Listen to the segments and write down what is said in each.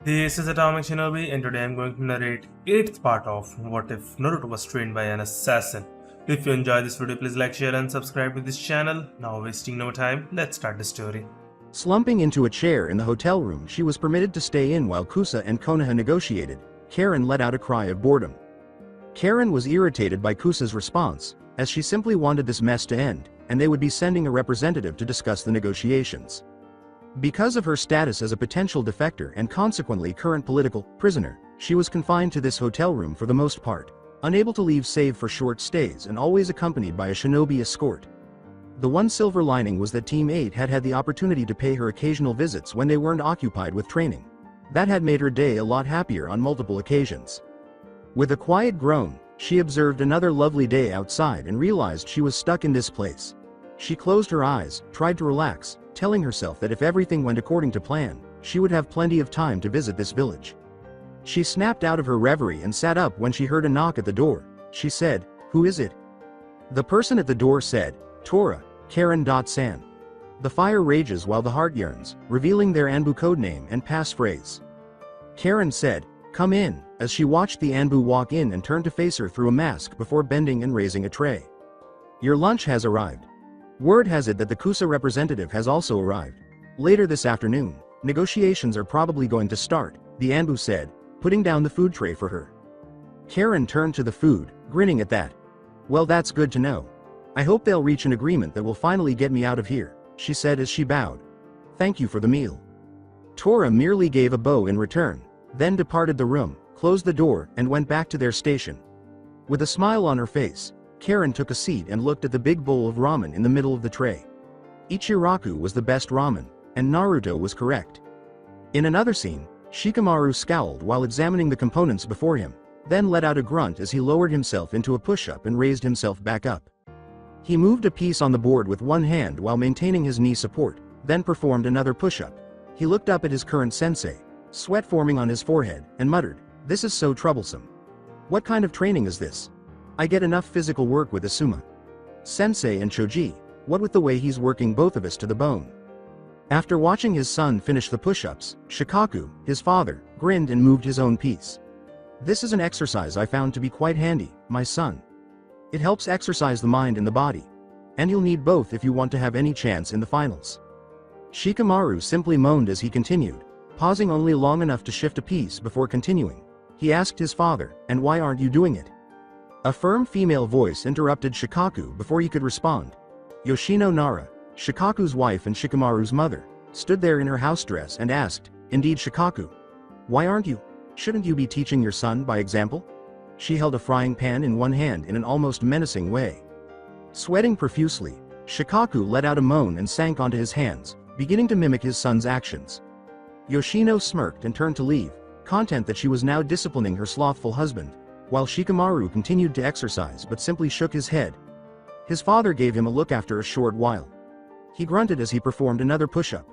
This is Atomic Shinobi, and today I'm going to narrate 8th part of What If Naruto Was Trained by an Assassin. If you enjoy this video, please like, share and subscribe to this channel. Now wasting no time, let's start the story. Slumping into a chair in the hotel room she was permitted to stay in while Kusa and Konoha negotiated, Karen let out a cry of boredom. Karen was irritated by Kusa's response, as she simply wanted this mess to end, and they would be sending a representative to discuss the negotiations. Because of her status as a potential defector and consequently current political prisoner, she was confined to this hotel room for the most part, unable to leave save for short stays and always accompanied by a shinobi escort. The one silver lining was that Team 8 had had the opportunity to pay her occasional visits when they weren't occupied with training. That had made her day a lot happier on multiple occasions. With a quiet groan, she observed another lovely day outside and realized she was stuck in this place. She closed her eyes, tried to relax, telling herself that if everything went according to plan, she would have plenty of time to visit this village. She snapped out of her reverie and sat up when she heard a knock at the door. She said, "Who is it?" The person at the door said, "Tora, Karen.san. The fire rages while the heart yearns," revealing their Anbu codename and passphrase. Karen said, "Come in," as she watched the Anbu walk in and turned to face her through a mask before bending and raising a tray. "Your lunch has arrived. Word has it that the Kusa representative has also arrived. Later this afternoon, negotiations are probably going to start," the Anbu said, putting down the food tray for her. Karen turned to the food, grinning at that. "Well, that's good to know. I hope they'll reach an agreement that will finally get me out of here," she said as she bowed. "Thank you for the meal." Tora merely gave a bow in return, then departed the room, closed the door, and went back to their station. With a smile on her face, Karen took a seat and looked at the big bowl of ramen in the middle of the tray. Ichiraku was the best ramen, and Naruto was correct. In another scene, Shikamaru scowled while examining the components before him, then let out a grunt as he lowered himself into a push-up and raised himself back up. He moved a piece on the board with one hand while maintaining his knee support, then performed another push-up. He looked up at his current sensei, sweat forming on his forehead, and muttered, "This is so troublesome. What kind of training is this? I get enough physical work with Asuma Sensei and Choji, what with the way he's working both of us to the bone." After watching his son finish the push-ups, Shikaku, his father, grinned and moved his own piece. "This is an exercise I found to be quite handy, my son. It helps exercise the mind and the body. And you'll need both if you want to have any chance in the finals." Shikamaru simply moaned as he continued, pausing only long enough to shift a piece before continuing. He asked his father, "And why aren't you doing it?" A firm female voice interrupted Shikaku before he could respond. Yoshino Nara, Shikaku's wife and Shikamaru's mother, stood there in her house dress and asked, "Indeed, Shikaku. Why aren't you? Shouldn't you be teaching your son by example?" She held a frying pan in one hand in an almost menacing way. Sweating profusely, Shikaku let out a moan and sank onto his hands, beginning to mimic his son's actions. Yoshino smirked and turned to leave, content that she was now disciplining her slothful husband, while Shikamaru continued to exercise but simply shook his head. His father gave him a look after a short while. He grunted as he performed another push-up.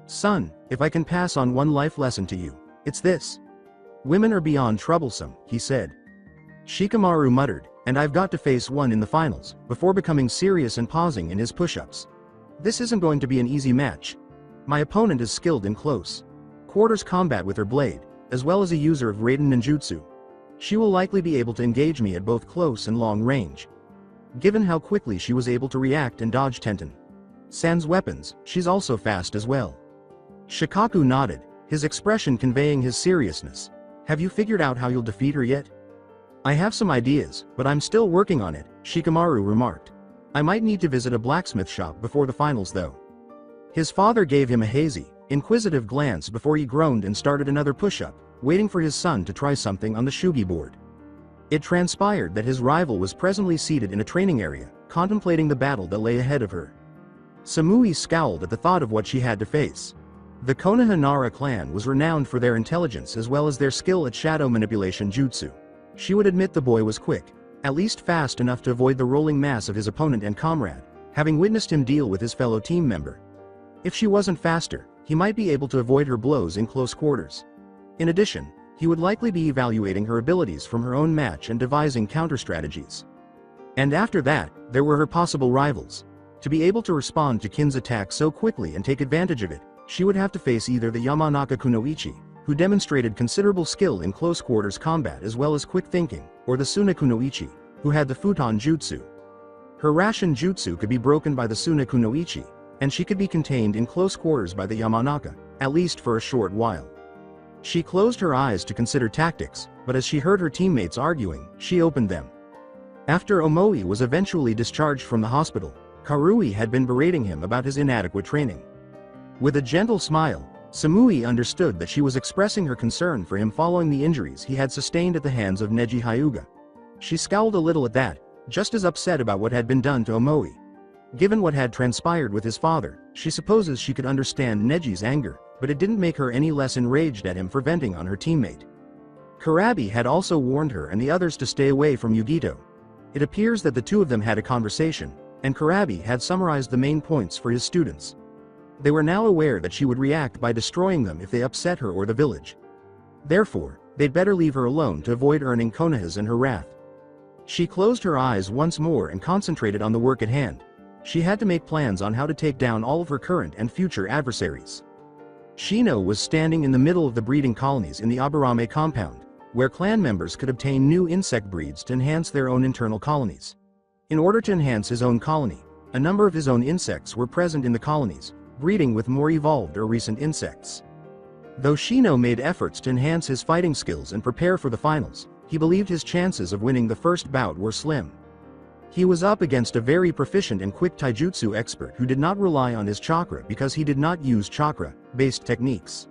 "Son, if I can pass on one life lesson to you, it's this. Women are beyond troublesome," he said. Shikamaru muttered, "And I've got to face one in the finals," before becoming serious and pausing in his push-ups. "This isn't going to be an easy match. My opponent is skilled in close quarters combat with her blade, as well as a user of Raiden ninjutsu. She will likely be able to engage me at both close and long range. Given how quickly she was able to react and dodge Tenten Sans weapons, she's also fast as well." Shikaku nodded, his expression conveying his seriousness. "Have you figured out how you'll defeat her yet?" "I have some ideas, but I'm still working on it," Shikamaru remarked. "I might need to visit a blacksmith shop before the finals though." His father gave him a hazy, inquisitive glance before he groaned and started another push-up, waiting for his son to try something on the shugi board. It transpired that his rival was presently seated in a training area, contemplating the battle that lay ahead of her. Samui scowled at the thought of what she had to face. The Konoha Nara clan was renowned for their intelligence as well as their skill at shadow manipulation jutsu. She would admit the boy was quick, at least fast enough to avoid the rolling mass of his opponent and comrade, having witnessed him deal with his fellow team member. If she wasn't faster, he might be able to avoid her blows in close quarters. In addition, he would likely be evaluating her abilities from her own match and devising counter-strategies. And after that, there were her possible rivals. To be able to respond to Kin's attack so quickly and take advantage of it, she would have to face either the Yamanaka Kunoichi, who demonstrated considerable skill in close-quarters combat as well as quick thinking, or the Sunaku no Ichi, who had the Futon Jutsu. Her Rashin Jutsu could be broken by the Sunaku no Ichi, and she could be contained in close quarters by the Yamanaka, at least for a short while. She closed her eyes to consider tactics, but as she heard her teammates arguing, she opened them. After Omoi was eventually discharged from the hospital, Karui had been berating him about his inadequate training. With a gentle smile, Samui understood that she was expressing her concern for him following the injuries he had sustained at the hands of Neji Hyuga. She scowled a little at that, just as upset about what had been done to Omoi. Given what had transpired with his father, she supposes she could understand Neji's anger, but it didn't make her any less enraged at him for venting on her teammate. Kurabi had also warned her and the others to stay away from Yugito. It appears that the two of them had a conversation, and Kurabi had summarized the main points for his students. They were now aware that she would react by destroying them if they upset her or the village. Therefore, they'd better leave her alone to avoid earning Konoha's and her wrath. She closed her eyes once more and concentrated on the work at hand. She had to make plans on how to take down all of her current and future adversaries. Shino was standing in the middle of the breeding colonies in the Aburame compound, where clan members could obtain new insect breeds to enhance their own internal colonies. In order to enhance his own colony, a number of his own insects were present in the colonies, breeding with more evolved or recent insects. Though Shino made efforts to enhance his fighting skills and prepare for the finals, he believed his chances of winning the first bout were slim. He was up against a very proficient and quick taijutsu expert who did not rely on his chakra because he did not use chakra-based techniques.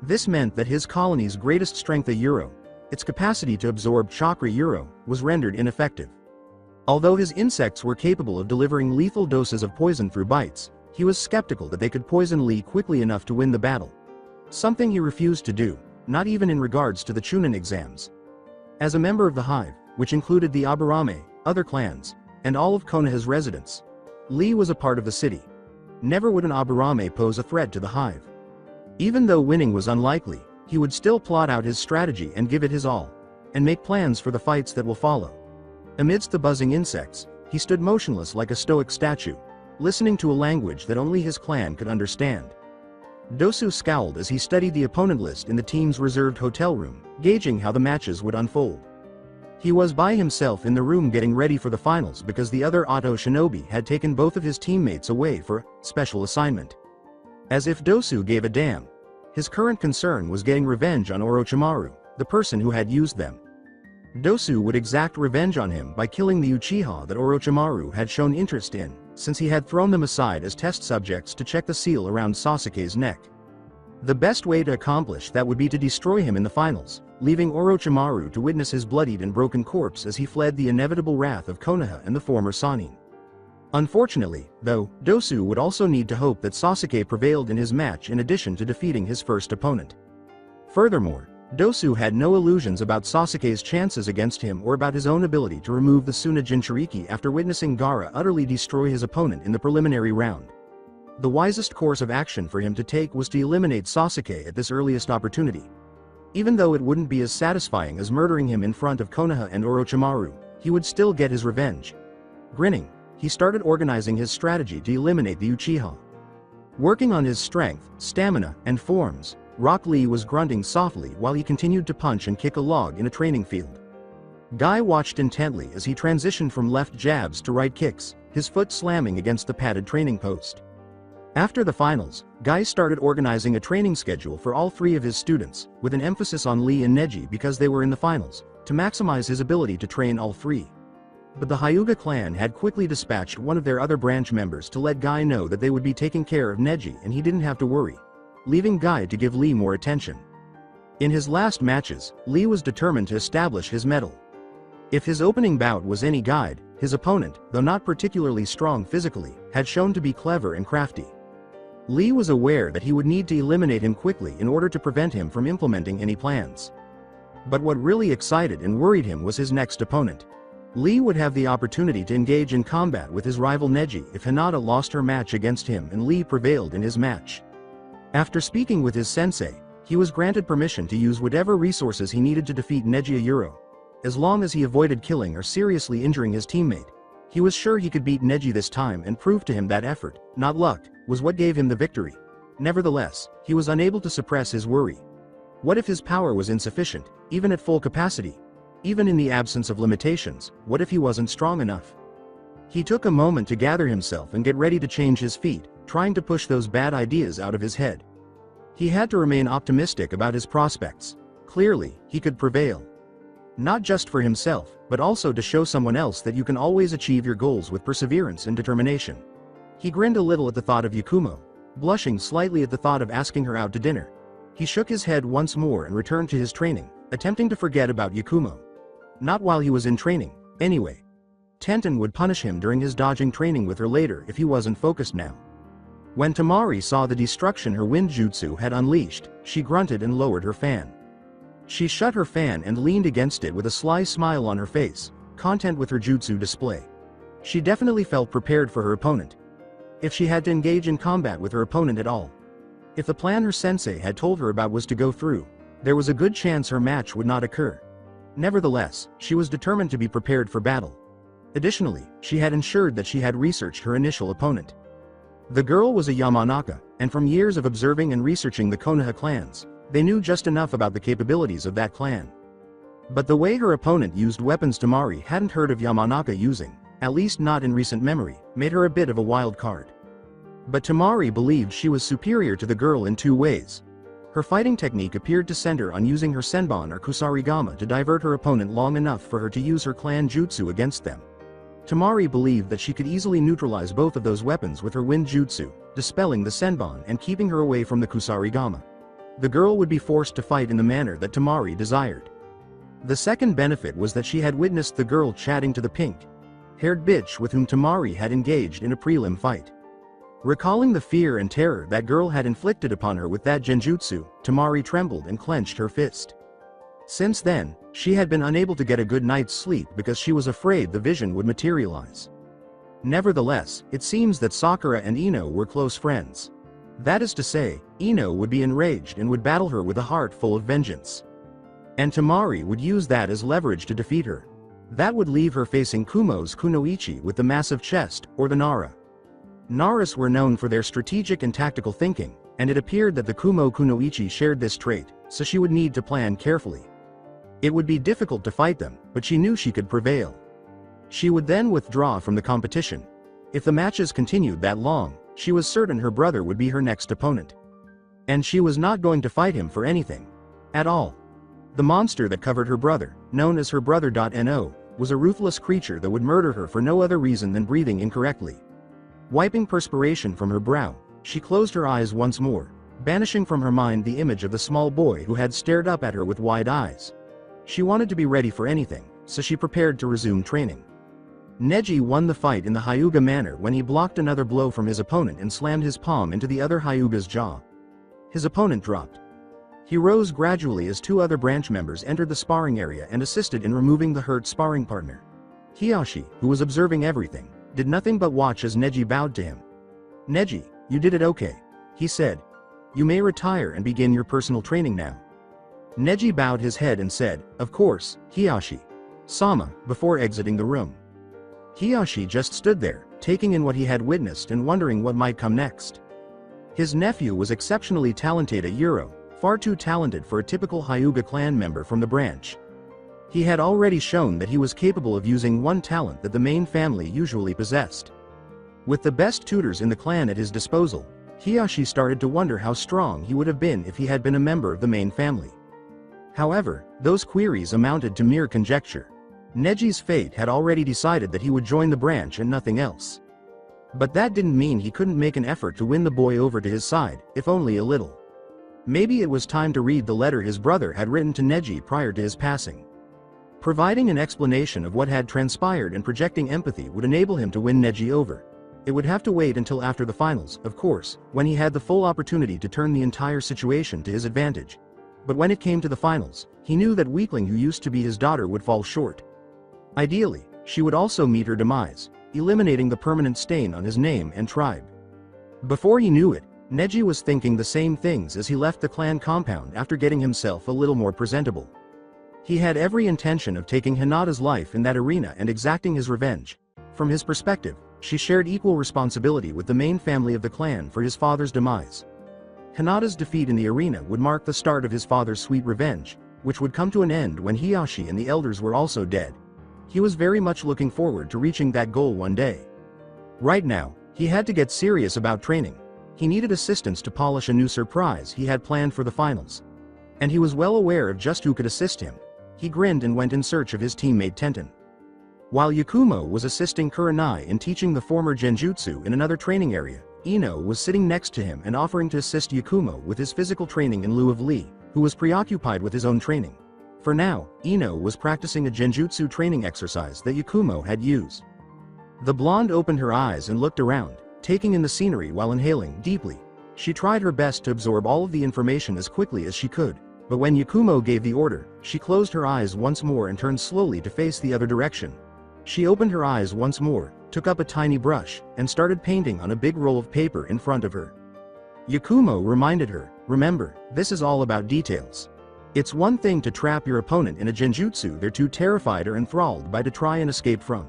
This meant that his colony's greatest strength, a euro, its capacity to absorb chakra euro, was rendered ineffective. Although his insects were capable of delivering lethal doses of poison through bites, he was skeptical that they could poison Lee quickly enough to win the battle. Something he refused to do, not even in regards to the Chunin exams. As a member of the Hive, which included the Aburame, other clans, and all of Konoha's residents, Lee was a part of the city. Never would an Aburame pose a threat to the Hive. Even though winning was unlikely, he would still plot out his strategy and give it his all, and make plans for the fights that will follow. Amidst the buzzing insects, he stood motionless like a stoic statue, listening to a language that only his clan could understand. Dosu scowled as he studied the opponent list in the team's reserved hotel room, gauging how the matches would unfold. He was by himself in the room getting ready for the finals because the other Auto Shinobi had taken both of his teammates away for special assignment. As if Dosu gave a damn. His current concern was getting revenge on Orochimaru, the person who had used them. Dosu would exact revenge on him by killing the Uchiha that Orochimaru had shown interest in, since he had thrown them aside as test subjects to check the seal around Sasuke's neck. The best way to accomplish that would be to destroy him in the finals, leaving Orochimaru to witness his bloodied and broken corpse as he fled the inevitable wrath of Konoha and the former Sannin. Unfortunately, though, Dosu would also need to hope that Sasuke prevailed in his match in addition to defeating his first opponent. Furthermore, Dosu had no illusions about Sasuke's chances against him or about his own ability to remove the Suna Jinchuriki after witnessing Gaara utterly destroy his opponent in the preliminary round. The wisest course of action for him to take was to eliminate Sasuke at this earliest opportunity. Even though it wouldn't be as satisfying as murdering him in front of Konoha and Orochimaru, he would still get his revenge. Grinning, he started organizing his strategy to eliminate the Uchiha. Working on his strength, stamina, and forms, Rock Lee was grunting softly while he continued to punch and kick a log in a training field. Guy watched intently as he transitioned from left jabs to right kicks, his foot slamming against the padded training post. After the finals, Guy started organizing a training schedule for all three of his students, with an emphasis on Lee and Neji because they were in the finals, to maximize his ability to train all three. But the Hyuga clan had quickly dispatched one of their other branch members to let Guy know that they would be taking care of Neji and he didn't have to worry, leaving Guy to give Lee more attention. In his last matches, Lee was determined to establish his mettle. If his opening bout was any guide, his opponent, though not particularly strong physically, had shown to be clever and crafty. Lee was aware that he would need to eliminate him quickly in order to prevent him from implementing any plans. But what really excited and worried him was his next opponent. Lee would have the opportunity to engage in combat with his rival Neji if Hinata lost her match against him and Lee prevailed in his match. After speaking with his sensei, he was granted permission to use whatever resources he needed to defeat Neji Ayuro. As long as he avoided killing or seriously injuring his teammate, he was sure he could beat Neji this time and prove to him that effort, not luck, was what gave him the victory. Nevertheless, he was unable to suppress his worry. What if his power was insufficient, even at full capacity? Even in the absence of limitations, what if he wasn't strong enough? He took a moment to gather himself and get ready to change his feet, trying to push those bad ideas out of his head. He had to remain optimistic about his prospects. Clearly, he could prevail. Not just for himself, but also to show someone else that you can always achieve your goals with perseverance and determination. He grinned a little at the thought of Yakumo, blushing slightly at the thought of asking her out to dinner. He shook his head once more and returned to his training, attempting to forget about Yakumo. Not while he was in training, anyway. Tenten would punish him during his dodging training with her later if he wasn't focused now. When Tamari saw the destruction her wind jutsu had unleashed, she grunted and lowered her fan. She shut her fan and leaned against it with a sly smile on her face, content with her jutsu display. She definitely felt prepared for her opponent. If she had to engage in combat with her opponent at all. If the plan her sensei had told her about was to go through, there was a good chance her match would not occur. Nevertheless, she was determined to be prepared for battle. Additionally, she had ensured that she had researched her initial opponent. The girl was a Yamanaka, and from years of observing and researching the Konoha clans, they knew just enough about the capabilities of that clan. But the way her opponent used weapons Tamari hadn't heard of Yamanaka using, at least not in recent memory, made her a bit of a wild card. But Tamari believed she was superior to the girl in two ways. Her fighting technique appeared to center on using her senbon or kusarigama to divert her opponent long enough for her to use her clan jutsu against them. Tamari believed that she could easily neutralize both of those weapons with her wind jutsu, dispelling the senbon and keeping her away from the kusarigama. The girl would be forced to fight in the manner that Tamari desired. The second benefit was that she had witnessed the girl chatting to the pink-haired bitch with whom Tamari had engaged in a prelim fight. Recalling the fear and terror that girl had inflicted upon her with that genjutsu, Tamari trembled and clenched her fist. Since then, she had been unable to get a good night's sleep because she was afraid the vision would materialize. Nevertheless, it seems that Sakura and Ino were close friends. That is to say, Ino would be enraged and would battle her with a heart full of vengeance. And Tamari would use that as leverage to defeat her. That would leave her facing Kumo's Kunoichi with the massive chest, or the Nara. Naras were known for their strategic and tactical thinking, and it appeared that the Kumo Kunoichi shared this trait, so she would need to plan carefully. It would be difficult to fight them, but she knew she could prevail. She would then withdraw from the competition. If the matches continued that long, she was certain her brother would be her next opponent. And she was not going to fight him for anything. At all. The monster that covered her brother, known as her brother.no, was a ruthless creature that would murder her for no other reason than breathing incorrectly. Wiping perspiration from her brow, she closed her eyes once more, banishing from her mind the image of the small boy who had stared up at her with wide eyes. She wanted to be ready for anything, so she prepared to resume training. Neji won the fight in the Hyuga manner when he blocked another blow from his opponent and slammed his palm into the other Hyuga's jaw. His opponent dropped. He rose gradually as two other branch members entered the sparring area and assisted in removing the hurt sparring partner. Hiyashi, who was observing everything, did nothing but watch as Neji bowed to him. "Neji, you did it okay," he said. "You may retire and begin your personal training now." Neji bowed his head and said, "Of course, Hiyashi-sama," before exiting the room. Hiyashi just stood there, taking in what he had witnessed and wondering what might come next. His nephew was exceptionally talented at Euro, far too talented for a typical Hyuga clan member from the branch. He had already shown that he was capable of using one talent that the main family usually possessed. With the best tutors in the clan at his disposal, Hiyashi started to wonder how strong he would have been if he had been a member of the main family. However, those queries amounted to mere conjecture. Neji's fate had already decided that he would join the branch and nothing else. But that didn't mean he couldn't make an effort to win the boy over to his side, if only a little. Maybe it was time to read the letter his brother had written to Neji prior to his passing. Providing an explanation of what had transpired and projecting empathy would enable him to win Neji over. It would have to wait until after the finals, of course, when he had the full opportunity to turn the entire situation to his advantage. But when it came to the finals, he knew that weakling who used to be his daughter would fall short. Ideally, she would also meet her demise, eliminating the permanent stain on his name and tribe. Before he knew it, Neji was thinking the same things as he left the clan compound after getting himself a little more presentable. He had every intention of taking Hinata's life in that arena and exacting his revenge. From his perspective, she shared equal responsibility with the main family of the clan for his father's demise. Hinata's defeat in the arena would mark the start of his father's sweet revenge, which would come to an end when Hiyashi and the elders were also dead. He was very much looking forward to reaching that goal one day. Right now, he had to get serious about training. He needed assistance to polish a new surprise he had planned for the finals. And he was well aware of just who could assist him. He grinned and went in search of his teammate Tenten. While Yakumo was assisting Kurenai in teaching the former genjutsu in another training area, Ino was sitting next to him and offering to assist Yakumo with his physical training in lieu of Lee, who was preoccupied with his own training. For now, Ino was practicing a genjutsu training exercise that Yakumo had used. The blonde opened her eyes and looked around, taking in the scenery while inhaling deeply. She tried her best to absorb all of the information as quickly as she could, but when Yakumo gave the order, she closed her eyes once more and turned slowly to face the other direction. She opened her eyes once more, took up a tiny brush, and started painting on a big roll of paper in front of her. Yakumo reminded her, "Remember, this is all about details. It's one thing to trap your opponent in a genjutsu they're too terrified or enthralled by to try and escape from.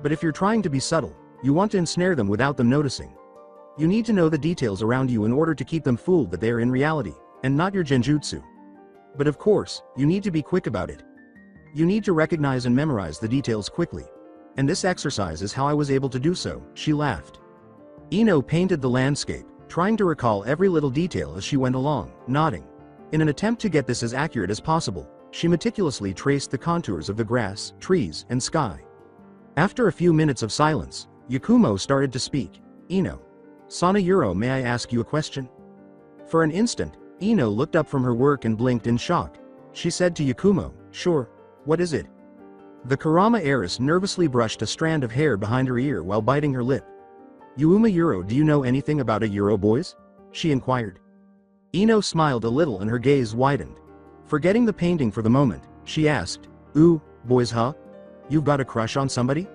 But if you're trying to be subtle, you want to ensnare them without them noticing. You need to know the details around you in order to keep them fooled that they are in reality, and not your genjutsu. But of course, you need to be quick about it. You need to recognize and memorize the details quickly. And this exercise is how I was able to do so," she laughed. Ino painted the landscape, trying to recall every little detail as she went along, nodding. In an attempt to get this as accurate as possible, she meticulously traced the contours of the grass, trees, and sky. After a few minutes of silence, Yakumo started to speak. "Ino. Sanayuro, may I ask you a question?" For an instant, Ino looked up from her work and blinked in shock. She said to Yakumo, "Sure. What is it?" The Kurama heiress nervously brushed a strand of hair behind her ear while biting her lip. "Yuuma Yuro, do you know anything about a Yuro boys?" she inquired. Ino smiled a little and her gaze widened. Forgetting the painting for the moment, she asked, "Ooh, boys huh? You've got a crush on somebody?"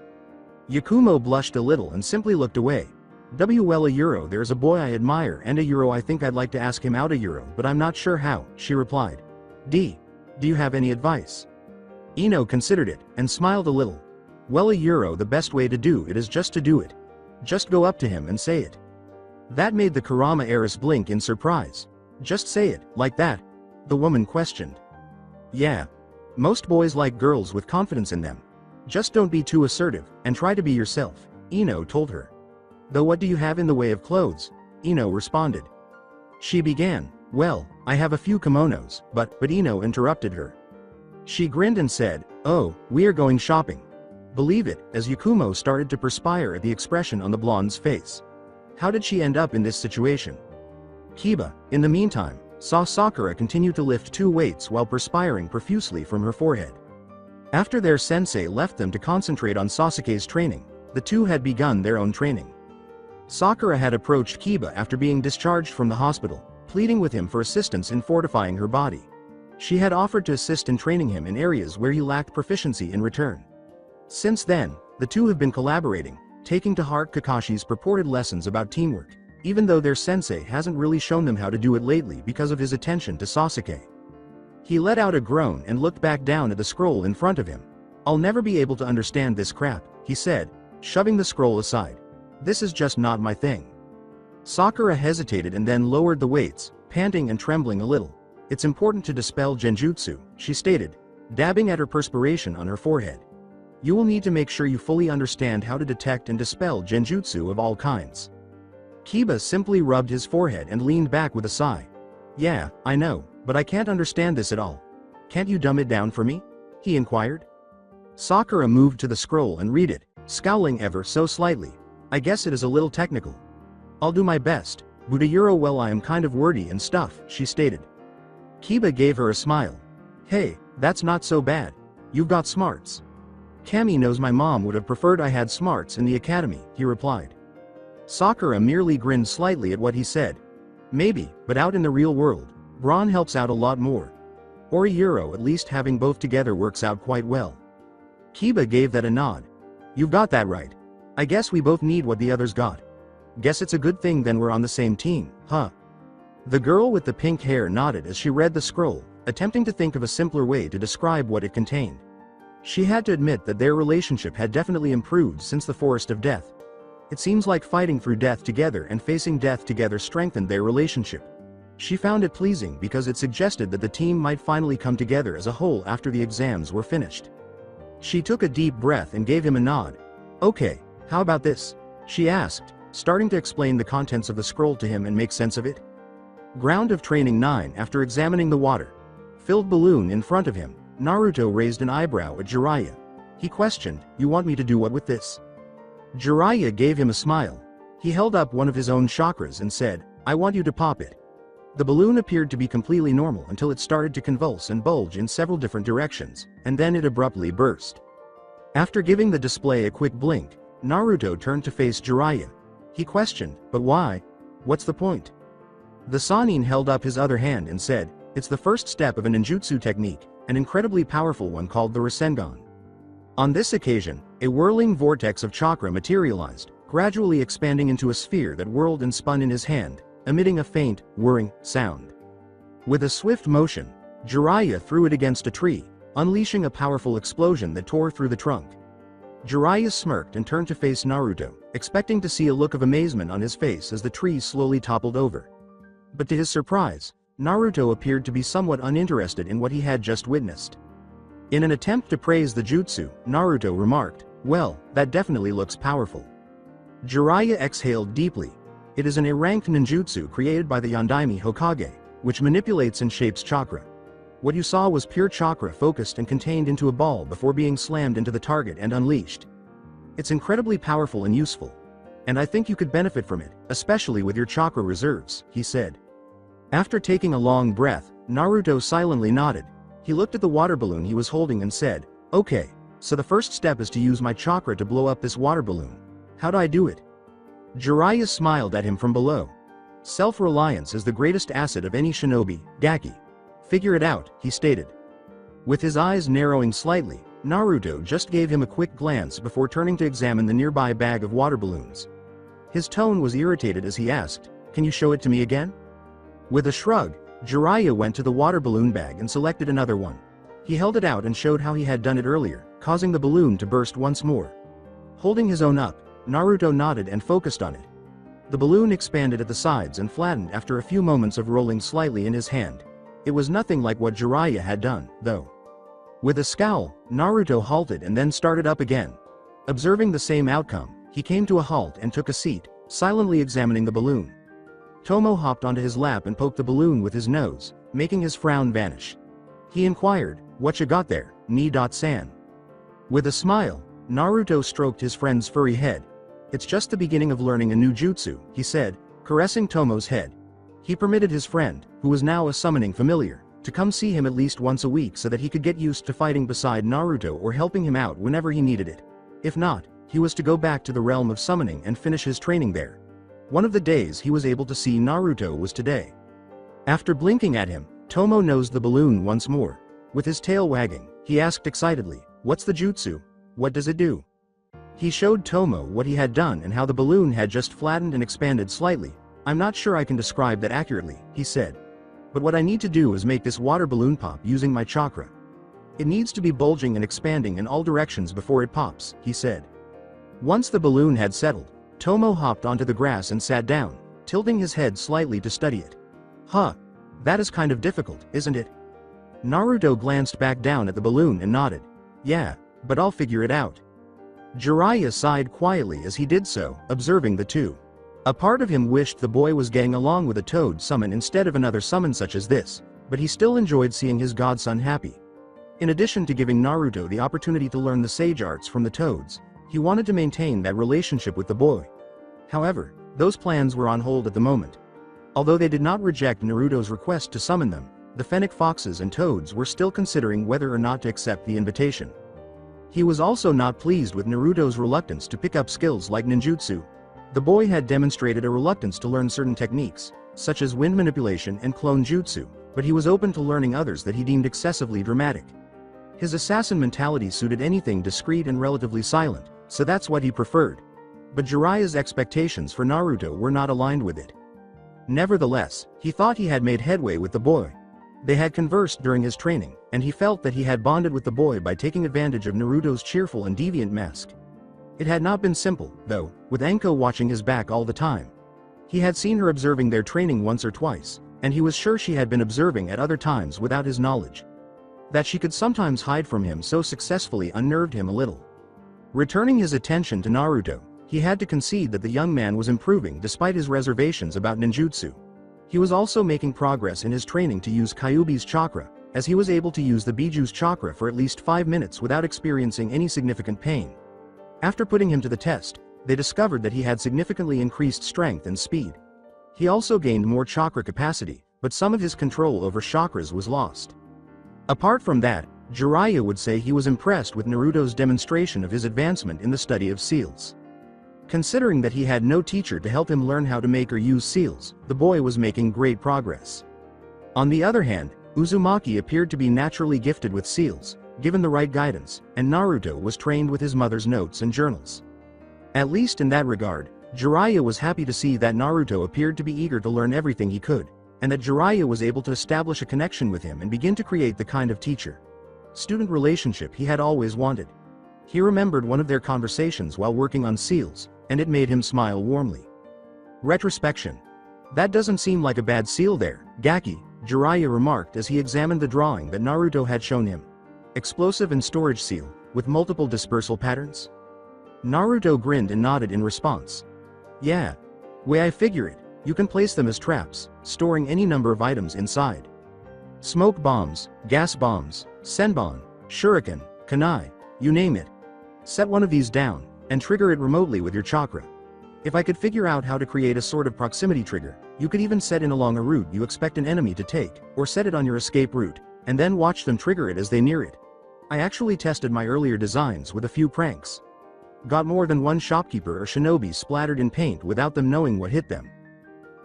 Yakumo blushed a little and simply looked away. "Well, a Euro, there's a boy I admire and a Euro I think I'd like to ask him out a Euro, but I'm not sure how," she replied. Do you have any advice?" Ino considered it, and smiled a little. "Well, a Euro, the best way to do it is just to do it. Just go up to him and say it." That made the Kurama heiress blink in surprise. "Just say it, like that?" the woman questioned. "Yeah. Most boys like girls with confidence in them. Just don't be too assertive, and try to be yourself," Ino told her. "Though what do you have in the way of clothes?" Ino responded. She began, "Well, I have a few kimonos, but Ino interrupted her. She grinned and said, "Oh, we are going shopping." Believe it, as Yakumo started to perspire at the expression on the blonde's face. How did she end up in this situation? Kiba, in the meantime, saw Sakura continue to lift 2 weights while perspiring profusely from her forehead. After their sensei left them to concentrate on Sasuke's training, the two had begun their own training. Sakura had approached Kiba after being discharged from the hospital, pleading with him for assistance in fortifying her body. She had offered to assist in training him in areas where he lacked proficiency in return. Since then, the two have been collaborating, taking to heart Kakashi's purported lessons about teamwork, even though their sensei hasn't really shown them how to do it lately because of his attention to Sasuke. He let out a groan and looked back down at the scroll in front of him. "I'll never be able to understand this crap," he said, shoving the scroll aside. "This is just not my thing." Sakura hesitated and then lowered the weights, panting and trembling a little. "It's important to dispel genjutsu," she stated, dabbing at her perspiration on her forehead. "You will need to make sure you fully understand how to detect and dispel genjutsu of all kinds." Kiba simply rubbed his forehead and leaned back with a sigh. "Yeah, I know, but I can't understand this at all. Can't you dumb it down for me?" he inquired. Sakura moved to the scroll and read it, scowling ever so slightly. "I guess it is a little technical. I'll do my best, Budayuro. Well, I am kind of wordy and stuff," she stated. Kiba gave her a smile. "Hey, that's not so bad. You've got smarts." "Kami knows my mom would have preferred I had smarts in the academy," he replied. Sakura merely grinned slightly at what he said. "Maybe, but out in the real world, brawn helps out a lot more. Or a Euro, at least having both together works out quite well." Kiba gave that a nod. "You've got that right. I guess we both need what the others got. Guess it's a good thing then we're on the same team, huh?" The girl with the pink hair nodded as she read the scroll, attempting to think of a simpler way to describe what it contained. She had to admit that their relationship had definitely improved since the Forest of Death. It seems like fighting through death together and facing death together strengthened their relationship. She found it pleasing because it suggested that the team might finally come together as a whole after the exams were finished. She took a deep breath and gave him a nod. "Okay, how about this?" she asked, starting to explain the contents of the scroll to him and make sense of it. Ground of Training 9. After examining the water-filled balloon in front of him, Naruto raised an eyebrow at Jiraiya. He questioned, "You want me to do what with this?" Jiraiya gave him a smile. He held up one of his own chakras and said, "I want you to pop it." The balloon appeared to be completely normal until it started to convulse and bulge in several different directions, and then it abruptly burst. After giving the display a quick blink, Naruto turned to face Jiraiya. He questioned, "But why? What's the point?" The Sannin held up his other hand and said, "It's the first step of a ninjutsu technique, an incredibly powerful one called the Rasengan." On this occasion, a whirling vortex of chakra materialized, gradually expanding into a sphere that whirled and spun in his hand, emitting a faint, whirring sound. With a swift motion, Jiraiya threw it against a tree, unleashing a powerful explosion that tore through the trunk. Jiraiya smirked and turned to face Naruto, expecting to see a look of amazement on his face as the tree slowly toppled over. But to his surprise, Naruto appeared to be somewhat uninterested in what he had just witnessed. In an attempt to praise the jutsu, Naruto remarked, "Well, that definitely looks powerful." Jiraiya exhaled deeply. It is an A-ranked ninjutsu created by the Yondaime Hokage, which manipulates and shapes chakra. What you saw was pure chakra focused and contained into a ball before being slammed into the target and unleashed. It's incredibly powerful and useful. And I think you could benefit from it, especially with your chakra reserves, he said. After taking a long breath, Naruto silently nodded. He looked at the water balloon he was holding and said, "Okay, so the first step is to use my chakra to blow up this water balloon. How do I do it?" Jiraiya smiled at him from below. "Self-reliance is the greatest asset of any shinobi, Gaki. Figure it out," he stated. With his eyes narrowing slightly, Naruto just gave him a quick glance before turning to examine the nearby bag of water balloons. His tone was irritated as he asked, "Can you show it to me again?" With a shrug, Jiraiya went to the water balloon bag and selected another one. He held it out and showed how he had done it earlier, causing the balloon to burst once more. Holding his own up, Naruto nodded and focused on it. The balloon expanded at the sides and flattened after a few moments of rolling slightly in his hand. It was nothing like what Jiraiya had done, though. With a scowl, Naruto halted and then started up again. Observing the same outcome, he came to a halt and took a seat, silently examining the balloon. Tomo hopped onto his lap and poked the balloon with his nose, making his frown vanish. He inquired, "What you got there, Ni-san?" With a smile, Naruto stroked his friend's furry head. "It's just the beginning of learning a new jutsu," he said, caressing Tomo's head. He permitted his friend, who was now a summoning familiar, to come see him at least once a week so that he could get used to fighting beside Naruto or helping him out whenever he needed it. If not, he was to go back to the realm of summoning and finish his training there. One of the days he was able to see Naruto was today. After blinking at him, Tomo nosed the balloon once more. With his tail wagging, he asked excitedly, "What's the jutsu? What does it do?" He showed Tomo what he had done and how the balloon had just flattened and expanded slightly. "I'm not sure I can describe that accurately," he said. "But what I need to do is make this water balloon pop using my chakra. It needs to be bulging and expanding in all directions before it pops," he said. Once the balloon had settled, Tomo hopped onto the grass and sat down, tilting his head slightly to study it. "Huh. That is kind of difficult, isn't it?" Naruto glanced back down at the balloon and nodded. "Yeah, but I'll figure it out." Jiraiya sighed quietly as he did so, observing the two. A part of him wished the boy was getting along with a toad summon instead of another summon such as this, but he still enjoyed seeing his godson happy. In addition to giving Naruto the opportunity to learn the sage arts from the toads, he wanted to maintain that relationship with the boy. However, those plans were on hold at the moment. Although they did not reject Naruto's request to summon them, the fennec foxes and toads were still considering whether or not to accept the invitation. He was also not pleased with Naruto's reluctance to pick up skills like ninjutsu. The boy had demonstrated a reluctance to learn certain techniques, such as wind manipulation and clone jutsu, but he was open to learning others that he deemed excessively dramatic. His assassin mentality suited anything discreet and relatively silent, so that's what he preferred. But Jiraiya's expectations for Naruto were not aligned with it. Nevertheless, he thought he had made headway with the boy. They had conversed during his training, and he felt that he had bonded with the boy by taking advantage of Naruto's cheerful and deviant mask. It had not been simple, though, with Anko watching his back all the time. He had seen her observing their training once or twice, and he was sure she had been observing at other times without his knowledge. That she could sometimes hide from him so successfully unnerved him a little. Returning his attention to Naruto, he had to concede that the young man was improving despite his reservations about ninjutsu. He was also making progress in his training to use Kyuubi's chakra, as he was able to use the Bijuu's chakra for at least 5 minutes without experiencing any significant pain. After putting him to the test, they discovered that he had significantly increased strength and speed. He also gained more chakra capacity, but some of his control over chakras was lost. Apart from that, Jiraiya would say he was impressed with Naruto's demonstration of his advancement in the study of seals. Considering that he had no teacher to help him learn how to make or use seals, the boy was making great progress. On the other hand, Uzumaki appeared to be naturally gifted with seals, given the right guidance, and Naruto was trained with his mother's notes and journals. At least in that regard, Jiraiya was happy to see that Naruto appeared to be eager to learn everything he could, and that Jiraiya was able to establish a connection with him and begin to create the kind of teacher-student relationship he had always wanted. He remembered one of their conversations while working on seals, and it made him smile warmly. Retrospection. That doesn't seem like a bad seal there, Gaki, Jiraiya remarked as he examined the drawing that Naruto had shown him. Explosive and storage seal, with multiple dispersal patterns? Naruto grinned and nodded in response. Yeah. Way I figure it, you can place them as traps, storing any number of items inside. Smoke bombs, gas bombs, senbon, shuriken, kunai, you name it. Set one of these down, and trigger it remotely with your chakra. If I could figure out how to create a sort of proximity trigger, you could even set it along a route you expect an enemy to take, or set it on your escape route, and then watch them trigger it as they near it. I actually tested my earlier designs with a few pranks. Got more than one shopkeeper or shinobi splattered in paint without them knowing what hit them.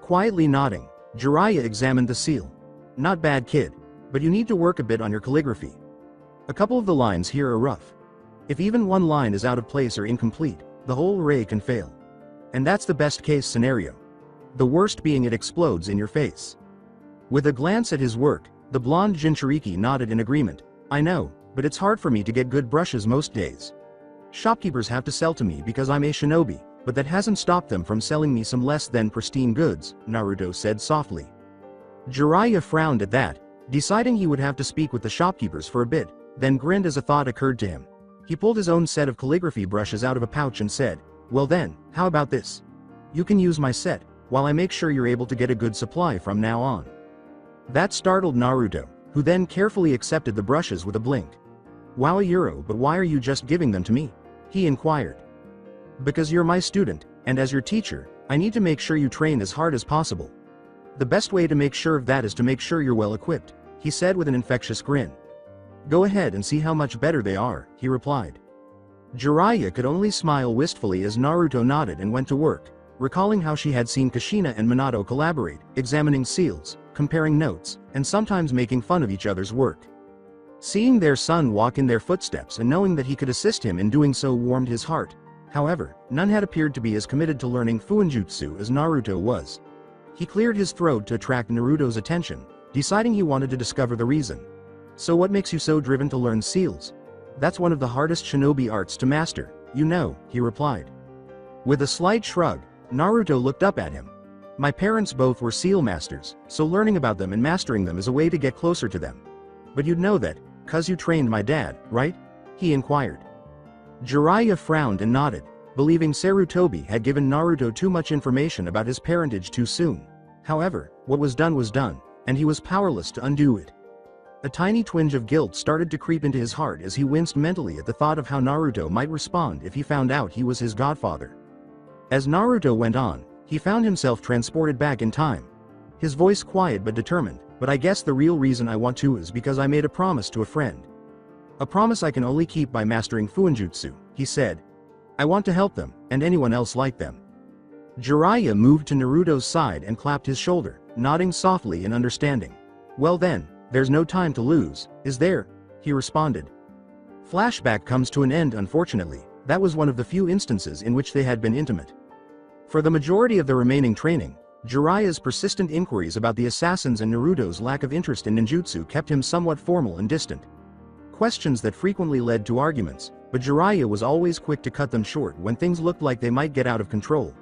Quietly nodding, Jiraiya examined the seal. Not bad, kid, but you need to work a bit on your calligraphy. A couple of the lines here are rough. If even one line is out of place or incomplete, the whole array can fail. And that's the best case scenario. The worst being it explodes in your face. With a glance at his work, the blonde Jinchuriki nodded in agreement. I know, but it's hard for me to get good brushes most days. Shopkeepers have to sell to me because I'm a shinobi, but that hasn't stopped them from selling me some less than pristine goods, Naruto said softly. Jiraiya frowned at that, deciding he would have to speak with the shopkeepers for a bit, then grinned as a thought occurred to him. He pulled his own set of calligraphy brushes out of a pouch and said, well then, how about this? You can use my set, while I make sure you're able to get a good supply from now on. That startled Naruto, who then carefully accepted the brushes with a blink. Wow, Euro, but why are you just giving them to me? He inquired. Because you're my student, and as your teacher, I need to make sure you train as hard as possible. The best way to make sure of that is to make sure you're well equipped, he said with an infectious grin. Go ahead and see how much better they are, he replied. Jiraiya could only smile wistfully as Naruto nodded and went to work, recalling how she had seen Kushina and Minato collaborate, examining seals, comparing notes, and sometimes making fun of each other's work. Seeing their son walk in their footsteps and knowing that he could assist him in doing so warmed his heart. However, none had appeared to be as committed to learning Fuinjutsu as Naruto was. He cleared his throat to attract Naruto's attention, deciding he wanted to discover the reason. So what makes you so driven to learn seals? That's one of the hardest shinobi arts to master, you know, he replied. With a slight shrug, Naruto looked up at him. My parents both were seal masters, so learning about them and mastering them is a way to get closer to them. But you'd know that, 'cause you trained my dad, right? He inquired. Jiraiya frowned and nodded, believing Sarutobi had given Naruto too much information about his parentage too soon. However, what was done, and he was powerless to undo it. A tiny twinge of guilt started to creep into his heart as he winced mentally at the thought of how Naruto might respond if he found out he was his godfather. As Naruto went on, he found himself transported back in time. His voice quiet but determined, but I guess the real reason I want to is because I made a promise to a friend. A promise I can only keep by mastering Fuinjutsu, he said. I want to help them, and anyone else like them. Jiraiya moved to Naruto's side and clapped his shoulder, nodding softly in understanding. Well then, there's no time to lose, is there? He responded. Flashback comes to an end unfortunately, that was one of the few instances in which they had been intimate. For the majority of the remaining training, Jiraiya's persistent inquiries about the assassins and Naruto's lack of interest in ninjutsu kept him somewhat formal and distant. Questions that frequently led to arguments, but Jiraiya was always quick to cut them short when things looked like they might get out of control.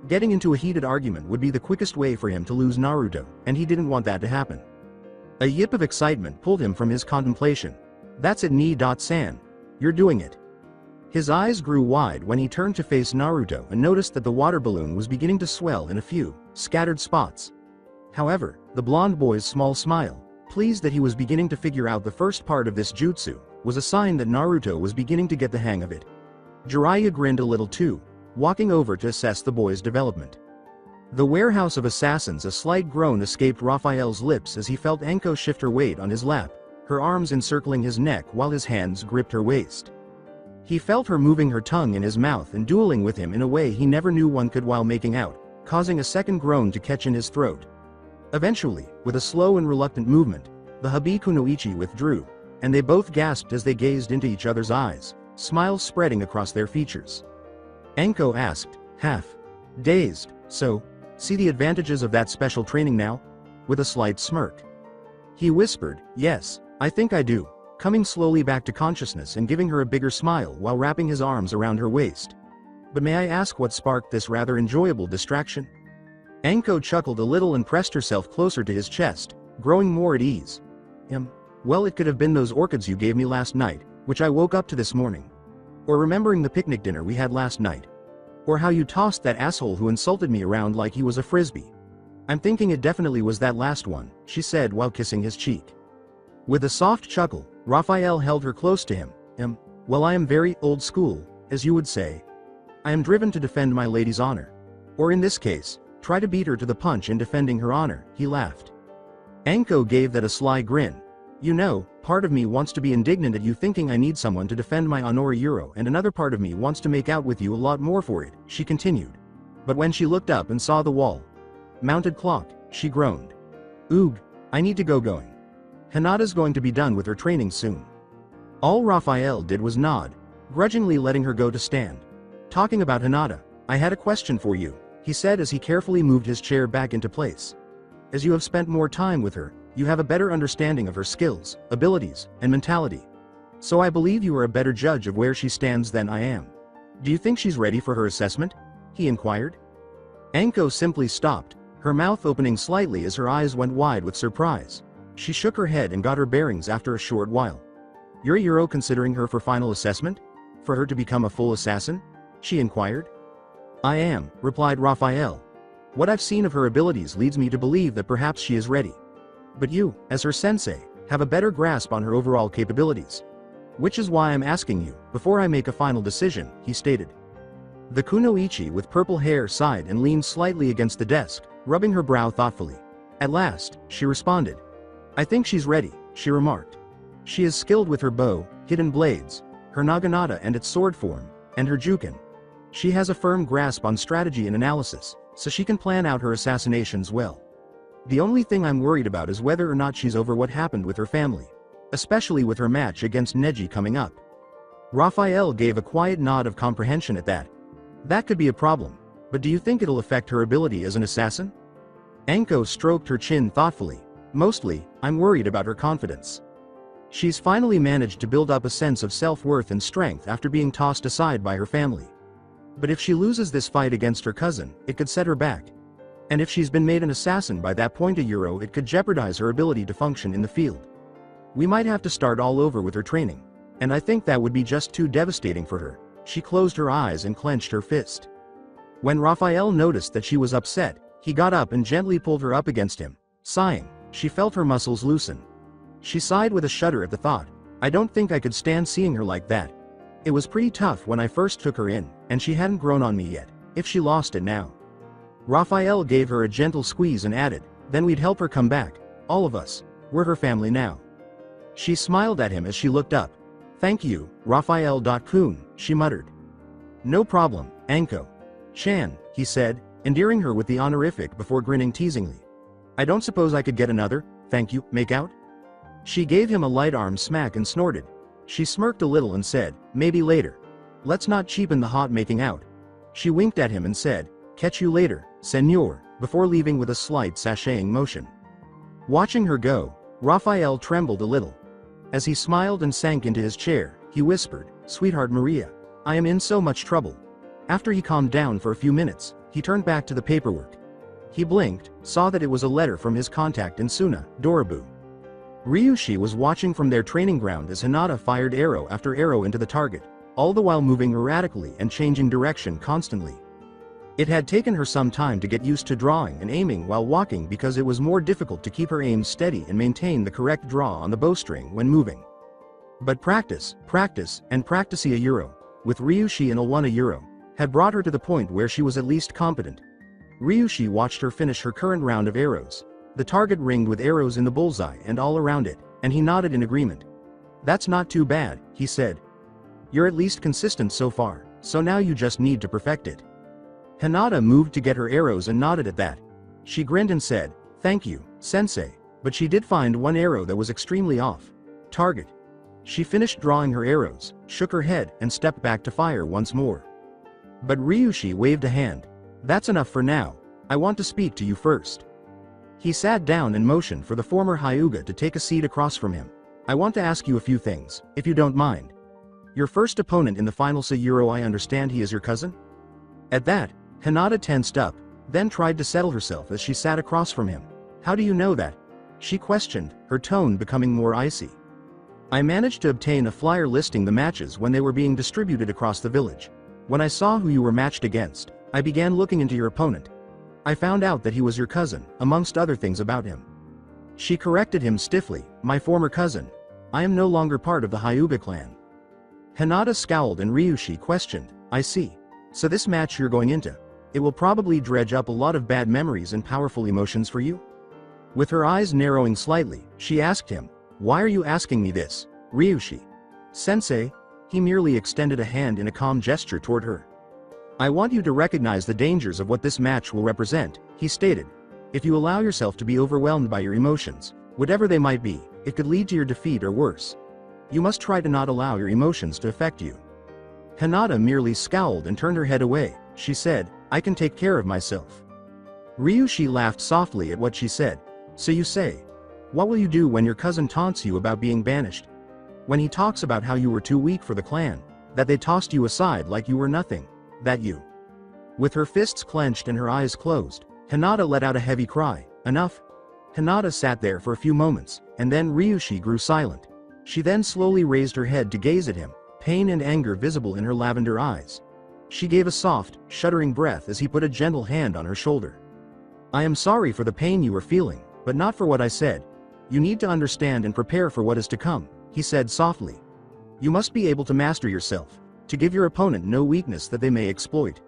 Getting into a heated argument would be the quickest way for him to lose Naruto, and he didn't want that to happen. A yip of excitement pulled him from his contemplation. "That's it, Ni-san. You're doing it." His eyes grew wide when he turned to face Naruto and noticed that the water balloon was beginning to swell in a few scattered spots. However, the blonde boy's small smile, pleased that he was beginning to figure out the first part of this jutsu, was a sign that Naruto was beginning to get the hang of it. Jiraiya grinned a little too, walking over to assess the boy's development. The warehouse of assassins. A slight groan escaped Raphael's lips as he felt Anko shift her weight on his lap, her arms encircling his neck while his hands gripped her waist. He felt her moving her tongue in his mouth and dueling with him in a way he never knew one could while making out, causing a second groan to catch in his throat. Eventually, with a slow and reluctant movement, the Habikunoichi withdrew, and they both gasped as they gazed into each other's eyes, smiles spreading across their features. Anko asked, half dazed, "So, see the advantages of that special training now?" With a slight smirk. He whispered, "Yes, I think I do," coming slowly back to consciousness and giving her a bigger smile while wrapping his arms around her waist. "But may I ask what sparked this rather enjoyable distraction?" Anko chuckled a little and pressed herself closer to his chest, growing more at ease. Well, it could have been those orchids you gave me last night, which I woke up to this morning. Or remembering the picnic dinner we had last night. Or how you tossed that asshole who insulted me around like he was a frisbee. I'm thinking it definitely was that last one," she said while kissing his cheek. With a soft chuckle, Raphael held her close to him. Well, I am very old school, as you would say. I am driven to defend my lady's honor. Or in this case, try to beat her to the punch in defending her honor," he laughed. Anko gave that a sly grin. "You know, part of me wants to be indignant at you thinking I need someone to defend my honor Euro, and another part of me wants to make out with you a lot more for it," she continued. But when she looked up and saw the wall-mounted clock, she groaned. "Oog, I need to going. Hinata's going to be done with her training soon." All Raphael did was nod, grudgingly letting her go to stand. "Talking about Hinata, I had a question for you," he said as he carefully moved his chair back into place. "As you have spent more time with her, you have a better understanding of her skills, abilities, and mentality. So I believe you are a better judge of where she stands than I am. Do you think she's ready for her assessment?" he inquired. Anko simply stopped, her mouth opening slightly as her eyes went wide with surprise. She shook her head and got her bearings after a short while. "You're Euro considering her for final assessment? For her to become a full assassin?" she inquired. "I am," replied Raphael. "What I've seen of her abilities leads me to believe that perhaps she is ready. But you, as her sensei, have a better grasp on her overall capabilities. Which is why I'm asking you, before I make a final decision," he stated. The kunoichi with purple hair sighed and leaned slightly against the desk, rubbing her brow thoughtfully. At last, she responded. "I think she's ready," she remarked. "She is skilled with her bow, hidden blades, her naginata and its sword form, and her juken. She has a firm grasp on strategy and analysis, so she can plan out her assassinations well. The only thing I'm worried about is whether or not she's over what happened with her family, especially with her match against Neji coming up." Raphael gave a quiet nod of comprehension at that. "That could be a problem, but do you think it'll affect her ability as an assassin?" Anko stroked her chin thoughtfully. "Mostly, I'm worried about her confidence. She's finally managed to build up a sense of self-worth and strength after being tossed aside by her family. But if she loses this fight against her cousin, it could set her back. And if she's been made an assassin by that point of Euro, it could jeopardize her ability to function in the field. We might have to start all over with her training. And I think that would be just too devastating for her." She closed her eyes and clenched her fist. When Raphael noticed that she was upset, he got up and gently pulled her up against him. Sighing, she felt her muscles loosen. She sighed with a shudder at the thought. "I don't think I could stand seeing her like that. It was pretty tough when I first took her in, and she hadn't grown on me yet. If she lost it now." Raphael gave her a gentle squeeze and added, "Then we'd help her come back, all of us. We're her family now." She smiled at him as she looked up. "Thank you, Raphael.kun, she muttered. "No problem, Anko. Chan," he said, endearing her with the honorific before grinning teasingly. "I don't suppose I could get another, thank you, make out?" She gave him a light arm smack and snorted. She smirked a little and said, "Maybe later. Let's not cheapen the hot making out." She winked at him and said, "Catch you later, senor," before leaving with a slight sashaying motion. Watching her go, Raphael trembled a little. As he smiled and sank into his chair, he whispered, "Sweetheart Maria, I am in so much trouble." After he calmed down for a few minutes, he turned back to the paperwork. He blinked, saw that it was a letter from his contact in Suna, Dorabu. Ryushi was watching from their training ground as Hinata fired arrow after arrow into the target, all the while moving erratically and changing direction constantly. It had taken her some time to get used to drawing and aiming while walking because it was more difficult to keep her aim steady and maintain the correct draw on the bowstring when moving. But practice, and practicing a euro, with Ryushi and Alwana euro, had brought her to the point where she was at least competent. Ryushi watched her finish her current round of arrows, the target ringed with arrows in the bullseye and all around it, and he nodded in agreement. "That's not too bad," he said. "You're at least consistent so far, so now you just need to perfect it." Hinata moved to get her arrows and nodded at that. She grinned and said, "Thank you, sensei," but she did find one arrow that was extremely off. Target. She finished drawing her arrows, shook her head and stepped back to fire once more. But Ryushi waved a hand. "That's enough for now. I want to speak to you first." He sat down and motioned for the former Hyuga to take a seat across from him. "I want to ask you a few things, if you don't mind. Your first opponent in the final Sayuro, I understand he is your cousin?" At that, Hinata tensed up, then tried to settle herself as she sat across from him. "How do you know that?" she questioned, her tone becoming more icy. "I managed to obtain a flyer listing the matches when they were being distributed across the village. When I saw who you were matched against, I began looking into your opponent. I found out that he was your cousin, amongst other things about him." She corrected him stiffly, "My former cousin. I am no longer part of the Hyuga clan." Hinata scowled and Ryushi questioned, "I see. So this match you're going into, it will probably dredge up a lot of bad memories and powerful emotions for you?" With her eyes narrowing slightly, she asked him, "Why are you asking me this, Ryushi?" "Sensei." He merely extended a hand in a calm gesture toward her. "I want you to recognize the dangers of what this match will represent," he stated. "If you allow yourself to be overwhelmed by your emotions, whatever they might be, it could lead to your defeat or worse. You must try to not allow your emotions to affect you." Hinata merely scowled and turned her head away. She said, "I can take care of myself." Ryushi laughed softly at what she said. "So you say, what will you do when your cousin taunts you about being banished? When he talks about how you were too weak for the clan, that they tossed you aside like you were nothing, that you..." With her fists clenched and her eyes closed, Hinata let out a heavy cry. "Enough." Hinata sat there for a few moments, and then Ryushi grew silent. She then slowly raised her head to gaze at him, pain and anger visible in her lavender eyes. She gave a soft, shuddering breath as he put a gentle hand on her shoulder. "I am sorry for the pain you are feeling, but not for what I said. You need to understand and prepare for what is to come," he said softly. "You must be able to master yourself, to give your opponent no weakness that they may exploit."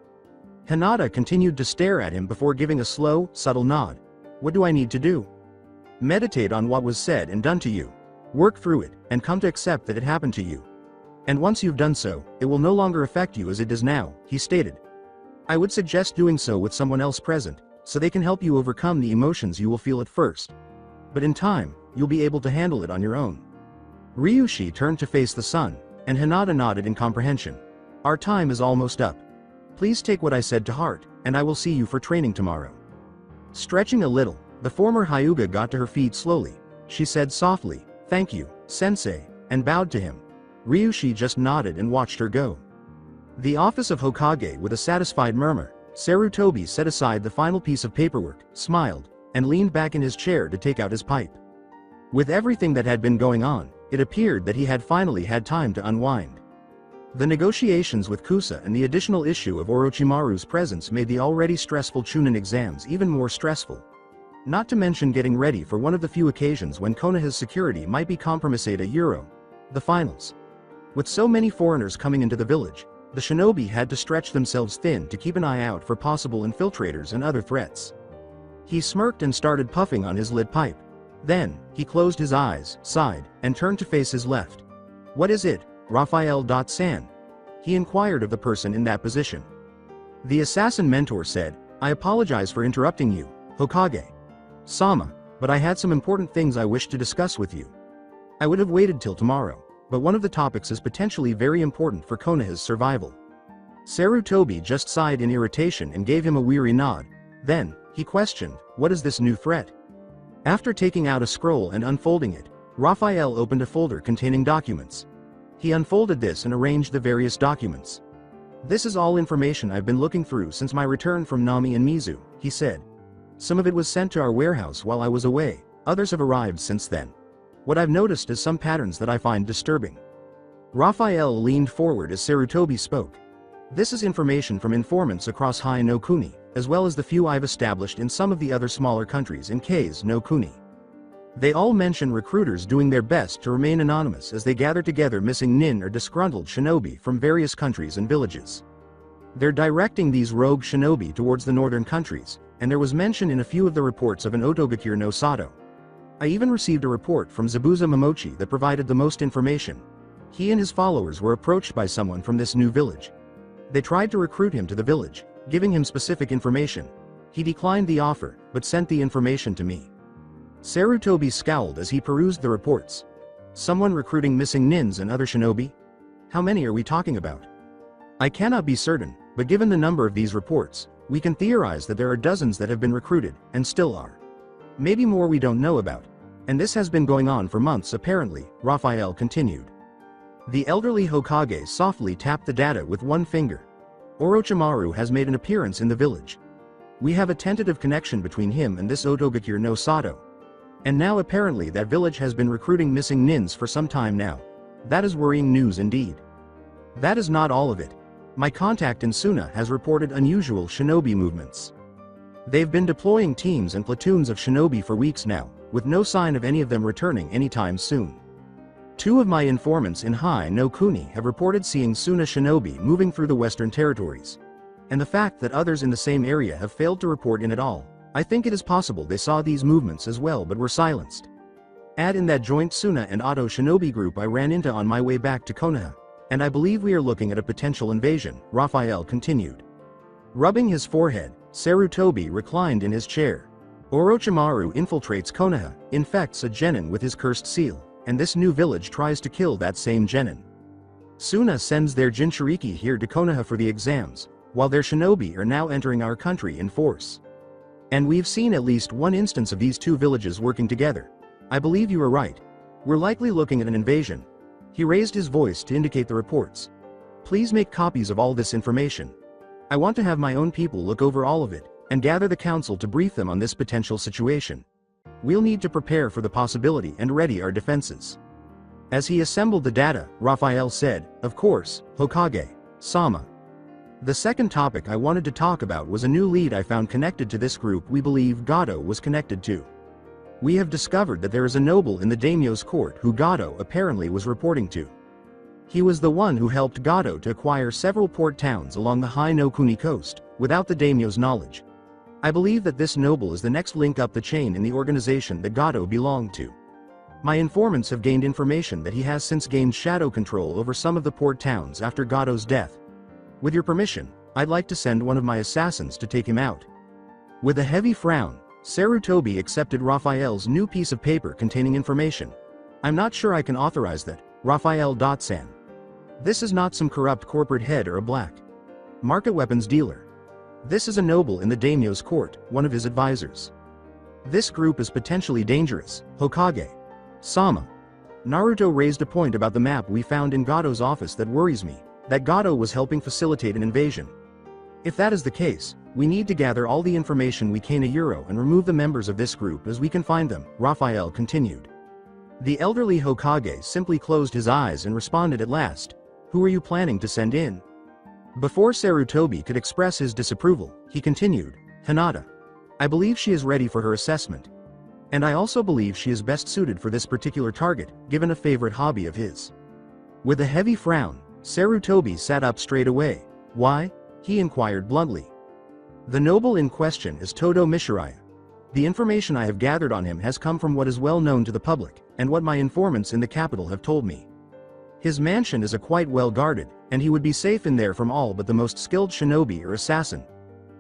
Hinata continued to stare at him before giving a slow, subtle nod. "What do I need to do?" "Meditate on what was said and done to you. Work through it, and come to accept that it happened to you. And once you've done so, it will no longer affect you as it does now," he stated. "I would suggest doing so with someone else present, so they can help you overcome the emotions you will feel at first. But in time, you'll be able to handle it on your own." Ryushi turned to face the sun, and Hinata nodded in comprehension. "Our time is almost up. Please take what I said to heart, and I will see you for training tomorrow." Stretching a little, the former Hyuga got to her feet slowly. She said softly, "Thank you, sensei," and bowed to him. Ryushi just nodded and watched her go. The office of Hokage, with a satisfied murmur, Sarutobi set aside the final piece of paperwork, smiled, and leaned back in his chair to take out his pipe. With everything that had been going on, it appeared that he had finally had time to unwind. The negotiations with Kusa and the additional issue of Orochimaru's presence made the already stressful Chunin exams even more stressful. Not to mention getting ready for one of the few occasions when Konoha's security might be compromised at Euro, the finals. With so many foreigners coming into the village, the shinobi had to stretch themselves thin to keep an eye out for possible infiltrators and other threats. He smirked and started puffing on his lit pipe. Then, he closed his eyes, sighed, and turned to face his left. "What is it, Raphael.San?" he inquired of the person in that position. The assassin mentor said, "I apologize for interrupting you, Hokage Sama, but I had some important things I wished to discuss with you. I would have waited till tomorrow, but one of the topics is potentially very important for Konoha's survival." Sarutobi just sighed in irritation and gave him a weary nod. Then, he questioned, "What is this new threat?" After taking out a scroll and unfolding it, Raphael opened a folder containing documents. He unfolded this and arranged the various documents. This is all information I've been looking through since my return from Nami and Mizu, he said. Some of it was sent to our warehouse while I was away, others have arrived since then. What I've noticed is some patterns that I find disturbing. Raphael leaned forward as Sarutobi spoke. This is information from informants across Hai no Kuni, as well as the few I've established in some of the other smaller countries in Kei's no Kuni. They all mention recruiters doing their best to remain anonymous as they gather together missing nin or disgruntled shinobi from various countries and villages. They're directing these rogue shinobi towards the northern countries, and there was mention in a few of the reports of an Otogakure no Sato. I even received a report from Zabuza Momochi that provided the most information. He and his followers were approached by someone from this new village. They tried to recruit him to the village, giving him specific information. He declined the offer, but sent the information to me. Sarutobi scowled as he perused the reports. Someone recruiting missing nins and other shinobi? How many are we talking about? I cannot be certain, but given the number of these reports, we can theorize that there are dozens that have been recruited, and still are. Maybe more we don't know about. And this has been going on for months apparently, Raphael continued. The elderly Hokage softly tapped the data with one finger. Orochimaru has made an appearance in the village. We have a tentative connection between him and this Otogakure no Sato. And now apparently that village has been recruiting missing nins for some time now. That is worrying news indeed. That is not all of it. My contact in Suna has reported unusual shinobi movements. They've been deploying teams and platoons of shinobi for weeks now, with no sign of any of them returning anytime soon. Two of my informants in Hai no Kuni have reported seeing Suna shinobi moving through the western territories. And the fact that others in the same area have failed to report in at all, I think it is possible they saw these movements as well but were silenced. Add in that joint Suna and Oto shinobi group I ran into on my way back to Konoha, and I believe we are looking at a potential invasion, Raphael continued. Rubbing his forehead, Sarutobi reclined in his chair. Orochimaru infiltrates Konoha, infects a genin with his cursed seal, and this new village tries to kill that same genin. Suna sends their Jinchuriki here to Konoha for the exams, while their shinobi are now entering our country in force. And we've seen at least one instance of these two villages working together. I believe you are right. We're likely looking at an invasion. He raised his voice to indicate the reports. Please make copies of all this information. I want to have my own people look over all of it, and gather the council to brief them on this potential situation. We'll need to prepare for the possibility and ready our defenses. As he assembled the data, Raphael said, of course, Hokage, Sama. The second topic I wanted to talk about was a new lead I found connected to this group we believe Gato was connected to. We have discovered that there is a noble in the daimyo's court who Gato apparently was reporting to. He was the one who helped Gato to acquire several port towns along the Hai no Kuni coast, without the daimyo's knowledge. I believe that this noble is the next link up the chain in the organization that Gato belonged to. My informants have gained information that he has since gained shadow control over some of the port towns after Gato's death. With your permission, I'd like to send one of my assassins to take him out. With a heavy frown, Sarutobi accepted Raphael's new piece of paper containing information. I'm not sure I can authorize that, Raphael.san. This is not some corrupt corporate head or a black market weapons dealer. This is a noble in the daimyo's court, one of his advisors. This group is potentially dangerous, Hokage. Sama. Naruto raised a point about the map we found in Gato's office that worries me, that Gato was helping facilitate an invasion. If that is the case, we need to gather all the information we can and remove the members of this group as we can find them, Raphael continued. The elderly Hokage simply closed his eyes and responded at last, who are you planning to send in? Before Sarutobi could express his disapproval, he continued, Hinata. I believe she is ready for her assessment. And I also believe she is best suited for this particular target, given a favorite hobby of his. With a heavy frown, Sarutobi sat up straight away. Why? He inquired bluntly. The noble in question is Todo Mishiraya. The information I have gathered on him has come from what is well known to the public, and what my informants in the capital have told me. His mansion is quite well guarded, and he would be safe in there from all but the most skilled shinobi or assassin.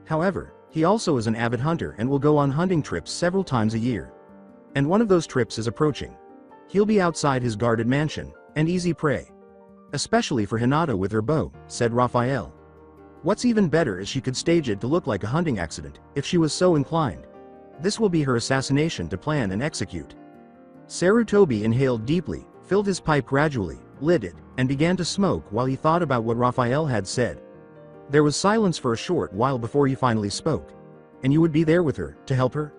However, he also is an avid hunter and will go on hunting trips several times a year. And one of those trips is approaching. He'll be outside his guarded mansion, and easy prey. Especially for Hinata with her bow, said Raphael. What's even better is she could stage it to look like a hunting accident, if she was so inclined. This will be her assassination to plan and execute. Sarutobi inhaled deeply, filled his pipe gradually, lit it, and began to smoke while he thought about what Raphael had said. There was silence for a short while before he finally spoke. And you would be there with her, to help her?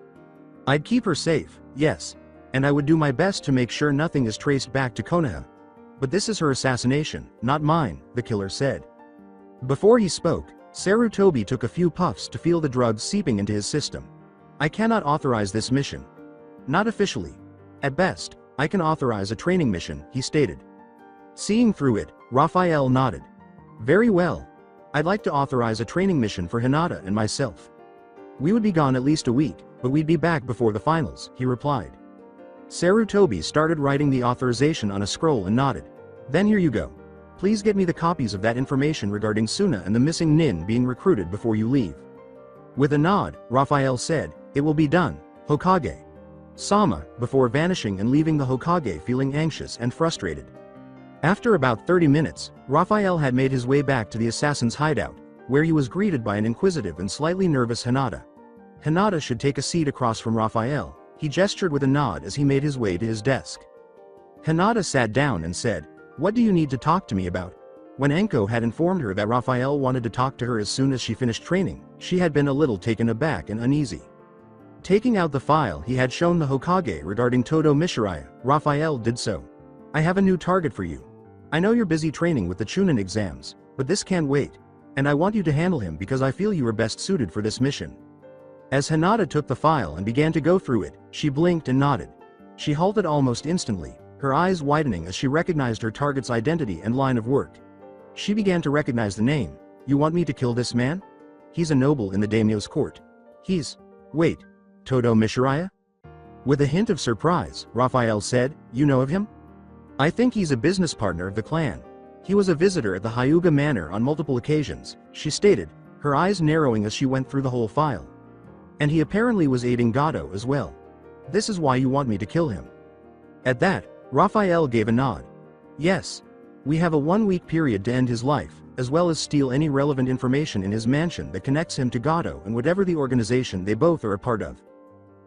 I'd keep her safe, yes. And I would do my best to make sure nothing is traced back to Konoha. But this is her assassination, not mine, the killer said. Before he spoke, Sarutobi took a few puffs to feel the drugs seeping into his system. I cannot authorize this mission. Not officially. At best, I can authorize a training mission, he stated. Seeing through it, Raphael nodded. Very well. I'd like to authorize a training mission for Hinata and myself. We would be gone at least a week, but we'd be back before the finals, he replied. Sarutobi started writing the authorization on a scroll and nodded. Then here you go. Please get me the copies of that information regarding Suna and the missing nin being recruited before you leave. With a nod, Raphael said, it will be done, Hokage. Sama, before vanishing and leaving the Hokage feeling anxious and frustrated. After about 30 minutes, Raphael had made his way back to the assassin's hideout, where he was greeted by an inquisitive and slightly nervous Hinata. Hinata should take a seat across from Raphael, he gestured with a nod as he made his way to his desk. Hinata sat down and said, what do you need to talk to me about? When Enko had informed her that Raphael wanted to talk to her as soon as she finished training, she had been a little taken aback and uneasy. Taking out the file he had shown the Hokage regarding Todo Mishiraya, Raphael did so. I have a new target for you. I know you're busy training with the Chunin exams, but this can't wait. And I want you to handle him because I feel you are best suited for this mission. As Hinata took the file and began to go through it, she blinked and nodded. She halted almost instantly, her eyes widening as she recognized her target's identity and line of work. She began to recognize the name. You want me to kill this man? He's a noble in the daimyo's court. Wait, Todo Mishiraya? With a hint of surprise, Raphael said, you know of him? I think he's a business partner of the clan. He was a visitor at the Hyuga Manor on multiple occasions, she stated, her eyes narrowing as she went through the whole file. And he apparently was aiding Gato as well. This is why you want me to kill him. At that, Raphael gave a nod. Yes. We have a 1-week period to end his life, as well as steal any relevant information in his mansion that connects him to Gato and whatever the organization they both are a part of.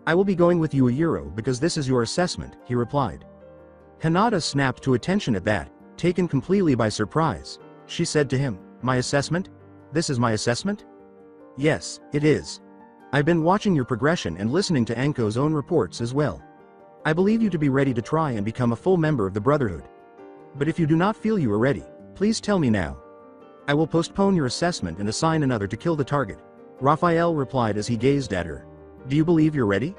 I will be going with you because this is your assessment, he replied. Hinata snapped to attention at that, taken completely by surprise. She said to him, my assessment? This is my assessment? Yes, it is. I've been watching your progression and listening to Enko's own reports as well. I believe you to be ready to try and become a full member of the Brotherhood. But if you do not feel you are ready, please tell me now. I will postpone your assessment and assign another to kill the target. Raphael replied as he gazed at her. Do you believe you're ready?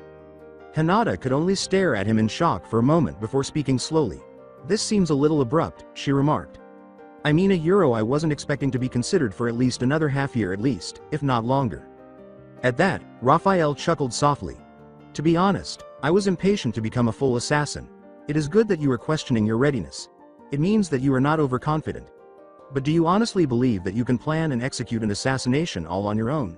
Hinata could only stare at him in shock for a moment before speaking slowly. This seems a little abrupt, she remarked. I mean I wasn't expecting to be considered for at least another half year at least, if not longer. At that, Raphael chuckled softly. To be honest, I was impatient to become a full assassin. It is good that you are questioning your readiness. It means that you are not overconfident. But do you honestly believe that you can plan and execute an assassination all on your own?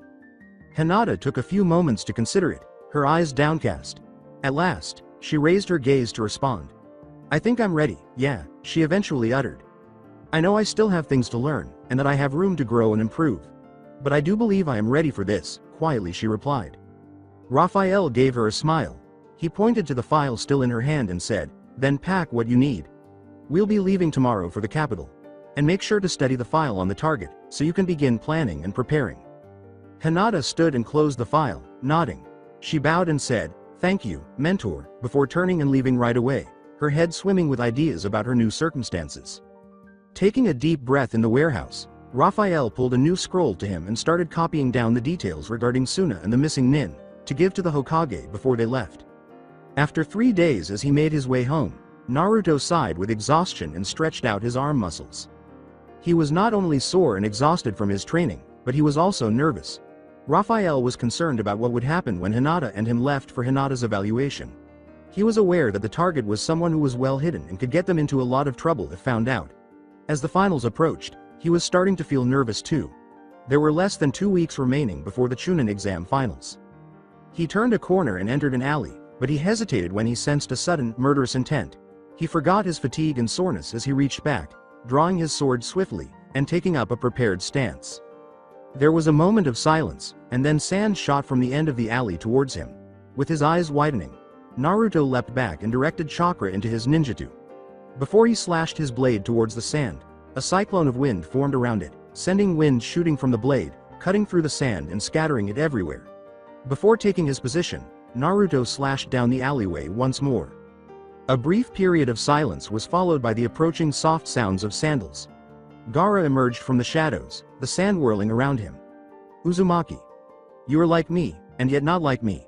Hinata took a few moments to consider it, her eyes downcast. At last, she raised her gaze to respond. I think I'm ready, yeah, she eventually uttered. I know I still have things to learn, and that I have room to grow and improve. But I do believe I am ready for this, quietly she replied. Raphael gave her a smile. He pointed to the file still in her hand and said, then pack what you need. We'll be leaving tomorrow for the capital. And make sure to study the file on the target, so you can begin planning and preparing. Hinata stood and closed the file, nodding. She bowed and said, thank you, mentor, before turning and leaving right away, her head swimming with ideas about her new circumstances. Taking a deep breath in the warehouse, Raphael pulled a new scroll to him and started copying down the details regarding Suna and the missing nin, to give to the Hokage before they left. After 3 days as he made his way home, Naruto sighed with exhaustion and stretched out his arm muscles. He was not only sore and exhausted from his training, but he was also nervous. Raphael was concerned about what would happen when Hinata and him left for Hinata's evaluation. He was aware that the target was someone who was well hidden and could get them into a lot of trouble if found out. As the finals approached, he was starting to feel nervous too. There were less than 2 weeks remaining before the Chunin exam finals. He turned a corner and entered an alley, but he hesitated when he sensed a sudden, murderous intent. He forgot his fatigue and soreness as he reached back, drawing his sword swiftly, and taking up a prepared stance. There was a moment of silence, and then sand shot from the end of the alley towards him. With his eyes widening, Naruto leapt back and directed chakra into his ninjutsu. Before he slashed his blade towards the sand, a cyclone of wind formed around it, sending wind shooting from the blade, cutting through the sand and scattering it everywhere. Before taking his position, Naruto slashed down the alleyway once more. A brief period of silence was followed by the approaching soft sounds of sandals. Gaara emerged from the shadows, the sand whirling around him. Uzumaki. You are like me, and yet not like me.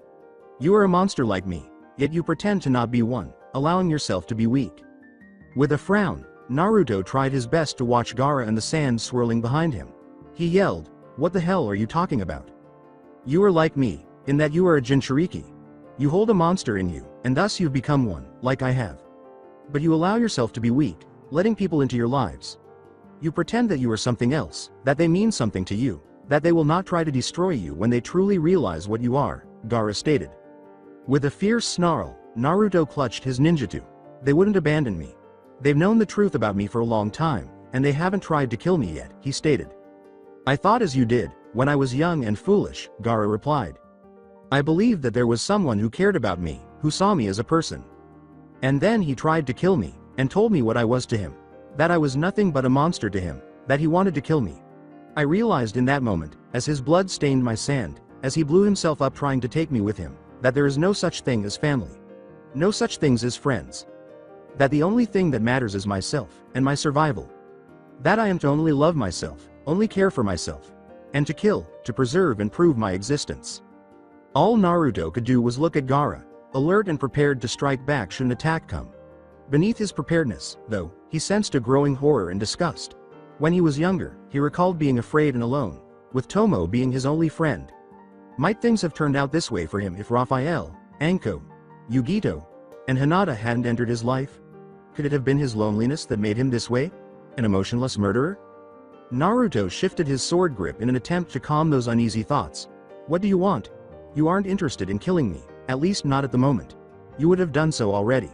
You are a monster like me, yet you pretend to not be one, allowing yourself to be weak. With a frown, Naruto tried his best to watch Gaara and the sand swirling behind him. He yelled, "What the hell are you talking about? You are like me, in that you are a Jinchuriki. You hold a monster in you, and thus you've become one, like I have. But you allow yourself to be weak, letting people into your lives. You pretend that you are something else, that they mean something to you, that they will not try to destroy you when they truly realize what you are," Gaara stated. With a fierce snarl, Naruto clutched his ninjutsu. "They wouldn't abandon me. They've known the truth about me for a long time, and they haven't tried to kill me yet," he stated. "I thought as you did, when I was young and foolish," Gaara replied. "I believed that there was someone who cared about me, who saw me as a person. And then he tried to kill me, and told me what I was to him. That I was nothing but a monster to him, that he wanted to kill me. I realized in that moment, as his blood stained my sand, as he blew himself up trying to take me with him, that there is no such thing as family. No such things as friends. That the only thing that matters is myself, and my survival. That I am to only love myself, only care for myself, and to kill, to preserve and prove my existence." All Naruto could do was look at Gaara, alert and prepared to strike back should an attack come. Beneath his preparedness, though, he sensed a growing horror and disgust. When he was younger, he recalled being afraid and alone, with Tomo being his only friend. Might things have turned out this way for him if Raphael, Anko, Yugito, and Hinata hadn't entered his life? Could it have been his loneliness that made him this way? An emotionless murderer? Naruto shifted his sword grip in an attempt to calm those uneasy thoughts. "What do you want? You aren't interested in killing me, at least not at the moment. You would have done so already.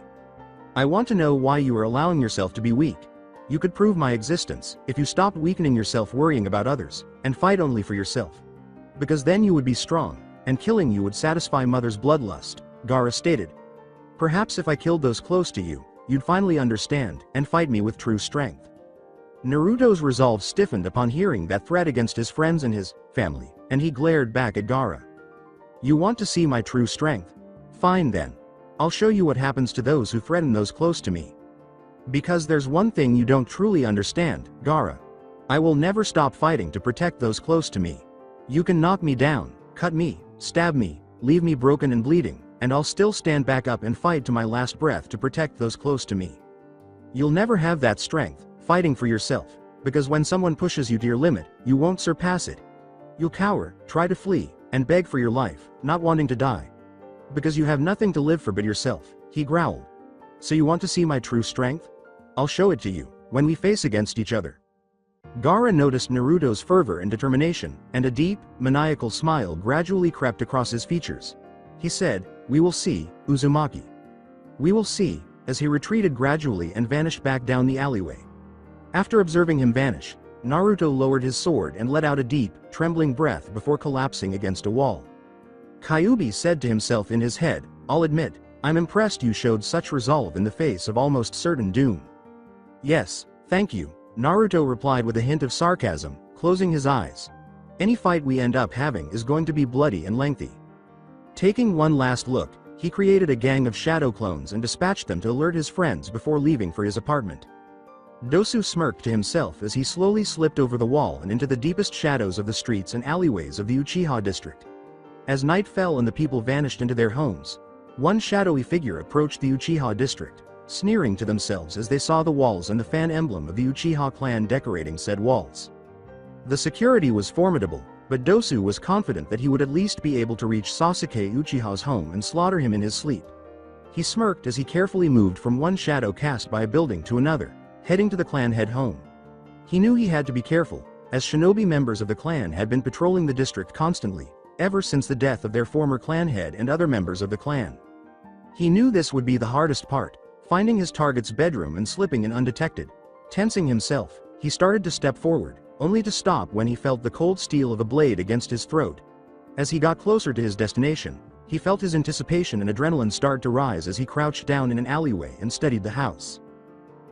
I want to know why you are allowing yourself to be weak. You could prove my existence, if you stopped weakening yourself worrying about others, and fight only for yourself. Because then you would be strong, and killing you would satisfy mother's bloodlust," Gaara stated. "Perhaps if I killed those close to you, you'd finally understand, and fight me with true strength." Naruto's resolve stiffened upon hearing that threat against his friends and his family, and he glared back at Gaara. "You want to see my true strength? Fine then. I'll show you what happens to those who threaten those close to me. Because there's one thing you don't truly understand, Gaara. I will never stop fighting to protect those close to me. You can knock me down, cut me, stab me, leave me broken and bleeding, and I'll still stand back up and fight to my last breath to protect those close to me. You'll never have that strength, fighting for yourself, because when someone pushes you to your limit, you won't surpass it. You'll cower, try to flee, and beg for your life, not wanting to die. Because you have nothing to live for but yourself," he growled. "So you want to see my true strength? I'll show it to you, when we face against each other." Gaara noticed Naruto's fervor and determination, and a deep, maniacal smile gradually crept across his features. He said, "We will see, Uzumaki. We will see," as he retreated gradually and vanished back down the alleyway. After observing him vanish, Naruto lowered his sword and let out a deep, trembling breath before collapsing against a wall. Kyuubi said to himself in his head, "I'll admit, I'm impressed you showed such resolve in the face of almost certain doom." "Yes, thank you," Naruto replied with a hint of sarcasm, closing his eyes. "Any fight we end up having is going to be bloody and lengthy." Taking one last look, he created a gang of shadow clones and dispatched them to alert his friends before leaving for his apartment. Dosu smirked to himself as he slowly slipped over the wall and into the deepest shadows of the streets and alleyways of the Uchiha district. As night fell and the people vanished into their homes, one shadowy figure approached the Uchiha district, sneering to themselves as they saw the walls and the fan emblem of the Uchiha clan decorating said walls. The security was formidable, but Dosu was confident that he would at least be able to reach Sasuke Uchiha's home and slaughter him in his sleep. He smirked as he carefully moved from one shadow cast by a building to another, heading to the clan head home. He knew he had to be careful, as shinobi members of the clan had been patrolling the district constantly, ever since the death of their former clan head and other members of the clan. He knew this would be the hardest part, finding his target's bedroom and slipping in undetected. Tensing himself, he started to step forward, only to stop when he felt the cold steel of a blade against his throat. As he got closer to his destination, he felt his anticipation and adrenaline start to rise as he crouched down in an alleyway and studied the house.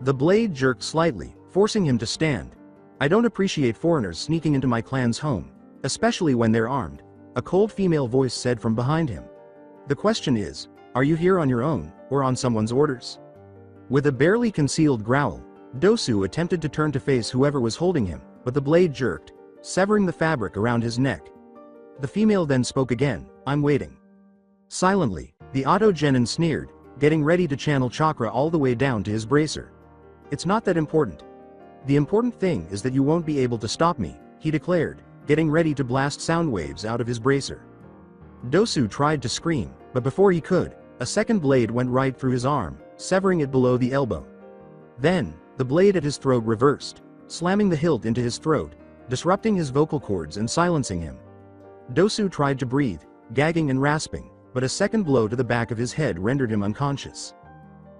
The blade jerked slightly, forcing him to stand. I don't appreciate foreigners sneaking into my clan's home, especially when they're armed, a cold female voice said from behind him. The question is, are you here on your own, or on someone's orders? With a barely concealed growl, Dosu attempted to turn to face whoever was holding him, but the blade jerked, severing the fabric around his neck. The female then spoke again, I'm waiting. Silently, the Auto-Genin sneered, getting ready to channel chakra all the way down to his bracer. It's not that important. The important thing is that you won't be able to stop me, he declared, getting ready to blast sound waves out of his bracer. Dosu tried to scream, but before he could, a second blade went right through his arm, severing it below the elbow. Then, the blade at his throat reversed, slamming the hilt into his throat, disrupting his vocal cords and silencing him. Dosu tried to breathe, gagging and rasping, but a second blow to the back of his head rendered him unconscious.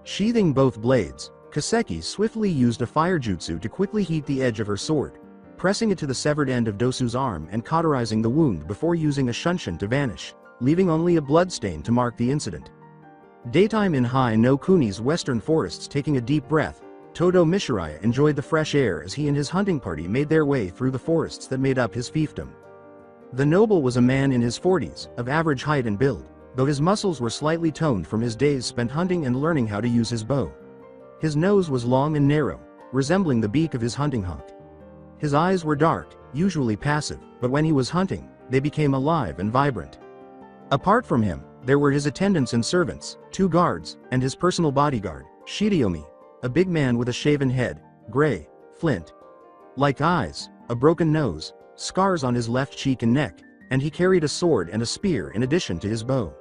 Sheathing both blades, Kaseki swiftly used a fire jutsu to quickly heat the edge of her sword, pressing it to the severed end of Dosu's arm and cauterizing the wound before using a shunshin to vanish, leaving only a bloodstain to mark the incident. Daytime in Hai no Kuni's western forests. Taking a deep breath, Todo Mishiraya enjoyed the fresh air as he and his hunting party made their way through the forests that made up his fiefdom. The noble was a man in his 40s, of average height and build, though his muscles were slightly toned from his days spent hunting and learning how to use his bow. His nose was long and narrow, resembling the beak of his hunting hawk. His eyes were dark, usually passive, but when he was hunting, they became alive and vibrant. Apart from him, there were his attendants and servants, 2 guards, and his personal bodyguard, Shidomi, a big man with a shaven head, gray, flint-like eyes, a broken nose, scars on his left cheek and neck, and he carried a sword and a spear in addition to his bow.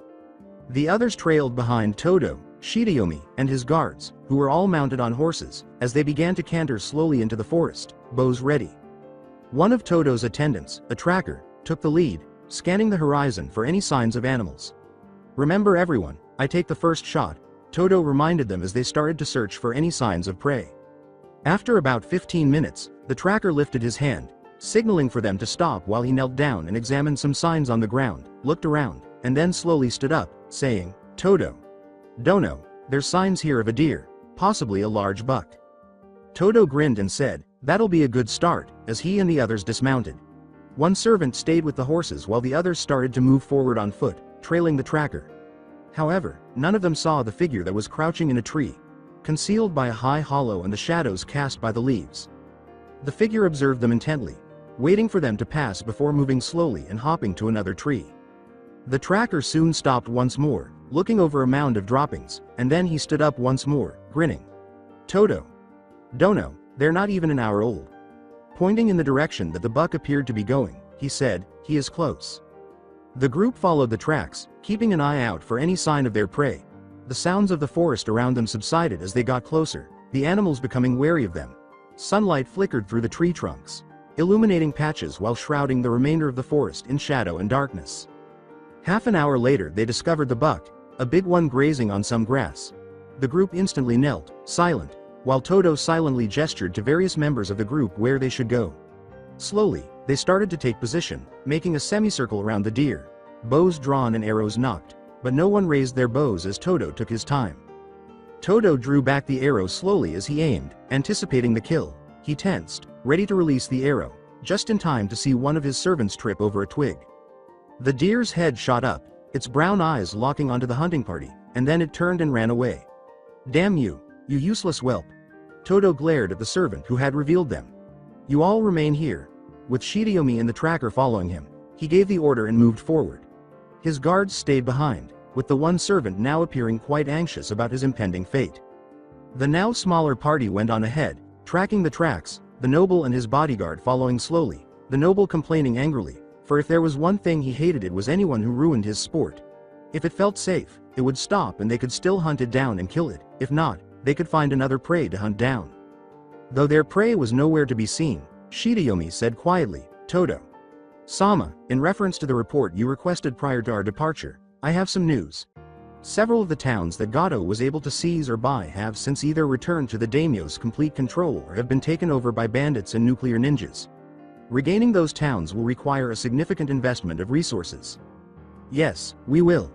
The others trailed behind Todo, Shidomi, and his guards, who were all mounted on horses, as they began to canter slowly into the forest, bows ready. One of Todo's attendants, a tracker, took the lead, scanning the horizon for any signs of animals. Remember everyone, I take the first shot, Todo reminded them as they started to search for any signs of prey. After about 15 minutes, the tracker lifted his hand, signaling for them to stop while he knelt down and examined some signs on the ground, looked around, and then slowly stood up, saying, Todo. Dono, there's signs here of a deer, possibly a large buck. Todo grinned and said, that'll be a good start, as he and the others dismounted. One servant stayed with the horses while the others started to move forward on foot, trailing the tracker. However, none of them saw the figure that was crouching in a tree, concealed by a high hollow and the shadows cast by the leaves. The figure observed them intently, waiting for them to pass before moving slowly and hopping to another tree. The tracker soon stopped once more, looking over a mound of droppings, and then he stood up once more, grinning. Todo. Dono, they're not even an hour old. Pointing in the direction that the buck appeared to be going, he said, he is close. The group followed the tracks, keeping an eye out for any sign of their prey. The sounds of the forest around them subsided as they got closer, the animals becoming wary of them. Sunlight flickered through the tree trunks, illuminating patches while shrouding the remainder of the forest in shadow and darkness. Half an hour later they discovered the buck, a big one grazing on some grass. The group instantly knelt, silent, while Todo silently gestured to various members of the group where they should go. Slowly, they started to take position, making a semicircle around the deer, bows drawn and arrows nocked, but no one raised their bows as Todo took his time. Todo drew back the arrow slowly as he aimed, anticipating the kill. He tensed, ready to release the arrow, just in time to see one of his servants trip over a twig. The deer's head shot up, its brown eyes locking onto the hunting party, and then it turned and ran away. Damn you, you useless whelp. Todo glared at the servant who had revealed them. You all remain here. With Shidomi and the tracker following him, he gave the order and moved forward. His guards stayed behind, with the one servant now appearing quite anxious about his impending fate. The now smaller party went on ahead, tracking the tracks, the noble and his bodyguard following slowly, the noble complaining angrily, for if there was one thing he hated it was anyone who ruined his sport. If it felt safe, it would stop and they could still hunt it down and kill it, if not, they could find another prey to hunt down. Though their prey was nowhere to be seen, Shidomi said quietly, Todo. Sama, in reference to the report you requested prior to our departure, I have some news. Several of the towns that Gato was able to seize or buy have since either returned to the daimyo's complete control or have been taken over by bandits and nuclear ninjas. Regaining those towns will require a significant investment of resources. Yes, we will.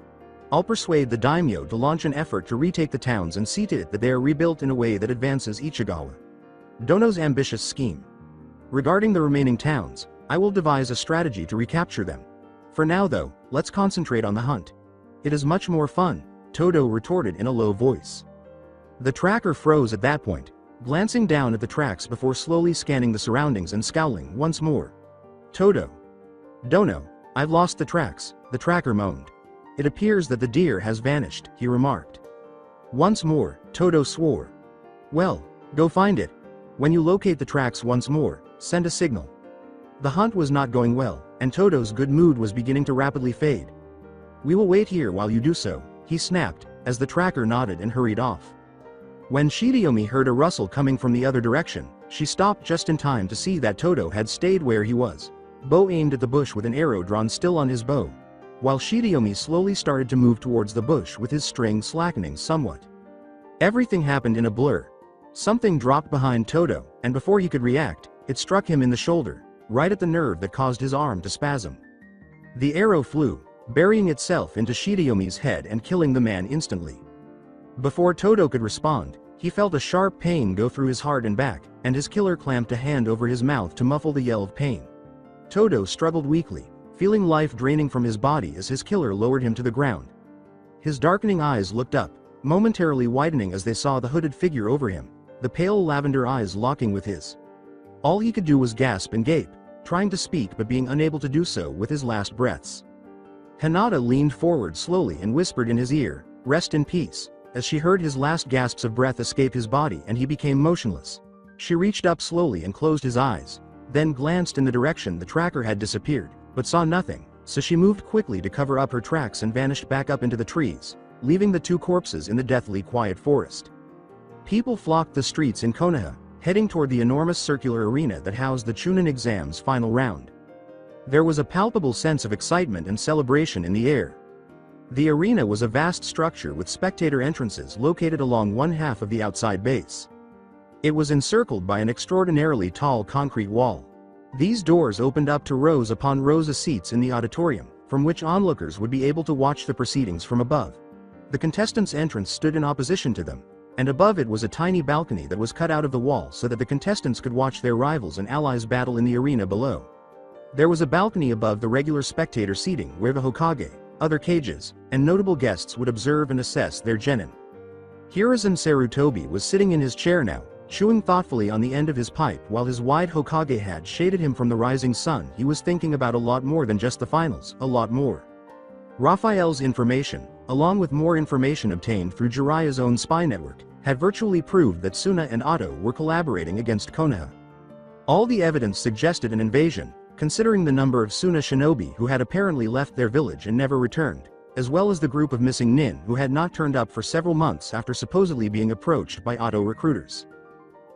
I'll persuade the daimyo to launch an effort to retake the towns and see to it that they are rebuilt in a way that advances Ichigawa. Dono's ambitious scheme. Regarding the remaining towns, I will devise a strategy to recapture them. For now though, let's concentrate on the hunt. It is much more fun, Todo retorted in a low voice. The tracker froze at that point, glancing down at the tracks before slowly scanning the surroundings and scowling once more. Todo. Dono, I've lost the tracks, the tracker moaned. It appears that the deer has vanished, he remarked. Once more, Todo swore. Well, go find it. When you locate the tracks once more, send a signal. The hunt was not going well, and Todo's good mood was beginning to rapidly fade. We will wait here while you do so, he snapped, as the tracker nodded and hurried off. When Shigeomi heard a rustle coming from the other direction, she stopped just in time to see that Todo had stayed where he was, bow aimed at the bush with an arrow drawn still on his bow, while Shigeomi slowly started to move towards the bush with his string slackening somewhat. Everything happened in a blur. Something dropped behind Todo, and before he could react, it struck him in the shoulder, right at the nerve that caused his arm to spasm. The arrow flew, burying itself into Shigeomi's head and killing the man instantly. Before Todo could respond, he felt a sharp pain go through his heart and back, and his killer clamped a hand over his mouth to muffle the yell of pain. Todo struggled weakly, feeling life draining from his body as his killer lowered him to the ground. His darkening eyes looked up, momentarily widening as they saw the hooded figure over him, the pale lavender eyes locking with his. All he could do was gasp and gape, trying to speak but being unable to do so with his last breaths. Hinata leaned forward slowly and whispered in his ear, "Rest in peace," as she heard his last gasps of breath escape his body and he became motionless. She reached up slowly and closed his eyes, then glanced in the direction the tracker had disappeared, but saw nothing, so she moved quickly to cover up her tracks and vanished back up into the trees, leaving the two corpses in the deathly quiet forest. People flocked the streets in Konoha, heading toward the enormous circular arena that housed the Chunin exam's final round. There was a palpable sense of excitement and celebration in the air. The arena was a vast structure with spectator entrances located along one half of the outside base. It was encircled by an extraordinarily tall concrete wall. These doors opened up to rows upon rows of seats in the auditorium, from which onlookers would be able to watch the proceedings from above. The contestants' entrance stood in opposition to them, and above it was a tiny balcony that was cut out of the wall so that the contestants could watch their rivals and allies battle in the arena below. There was a balcony above the regular spectator seating where the Hokage, other cages, and notable guests would observe and assess their genin. Hiruzen Sarutobi was sitting in his chair now, chewing thoughtfully on the end of his pipe while his wide Hokage hat shaded him from the rising sun. He was thinking about a lot more than just the finals, a lot more. Raphael's information, along with more information obtained through Jiraiya's own spy network, had virtually proved that Suna and Otto were collaborating against Konoha. All the evidence suggested an invasion, considering the number of Suna shinobi who had apparently left their village and never returned, as well as the group of missing nin who had not turned up for several months after supposedly being approached by Otto recruiters.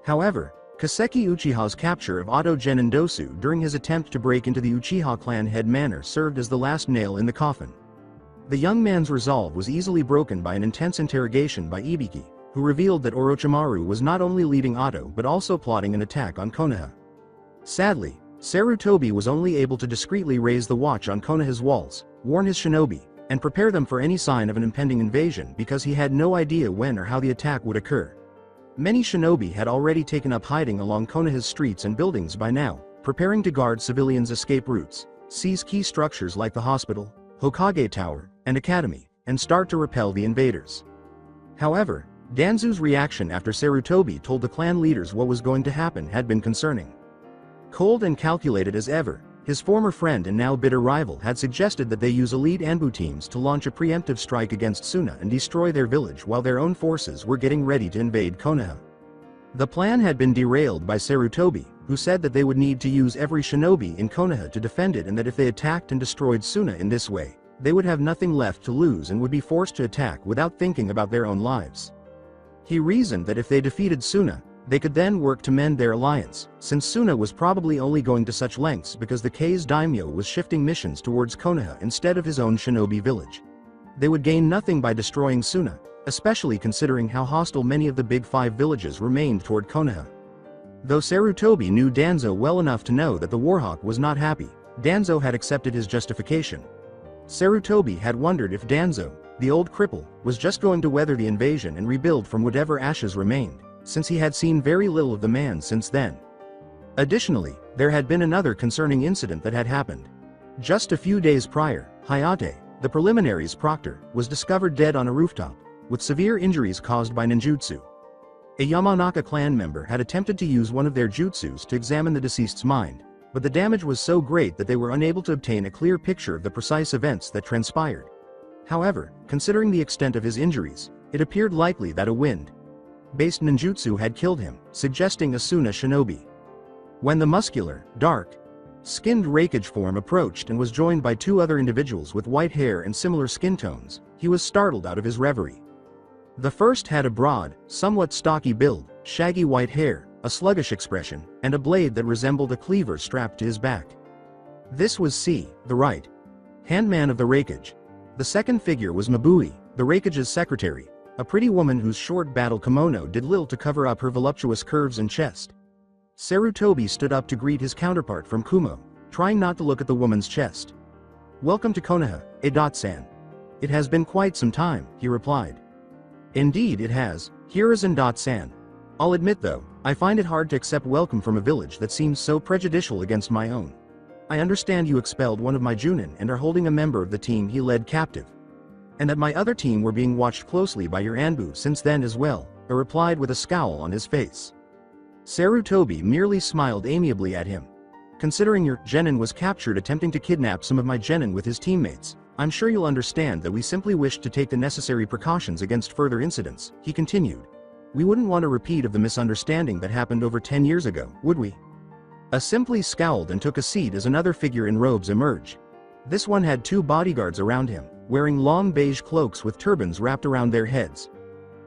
However, Kaseki Uchiha's capture of Otto Genin Dosu during his attempt to break into the Uchiha clan head manor served as the last nail in the coffin. The young man's resolve was easily broken by an intense interrogation by Ibiki, who revealed that Orochimaru was not only leading Otto but also plotting an attack on Konoha. Sadly, Sarutobi was only able to discreetly raise the watch on Konoha's walls, warn his shinobi, and prepare them for any sign of an impending invasion because he had no idea when or how the attack would occur. Many shinobi had already taken up hiding along Konoha's streets and buildings by now, preparing to guard civilians' escape routes, seize key structures like the hospital, Hokage Tower, and Academy, and start to repel the invaders. However, Danzu's reaction after Sarutobi told the clan leaders what was going to happen had been concerning. Cold and calculated as ever, his former friend and now bitter rival had suggested that they use elite Anbu teams to launch a preemptive strike against Suna and destroy their village while their own forces were getting ready to invade Konoha. The plan had been derailed by Sarutobi, who said that they would need to use every shinobi in Konoha to defend it and that if they attacked and destroyed Suna in this way, they would have nothing left to lose and would be forced to attack without thinking about their own lives. He reasoned that if they defeated Suna, they could then work to mend their alliance, since Suna was probably only going to such lengths because the K's daimyo was shifting missions towards Konoha instead of his own shinobi village. They would gain nothing by destroying Suna, especially considering how hostile many of the big five villages remained toward Konoha. Though Sarutobi knew Danzo well enough to know that the Warhawk was not happy, Danzo had accepted his justification. Sarutobi had wondered if Danzo, the old cripple, was just going to weather the invasion and rebuild from whatever ashes remained, since he had seen very little of the man since then. Additionally, there had been another concerning incident that had happened. Just a few days prior, Hinata, the preliminaries proctor, was discovered dead on a rooftop, with severe injuries caused by ninjutsu. A Yamanaka clan member had attempted to use one of their jutsus to examine the deceased's mind, but the damage was so great that they were unable to obtain a clear picture of the precise events that transpired. However, considering the extent of his injuries, it appeared likely that a wind-based ninjutsu had killed him, suggesting a Suna shinobi. When the muscular, dark-skinned Raikage form approached and was joined by two other individuals with white hair and similar skin tones, he was startled out of his reverie. The first had a broad, somewhat stocky build, shaggy white hair, a sluggish expression, and a blade that resembled a cleaver strapped to his back. This was C, the right-hand man of the Raikage. The second figure was Mabui, the Raikage's secretary, a pretty woman whose short battle kimono did little to cover up her voluptuous curves and chest. Sarutobi stood up to greet his counterpart from Kumo, trying not to look at the woman's chest. "Welcome to Konoha, Edatsan. It has been quite some time," he replied. "Indeed it has, Hiruzen-san. I'll admit though, I find it hard to accept welcome from a village that seems so prejudicial against my own. I understand you expelled one of my Junin and are holding a member of the team he led captive. And that my other team were being watched closely by your Anbu since then as well," he replied with a scowl on his face. Sarutobi merely smiled amiably at him. "Considering your genin was captured attempting to kidnap some of my genin with his teammates, I'm sure you'll understand that we simply wished to take the necessary precautions against further incidents," he continued. "We wouldn't want a repeat of the misunderstanding that happened over 10 years ago, would we?" A simply scowled and took a seat as another figure in robes emerged. This one had two bodyguards around him, wearing long beige cloaks with turbans wrapped around their heads.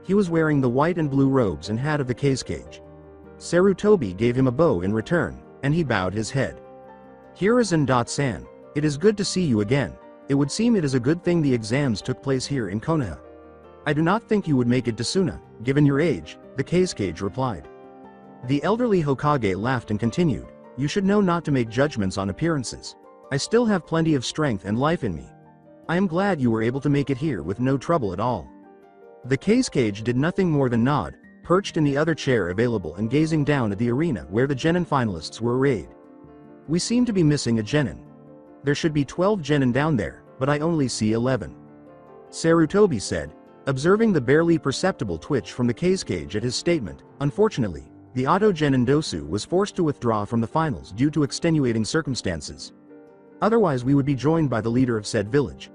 He was wearing the white and blue robes and hat of the Cage. Sarutobi gave him a bow in return, and he bowed his head. "Hiruzen-san, it is good to see you again. It would seem it is a good thing the exams took place here in Konoha. I do not think you would make it to Suna, given your age," the Cage replied. The elderly Hokage laughed and continued, "You should know not to make judgments on appearances. I still have plenty of strength and life in me. I am glad you were able to make it here with no trouble at all." The Cage did nothing more than nod, perched in the other chair available and gazing down at the arena where the genin finalists were arrayed. "We seem to be missing a genin. There should be 12 genin down there, but I only see 11. Sarutobi said, observing the barely perceptible twitch from the Cage at his statement. Unfortunately, the Auto Genin Dosu was forced to withdraw from the finals due to extenuating circumstances. Otherwise we would be joined by the leader of said village.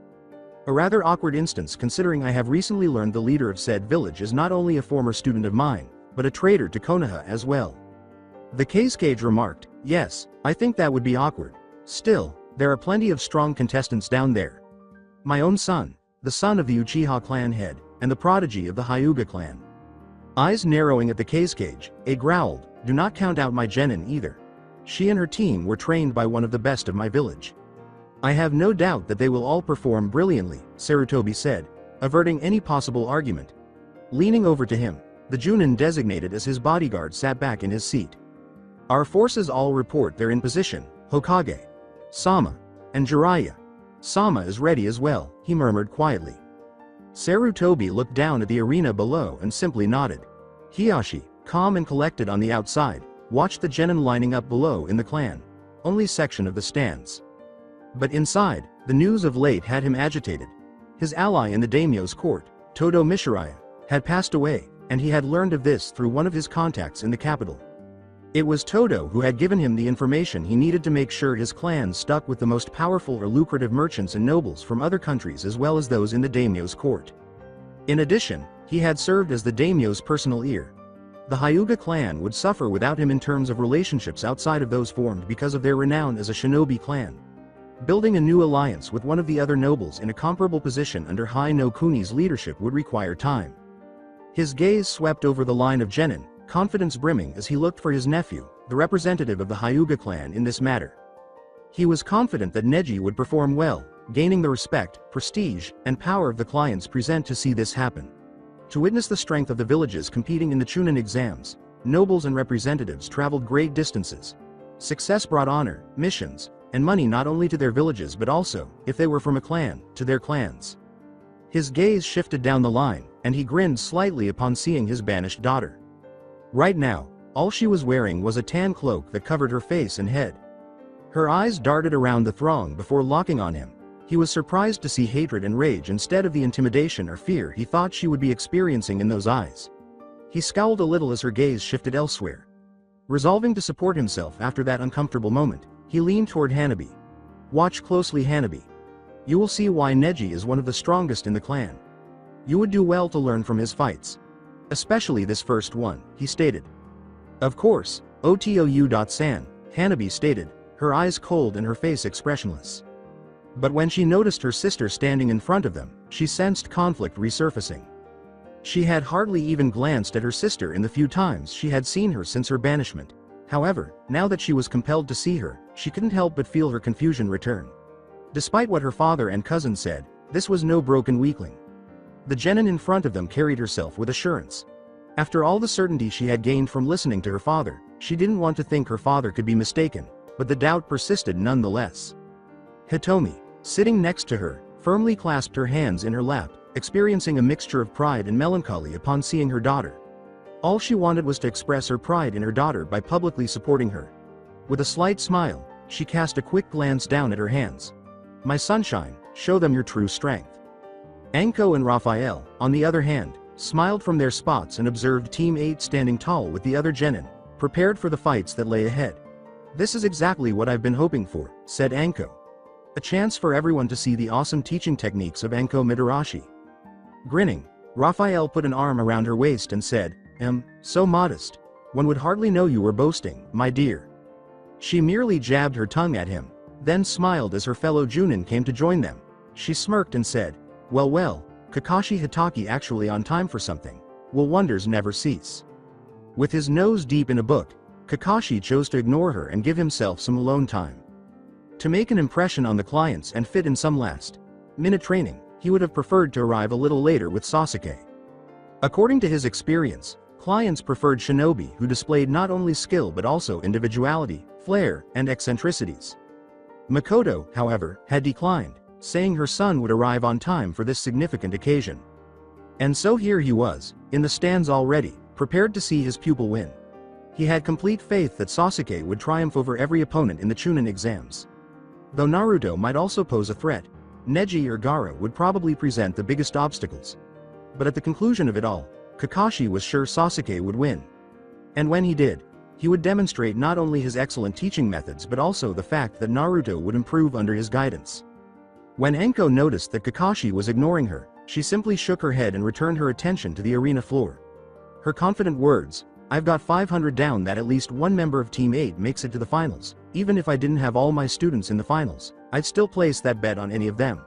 A rather awkward instance considering I have recently learned the leader of said village is not only a former student of mine, but a traitor to Konoha as well." The Cage remarked, "Yes, I think that would be awkward. Still, there are plenty of strong contestants down there. My own son, the son of the Uchiha clan head, and the prodigy of the Hyuga clan." Eyes narrowing at the Cage, a growled, "Do not count out my genin either. She and her team were trained by one of the best of my village. I have no doubt that they will all perform brilliantly," Sarutobi said, averting any possible argument. Leaning over to him, the Junin designated as his bodyguard sat back in his seat. "Our forces all report they're in position, Hokage. Sama. And Jiraiya. Sama is ready as well," he murmured quietly. Sarutobi looked down at the arena below and simply nodded. Hiyashi, calm and collected on the outside, watched the genin lining up below in the clan-only section of the stands. But inside, the news of late had him agitated. His ally in the daimyo's court, Todo Mishiraya, had passed away, and he had learned of this through one of his contacts in the capital. It was Todo who had given him the information he needed to make sure his clan stuck with the most powerful or lucrative merchants and nobles from other countries as well as those in the daimyo's court. In addition, he had served as the daimyo's personal ear. The Hyuga clan would suffer without him in terms of relationships outside of those formed because of their renown as a shinobi clan. Building a new alliance with one of the other nobles in a comparable position under Hai no Kuni's leadership would require time. His gaze swept over the line of genin, confidence brimming as he looked for his nephew, the representative of the Hyuga clan in this matter. He was confident that Neji would perform well, gaining the respect, prestige, and power of the clients present to see this happen. To witness the strength of the villages competing in the Chunin exams, nobles and representatives traveled great distances. Success brought honor, missions, and money not only to their villages but also, if they were from a clan, to their clans. His gaze shifted down the line, and he grinned slightly upon seeing his banished daughter. Right now, All she was wearing was a tan cloak that covered her face and head. Her eyes darted around the throng before locking on him. He was surprised to see hatred and rage instead of the intimidation or fear he thought she would be experiencing in those eyes. He scowled a little as her gaze shifted elsewhere. Resolving to support himself after that uncomfortable moment, he leaned toward Hanabi. "Watch closely, Hanabi. You will see why Neji is one of the strongest in the clan. You would do well to learn from his fights. Especially this first one," he stated. "Of course, Otou.san," Hanabi stated, her eyes cold and her face expressionless. But when she noticed her sister standing in front of them, she sensed conflict resurfacing. She had hardly even glanced at her sister in the few times she had seen her since her banishment. However, now that she was compelled to see her, she couldn't help but feel her confusion return. Despite what her father and cousin said, this was no broken weakling. The genin in front of them carried herself with assurance. After all the certainty she had gained from listening to her father, she didn't want to think her father could be mistaken, but the doubt persisted nonetheless. Hitomi, sitting next to her, firmly clasped her hands in her lap, experiencing a mixture of pride and melancholy upon seeing her daughter. All she wanted was to express her pride in her daughter by publicly supporting her. With a slight smile, she cast a quick glance down at her hands. "My sunshine, show them your true strength." Anko and Raphael, on the other hand, smiled from their spots and observed Team 8 standing tall with the other genin, prepared for the fights that lay ahead. "This is exactly what I've been hoping for," said Anko. "A chance for everyone to see the awesome teaching techniques of Anko Midarashi." Grinning, Raphael put an arm around her waist and said, "So modest. One would hardly know you were boasting, my dear." She merely jabbed her tongue at him, then smiled as her fellow Junin came to join them. She smirked and said, Well, Kakashi Hitaki actually on time for something. Will wonders never cease." With his nose deep in a book, Kakashi chose to ignore her and give himself some alone time. To make an impression on the clients and fit in some last-minute training, he would have preferred to arrive a little later with Sasuke. According to his experience, clients preferred shinobi who displayed not only skill but also individuality, flair, and eccentricities. Makoto, however, had declined, saying her son would arrive on time for this significant occasion. And so here he was, in the stands already, prepared to see his pupil win. He had complete faith that Sasuke would triumph over every opponent in the Chunin exams. Though Naruto might also pose a threat, Neji or Gaara would probably present the biggest obstacles. But at the conclusion of it all, Kakashi was sure Sasuke would win. And when he did, he would demonstrate not only his excellent teaching methods but also the fact that Naruto would improve under his guidance. When Anko noticed that Kakashi was ignoring her, she simply shook her head and returned her attention to the arena floor. Her confident words, "I've got 500 down that at least one member of Team 8 makes it to the finals. Even if I didn't have all my students in the finals, I'd still place that bet on any of them."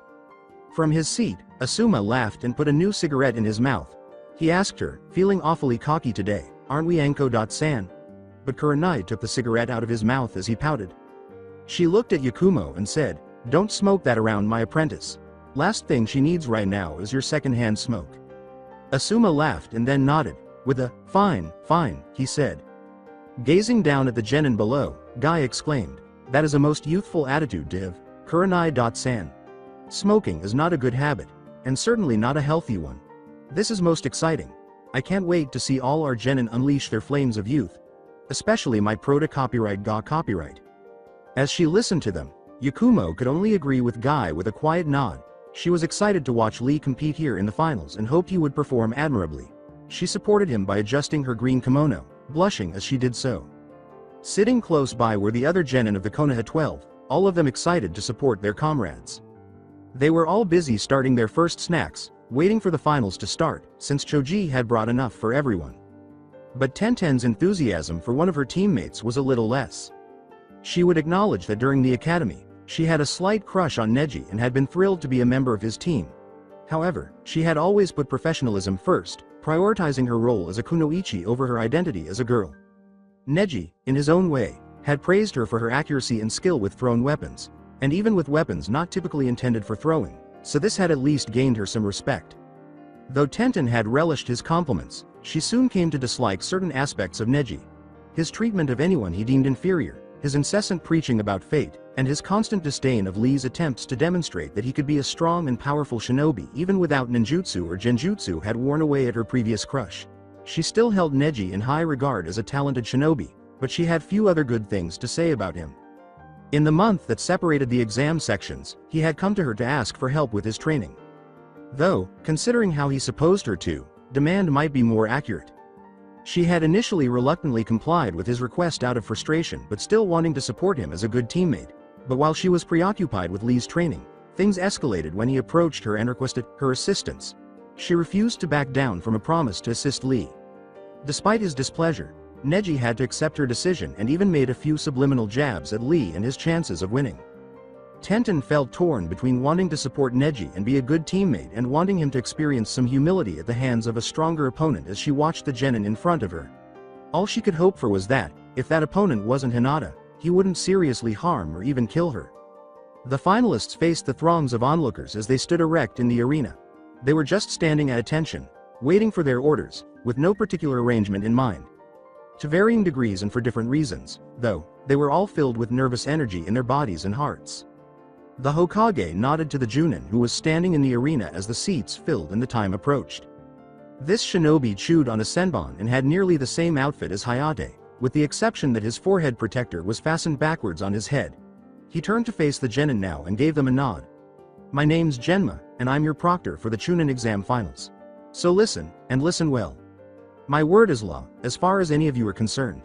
From his seat, Asuma laughed and put a new cigarette in his mouth. He asked her, "Feeling awfully cocky today, aren't we, Anko-san?" But Kurenai took the cigarette out of his mouth as he pouted. She looked at Yakumo and said, "Don't smoke that around my apprentice. Last thing she needs right now is your second-hand smoke." Asuma laughed and then nodded. With a, fine, he said. Gazing down at the genin below, Guy exclaimed, "That is a most youthful attitude to have, Kurenai-san. Smoking is not a good habit, and certainly not a healthy one. This is most exciting. I can't wait to see all our genin unleash their flames of youth. Especially my proto-copyright Ga copyright." As she listened to them, Yakumo could only agree with Guy with a quiet nod. She was excited to watch Lee compete here in the finals and hoped he would perform admirably. She supported him by adjusting her green kimono, blushing as she did so. Sitting close by were the other genin of the Konoha 12, all of them excited to support their comrades. They were all busy starting their first snacks, waiting for the finals to start, since Choji had brought enough for everyone. But Tenten's enthusiasm for one of her teammates was a little less. She would acknowledge that during the academy, she had a slight crush on Neji and had been thrilled to be a member of his team. However, she had always put professionalism first, prioritizing her role as a kunoichi over her identity as a girl. Neji, in his own way, had praised her for her accuracy and skill with thrown weapons, and even with weapons not typically intended for throwing, so this had at least gained her some respect. Though Tenten had relished his compliments, she soon came to dislike certain aspects of Neji. His treatment of anyone he deemed inferior, his incessant preaching about fate, and his constant disdain of Lee's attempts to demonstrate that he could be a strong and powerful shinobi even without ninjutsu or genjutsu had worn away at her previous crush. She still held Neji in high regard as a talented shinobi, but she had few other good things to say about him. In the month that separated the exam sections, he had come to her to ask for help with his training. Though, considering how he supposed her to, demand might be more accurate. She had initially reluctantly complied with his request out of frustration but still wanting to support him as a good teammate. But while she was preoccupied with Lee's training, things escalated when he approached her and requested her assistance. She refused to back down from a promise to assist Lee. Despite his displeasure, Neji had to accept her decision and even made a few subliminal jabs at Lee and his chances of winning. Tenten felt torn between wanting to support Neji and be a good teammate and wanting him to experience some humility at the hands of a stronger opponent as she watched the genin in front of her. All she could hope for was that, if that opponent wasn't Hinata, he wouldn't seriously harm or even kill her. The finalists faced the throngs of onlookers as they stood erect in the arena. They were just standing at attention, waiting for their orders, with no particular arrangement in mind. To varying degrees and for different reasons, though, they were all filled with nervous energy in their bodies and hearts. The Hokage nodded to the Junin who was standing in the arena as the seats filled and the time approached. This shinobi chewed on a senbon and had nearly the same outfit as Hayate, with the exception that his forehead protector was fastened backwards on his head. He turned to face the genin now and gave them a nod. "My name's Genma, and I'm your proctor for the Chunin exam finals. So listen, and listen well. My word is law, as far as any of you are concerned.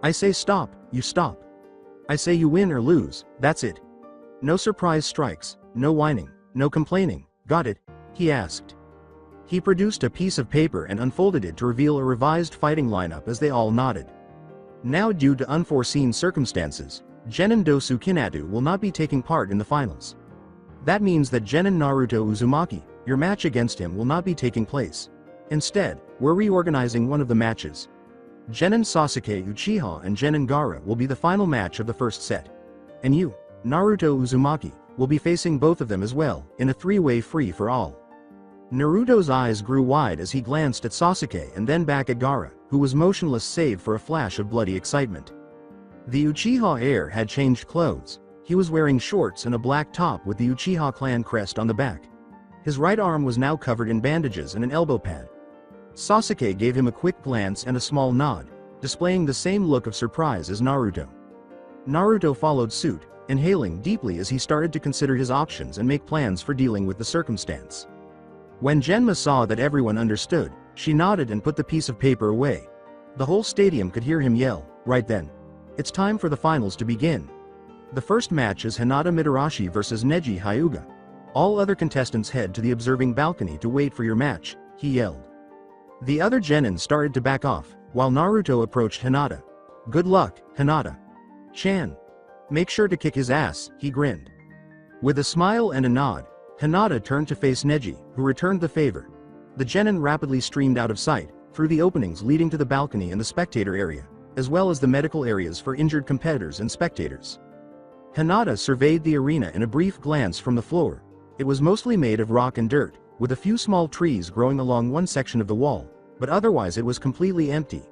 I say stop, you stop. I say you win or lose, that's it. No surprise strikes, no whining, no complaining, got it?" he asked. He produced a piece of paper and unfolded it to reveal a revised fighting lineup as they all nodded. Now, due to unforeseen circumstances, Genin Dosu Kinatu will not be taking part in the finals. That means that Genin Naruto Uzumaki, your match against him, will not be taking place. Instead, we're reorganizing one of the matches. Genin Sasuke Uchiha and Genin Gaara will be the final match of the first set. And you, Naruto Uzumaki, will be facing both of them as well, in a three-way free-for-all. Naruto's eyes grew wide as he glanced at Sasuke and then back at Gaara, who was motionless save for a flash of bloody excitement. The Uchiha heir had changed clothes. He was wearing shorts and a black top with the Uchiha clan crest on the back. His right arm was now covered in bandages and an elbow pad. Sasuke gave him a quick glance and a small nod, displaying the same look of surprise as Naruto. Naruto followed suit, inhaling deeply as he started to consider his options and make plans for dealing with the circumstance. When Genma saw that everyone understood, she nodded and put the piece of paper away. The whole stadium could hear him yell, right then. It's time for the finals to begin. The first match is Hinata Mitarashi versus Neji Hyuga. All other contestants head to the observing balcony to wait for your match, he yelled. The other genin started to back off, while Naruto approached Hinata. Good luck, Hinata. Chan. Make sure to kick his ass, he grinned. With a smile and a nod, Hinata turned to face Neji, who returned the favor. The genin rapidly streamed out of sight, through the openings leading to the balcony and the spectator area, as well as the medical areas for injured competitors and spectators. Hinata surveyed the arena in a brief glance from the floor. It was mostly made of rock and dirt, with a few small trees growing along one section of the wall, but otherwise it was completely empty.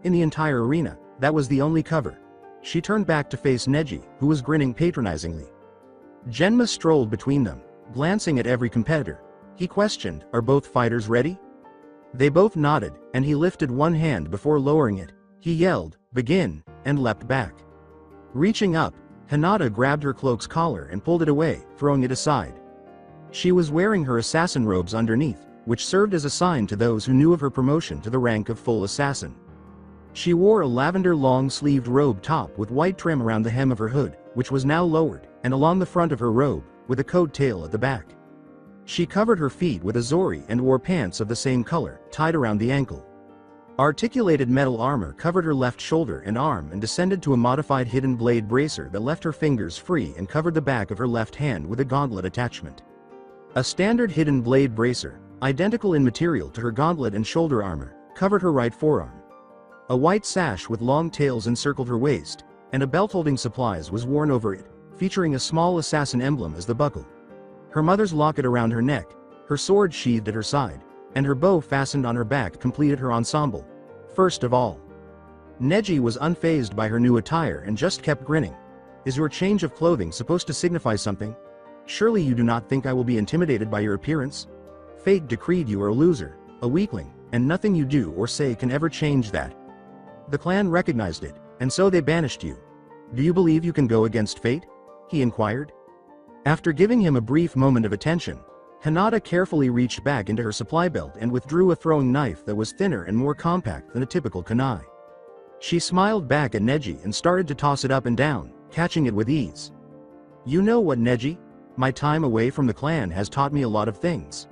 In the entire arena, that was the only cover. She turned back to face Neji, who was grinning patronizingly. Genma strolled between them, glancing at every competitor. He questioned, "Are both fighters ready?" They both nodded, and he lifted one hand before lowering it. He yelled, "Begin," and leapt back. Reaching up, Hinata grabbed her cloak's collar and pulled it away, throwing it aside. She was wearing her assassin robes underneath, which served as a sign to those who knew of her promotion to the rank of full assassin. She wore a lavender long-sleeved robe top with white trim around the hem of her hood, which was now lowered, and along the front of her robe, with a coat tail at the back. She covered her feet with a zori and wore pants of the same color, tied around the ankle. Articulated metal armor covered her left shoulder and arm and descended to a modified hidden blade bracer that left her fingers free and covered the back of her left hand with a gauntlet attachment. A standard hidden blade bracer, identical in material to her gauntlet and shoulder armor, covered her right forearm. A white sash with long tails encircled her waist, and a belt holding supplies was worn over it, featuring a small assassin emblem as the buckle. Her mother's locket around her neck, her sword sheathed at her side, and her bow fastened on her back completed her ensemble. First of all, Neji was unfazed by her new attire and just kept grinning. Is your change of clothing supposed to signify something? Surely you do not think I will be intimidated by your appearance? Fate decreed you are a loser, a weakling, and nothing you do or say can ever change that. The clan recognized it, and so they banished you. Do you believe you can go against fate? He inquired. After giving him a brief moment of attention, Hinata carefully reached back into her supply belt and withdrew a throwing knife that was thinner and more compact than a typical kunai. She smiled back at Neji and started to toss it up and down, catching it with ease. You know what, Neji? My time away from the clan has taught me a lot of things.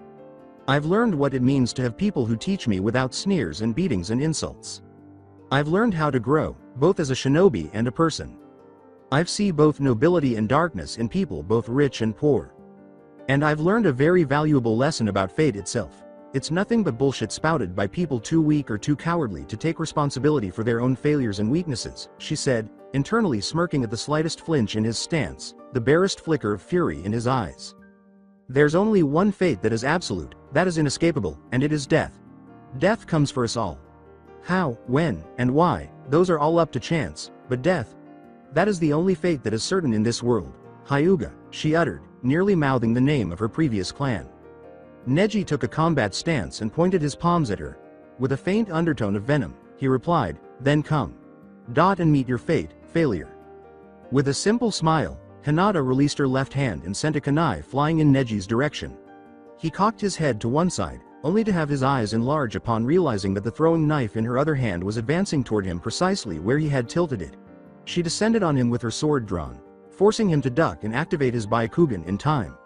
I've learned what it means to have people who teach me without sneers and beatings and insults. I've learned how to grow, both as a shinobi and a person. I've seen both nobility and darkness in people both rich and poor. And I've learned a very valuable lesson about fate itself. It's nothing but bullshit spouted by people too weak or too cowardly to take responsibility for their own failures and weaknesses, she said, internally smirking at the slightest flinch in his stance, the barest flicker of fury in his eyes. There's only one fate that is absolute, that is inescapable, and it is death. Death comes for us all. How, when, and why, those are all up to chance, but death, that is the only fate that is certain in this world. Hyuga, she uttered, nearly mouthing the name of her previous clan. Neji took a combat stance and pointed his palms at her. With a faint undertone of venom, he replied, then come. And meet your fate, failure. With a simple smile, Hinata released her left hand and sent a kunai flying in Neji's direction. He cocked his head to one side, only to have his eyes enlarge upon realizing that the throwing knife in her other hand was advancing toward him precisely where he had tilted it. She descended on him with her sword drawn, forcing him to duck and activate his Byakugan in time.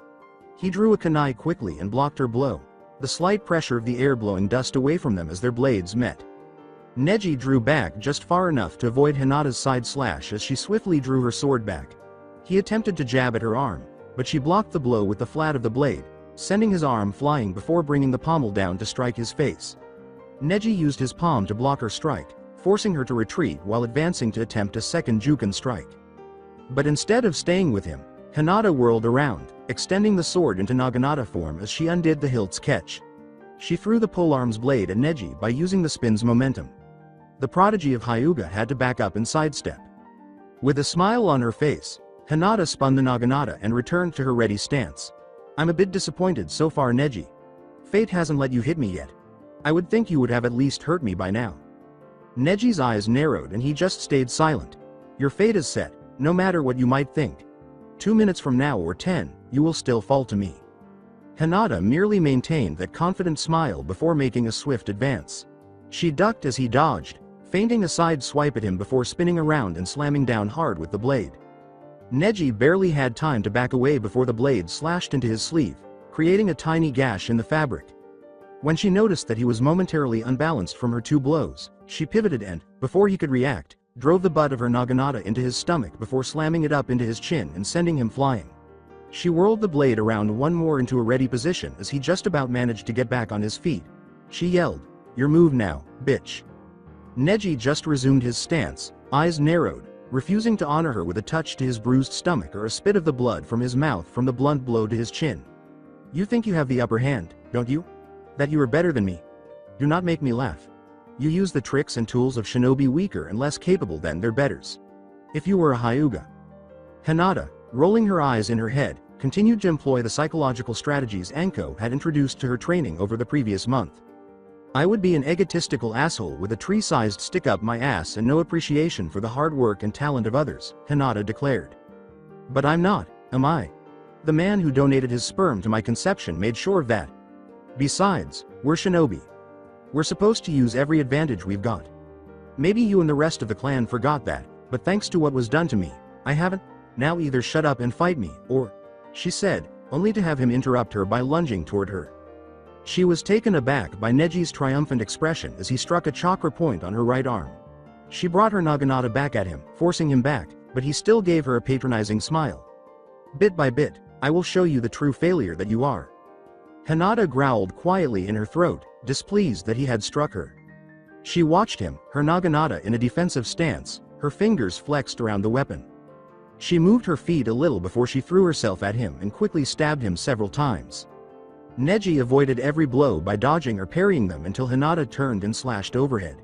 He drew a kunai quickly and blocked her blow, the slight pressure of the air blowing dust away from them as their blades met. Neji drew back just far enough to avoid Hinata's side slash as she swiftly drew her sword back. He attempted to jab at her arm, but she blocked the blow with the flat of the blade, sending his arm flying before bringing the pommel down to strike his face. Neji used his palm to block her strike, forcing her to retreat while advancing to attempt a second Juken strike. But instead of staying with him, Hinata whirled around, extending the sword into Naginata form as she undid the hilt's catch. She threw the polearm's blade at Neji by using the spin's momentum. The prodigy of Hyuga had to back up and sidestep. With a smile on her face, Hinata spun the Naginata and returned to her ready stance. I'm a bit disappointed so far, Neji. Fate hasn't let you hit me yet. I would think you would have at least hurt me by now. Neji's eyes narrowed and he just stayed silent. Your fate is set, no matter what you might think. 2 minutes from now or 10, you will still fall to me. Hinata merely maintained that confident smile before making a swift advance. She ducked as he dodged, feinting a side swipe at him before spinning around and slamming down hard with the blade. Neji barely had time to back away before the blade slashed into his sleeve, creating a tiny gash in the fabric. When she noticed that he was momentarily unbalanced from her 2 blows, she pivoted and, before he could react, drove the butt of her Naginata into his stomach before slamming it up into his chin and sending him flying. She whirled the blade around one more into a ready position as he just about managed to get back on his feet. She yelled, "Your move now, bitch." Neji just resumed his stance, eyes narrowed, refusing to honor her with a touch to his bruised stomach or a spit of the blood from his mouth from the blunt blow to his chin. You think you have the upper hand, don't you? That you are better than me? Do not make me laugh. You use the tricks and tools of shinobi weaker and less capable than their betters. If you were a Hyuga. Hinata, rolling her eyes in her head, continued to employ the psychological strategies Anko had introduced to her training over the previous month. I would be an egotistical asshole with a tree-sized stick up my ass and no appreciation for the hard work and talent of others, Hinata declared. But I'm not, am I? The man who donated his sperm to my conception made sure of that. Besides, we're shinobi. We're supposed to use every advantage we've got. Maybe you and the rest of the clan forgot that, but thanks to what was done to me, I haven't. Now either shut up and fight me, or, she said, only to have him interrupt her by lunging toward her. She was taken aback by Neji's triumphant expression as he struck a chakra point on her right arm. She brought her Naginata back at him, forcing him back, but he still gave her a patronizing smile. Bit by bit, I will show you the true failure that you are. Hinata growled quietly in her throat, displeased that he had struck her. She watched him, her Naginata in a defensive stance, her fingers flexed around the weapon. She moved her feet a little before she threw herself at him and quickly stabbed him several times. Neji avoided every blow by dodging or parrying them until Hinata turned and slashed overhead.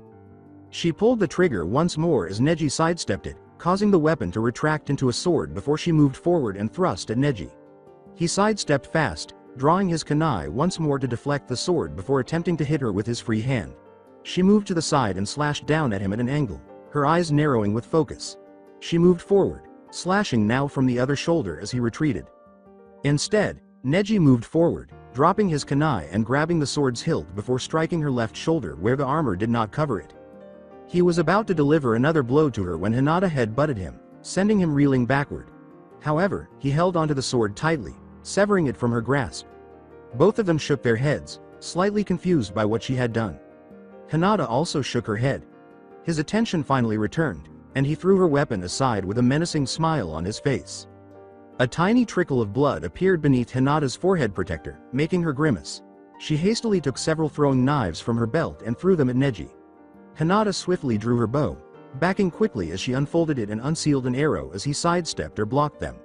She pulled the trigger once more as Neji sidestepped it, causing the weapon to retract into a sword before she moved forward and thrust at Neji. He sidestepped fast, drawing his kunai once more to deflect the sword before attempting to hit her with his free hand. She moved to the side and slashed down at him at an angle, her eyes narrowing with focus. She moved forward, slashing now from the other shoulder as he retreated. Instead, Neji moved forward, dropping his kunai and grabbing the sword's hilt before striking her left shoulder where the armor did not cover it. He was about to deliver another blow to her when Hinata head-butted him, sending him reeling backward. However, he held onto the sword tightly, severing it from her grasp. Both of them shook their heads, slightly confused by what she had done. Hinata also shook her head. His attention finally returned, and he threw her weapon aside with a menacing smile on his face. A tiny trickle of blood appeared beneath Hinata's forehead protector, making her grimace. She hastily took several throwing knives from her belt and threw them at Neji. Hinata swiftly drew her bow, backing quickly as she unfolded it and unsealed an arrow as he sidestepped or blocked them.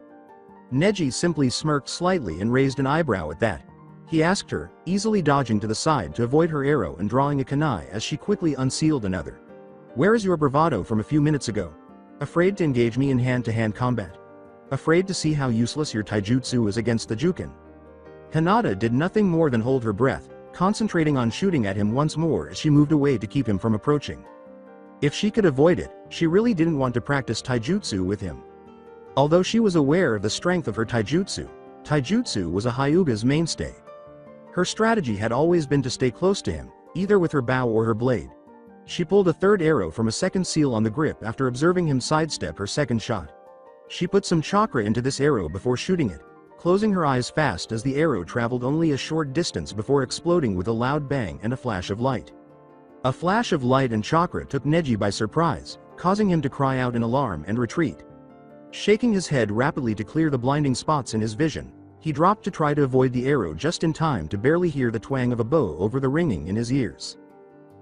Neji simply smirked slightly and raised an eyebrow at that. He asked her, easily dodging to the side to avoid her arrow and drawing a kunai as she quickly unsealed another. "Where is your bravado from a few minutes ago? Afraid to engage me in hand-to-hand combat? Afraid to see how useless your taijutsu is against the Jukin?" Hinata did nothing more than hold her breath, concentrating on shooting at him once more as she moved away to keep him from approaching. If she could avoid it, she really didn't want to practice taijutsu with him. Although she was aware of the strength of her taijutsu was a Hyuga's mainstay. Her strategy had always been to stay close to him, either with her bow or her blade. She pulled a third arrow from a second seal on the grip after observing him sidestep her second shot. She put some chakra into this arrow before shooting it, closing her eyes fast as the arrow traveled only a short distance before exploding with a loud bang and a flash of light. A flash of light and chakra took Neji by surprise, causing him to cry out in alarm and retreat. Shaking his head rapidly to clear the blinding spots in his vision, he dropped to try to avoid the arrow just in time to barely hear the twang of a bow over the ringing in his ears.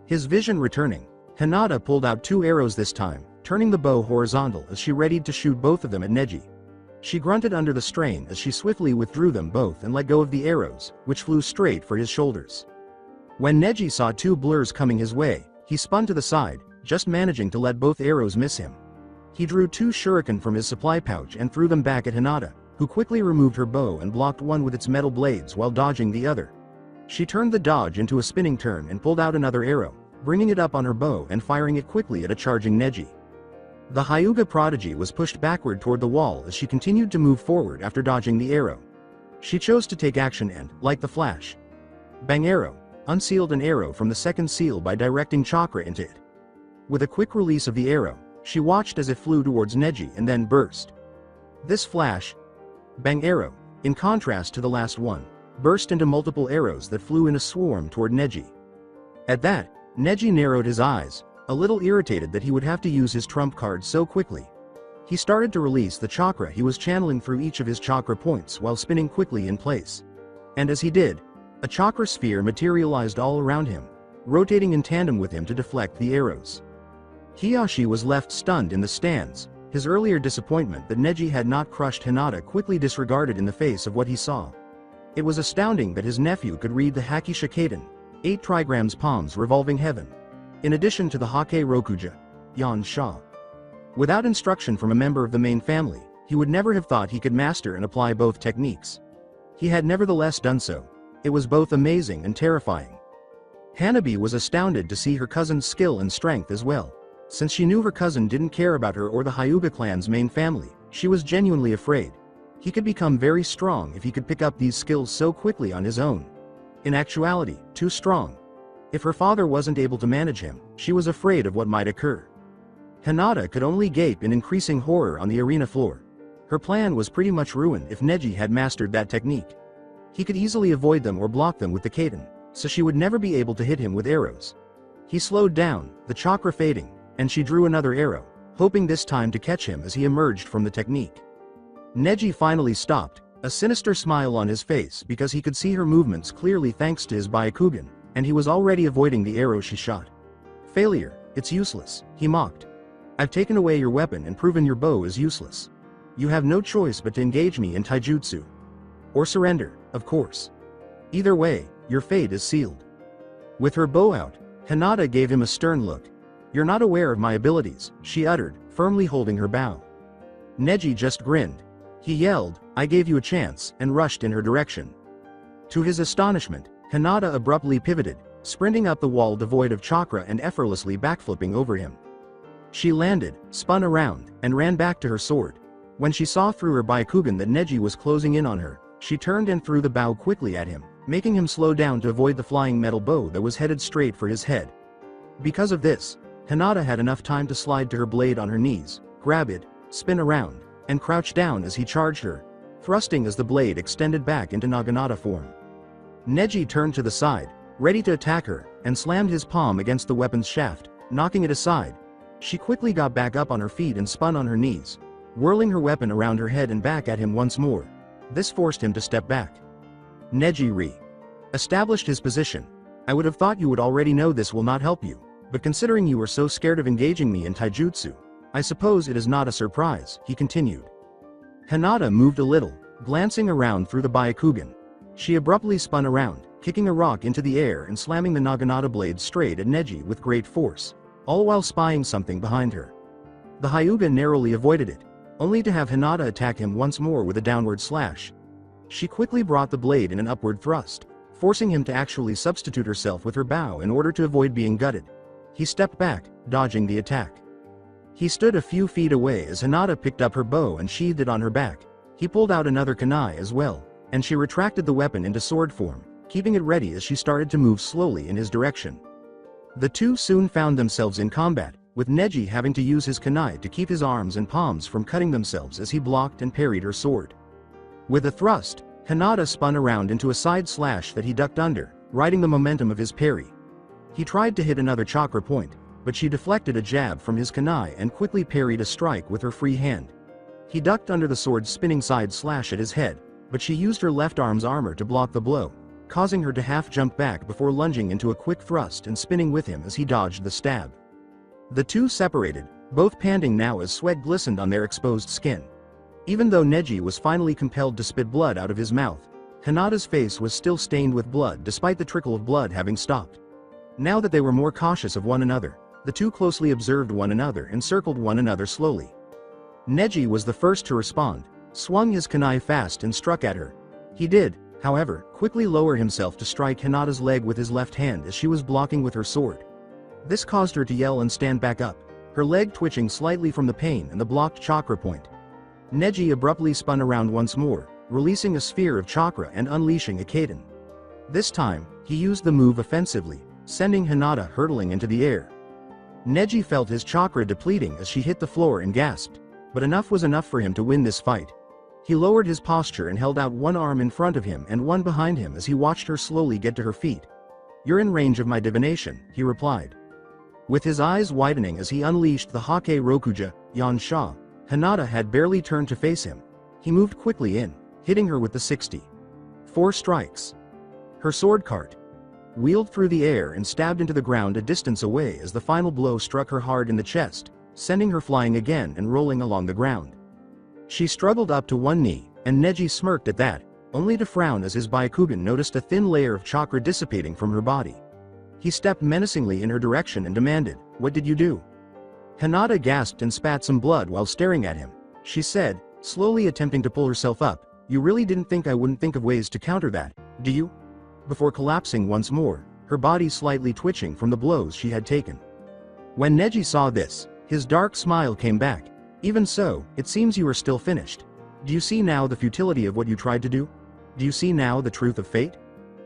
His vision returning, Hinata pulled out 2 arrows this time, turning the bow horizontal as she readied to shoot both of them at Neji. She grunted under the strain as she swiftly withdrew them both and let go of the arrows, which flew straight for his shoulders. When Neji saw 2 blurs coming his way, he spun to the side, just managing to let both arrows miss him. He drew 2 shuriken from his supply pouch and threw them back at Hinata, who quickly removed her bow and blocked one with its metal blades while dodging the other. She turned the dodge into a spinning turn and pulled out another arrow, bringing it up on her bow and firing it quickly at a charging Neji. The Hyuga prodigy was pushed backward toward the wall as she continued to move forward after dodging the arrow. She chose to take action and, like the flash, bang arrow, unsealed an arrow from the second seal by directing chakra into it. With a quick release of the arrow, she watched as it flew towards Neji and then burst. This flash, bang arrow, in contrast to the last one, burst into multiple arrows that flew in a swarm toward Neji. At that, Neji narrowed his eyes, a little irritated that he would have to use his trump card so quickly. He started to release the chakra he was channeling through each of his chakra points while spinning quickly in place. And as he did, a chakra sphere materialized all around him, rotating in tandem with him to deflect the arrows. Hiyashi was left stunned in the stands, his earlier disappointment that Neji had not crushed Hinata quickly disregarded in the face of what he saw. It was astounding that his nephew could read the Haki Shikaden, 8 trigrams palms revolving heaven, in addition to the Hake Rokuja, Yan Sha. Without instruction from a member of the main family, he would never have thought he could master and apply both techniques. He had nevertheless done so. It was both amazing and terrifying. Hanabi was astounded to see her cousin's skill and strength as well. Since she knew her cousin didn't care about her or the Hyuga clan's main family, she was genuinely afraid. He could become very strong if he could pick up these skills so quickly on his own. In actuality, too strong. If her father wasn't able to manage him, she was afraid of what might occur. Hinata could only gape in increasing horror on the arena floor. Her plan was pretty much ruined if Neji had mastered that technique. He could easily avoid them or block them with the Kaden, so she would never be able to hit him with arrows. He slowed down, the chakra fading, and she drew another arrow, hoping this time to catch him as he emerged from the technique. Neji finally stopped, a sinister smile on his face because he could see her movements clearly thanks to his Byakugan, and he was already avoiding the arrow she shot. "Failure, it's useless," he mocked. "I've taken away your weapon and proven your bow is useless. You have no choice but to engage me in taijutsu. Or surrender, of course. Either way, your fate is sealed." With her bow out, Hinata gave him a stern look. "You're not aware of my abilities," she uttered, firmly holding her bow. Neji just grinned. He yelled, "I gave you a chance," and rushed in her direction. To his astonishment, Hinata abruptly pivoted, sprinting up the wall devoid of chakra and effortlessly backflipping over him. She landed, spun around, and ran back to her sword. When she saw through her Byakugan that Neji was closing in on her, she turned and threw the bow quickly at him, making him slow down to avoid the flying metal bow that was headed straight for his head. Because of this, Hinata had enough time to slide to her blade on her knees, grab it, spin around, and crouch down as he charged her, thrusting as the blade extended back into Naginata form. Neji turned to the side, ready to attack her, and slammed his palm against the weapon's shaft, knocking it aside. She quickly got back up on her feet and spun on her knees, whirling her weapon around her head and back at him once more. This forced him to step back. Neji re-established his position. I would have thought you would already know this will not help you, but considering you were so scared of engaging me in taijutsu, I suppose it is not a surprise, he continued. Hinata moved a little, glancing around through the Byakugan. She abruptly spun around, kicking a rock into the air and slamming the Naginata blade straight at Neji with great force, all while spying something behind her. The Hyuga narrowly avoided it, only to have Hinata attack him once more with a downward slash. She quickly brought the blade in an upward thrust, forcing him to actually substitute herself with her bow in order to avoid being gutted. He stepped back, dodging the attack. He stood a few feet away as Hinata picked up her bow and sheathed it on her back. He pulled out another kunai as well, and she retracted the weapon into sword form, keeping it ready as she started to move slowly in his direction. The two soon found themselves in combat, with Neji having to use his kunai to keep his arms and palms from cutting themselves as he blocked and parried her sword. With a thrust, Hinata spun around into a side slash that he ducked under, riding the momentum of his parry. He tried to hit another chakra point, but she deflected a jab from his kunai and quickly parried a strike with her free hand. He ducked under the sword's spinning side slash at his head, but she used her left arm's armor to block the blow, causing her to half-jump back before lunging into a quick thrust and spinning with him as he dodged the stab. The two separated, both panting now as sweat glistened on their exposed skin. Even though Neji was finally compelled to spit blood out of his mouth, Hinata's face was still stained with blood despite the trickle of blood having stopped. Now that they were more cautious of one another, the two closely observed one another and circled one another slowly. Neji was the first to respond, swung his kunai fast and struck at her. He did, however, quickly lower himself to strike Hinata's leg with his left hand as she was blocking with her sword. This caused her to yell and stand back up, her leg twitching slightly from the pain and the blocked chakra point. Neji abruptly spun around once more, releasing a sphere of chakra and unleashing a Kaiden. This time, he used the move offensively, sending Hinata hurtling into the air. Neji felt his chakra depleting as she hit the floor and gasped, but enough was enough for him to win this fight. He lowered his posture and held out one arm in front of him and one behind him as he watched her slowly get to her feet. "You're in range of my divination," he replied. With his eyes widening as he unleashed the Hake Rokuja, Yan Sha, Hinata had barely turned to face him. He moved quickly in, hitting her with the 64 strikes. Her sword cart wheeled through the air and stabbed into the ground a distance away as the final blow struck her hard in the chest, sending her flying again and rolling along the ground. She struggled up to one knee, and Neji smirked at that, only to frown as his Byakugan noticed a thin layer of chakra dissipating from her body. He stepped menacingly in her direction and demanded, "What did you do?" Hinata gasped and spat some blood while staring at him. She said, slowly attempting to pull herself up, "You really didn't think I wouldn't think of ways to counter that, do you?" Before collapsing once more, her body slightly twitching from the blows she had taken. When Neji saw this, his dark smile came back. "Even so, it seems you are still finished. Do you see now the futility of what you tried to do? Do you see now the truth of fate?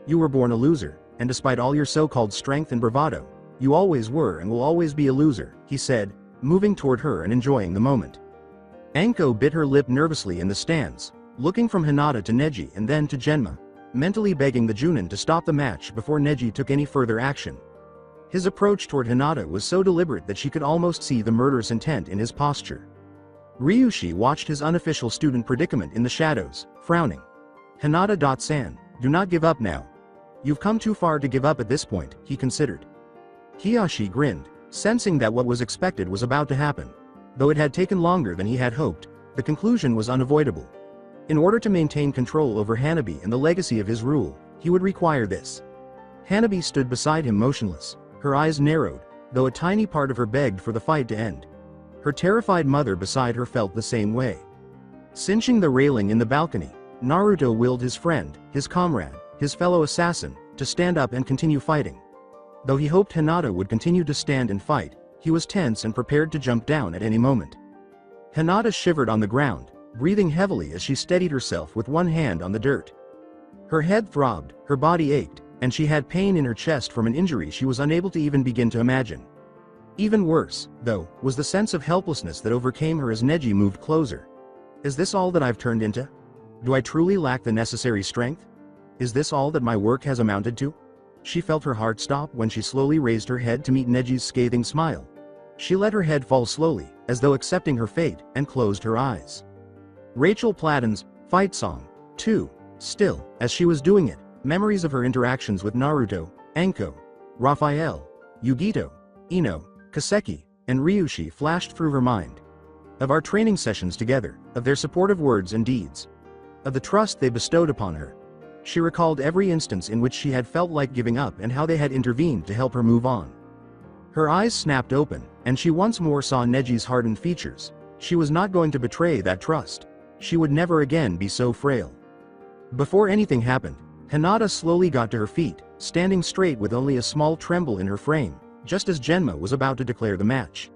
You were born a loser, and despite all your so-called strength and bravado, you always were and will always be a loser," he said, moving toward her and enjoying the moment. Anko bit her lip nervously in the stands, looking from Hinata to Neji and then to Genma, mentally begging the Junin to stop the match before Neji took any further action. His approach toward Hinata was so deliberate that she could almost see the murderous intent in his posture. Ryushi watched his unofficial student predicament in the shadows, frowning. "Hinata-san, do not give up now. You've come too far to give up at this point," he considered. Hiyashi grinned, sensing that what was expected was about to happen. Though it had taken longer than he had hoped, the conclusion was unavoidable. In order to maintain control over Hanabi and the legacy of his rule, he would require this. Hanabi stood beside him motionless, her eyes narrowed, though a tiny part of her begged for the fight to end. Her terrified mother beside her felt the same way. Cinching the railing in the balcony, Naruto willed his friend, his comrade, his fellow assassin, to stand up and continue fighting. Though he hoped Hinata would continue to stand and fight, he was tense and prepared to jump down at any moment. Hinata shivered on the ground, breathing heavily as she steadied herself with one hand on the dirt. Her head throbbed, her body ached, and she had pain in her chest from an injury she was unable to even begin to imagine. Even worse, though, was the sense of helplessness that overcame her as Neji moved closer. Is this all that I've turned into? Do I truly lack the necessary strength? Is this all that my work has amounted to? She felt her heart stop when she slowly raised her head to meet Neji's scathing smile. She let her head fall slowly, as though accepting her fate, and closed her eyes. Rachel Platen's fight song, too. Still, as she was doing it, memories of her interactions with Naruto, Anko, Raphael, Yugito, Ino, Kaseki, and Ryushi flashed through her mind. Of our training sessions together, of their supportive words and deeds, of the trust they bestowed upon her. She recalled every instance in which she had felt like giving up and how they had intervened to help her move on. Her eyes snapped open, and she once more saw Neji's hardened features. She was not going to betray that trust. She would never again be so frail. Before anything happened, Hinata slowly got to her feet, standing straight with only a small tremble in her frame, just as Genma was about to declare the match.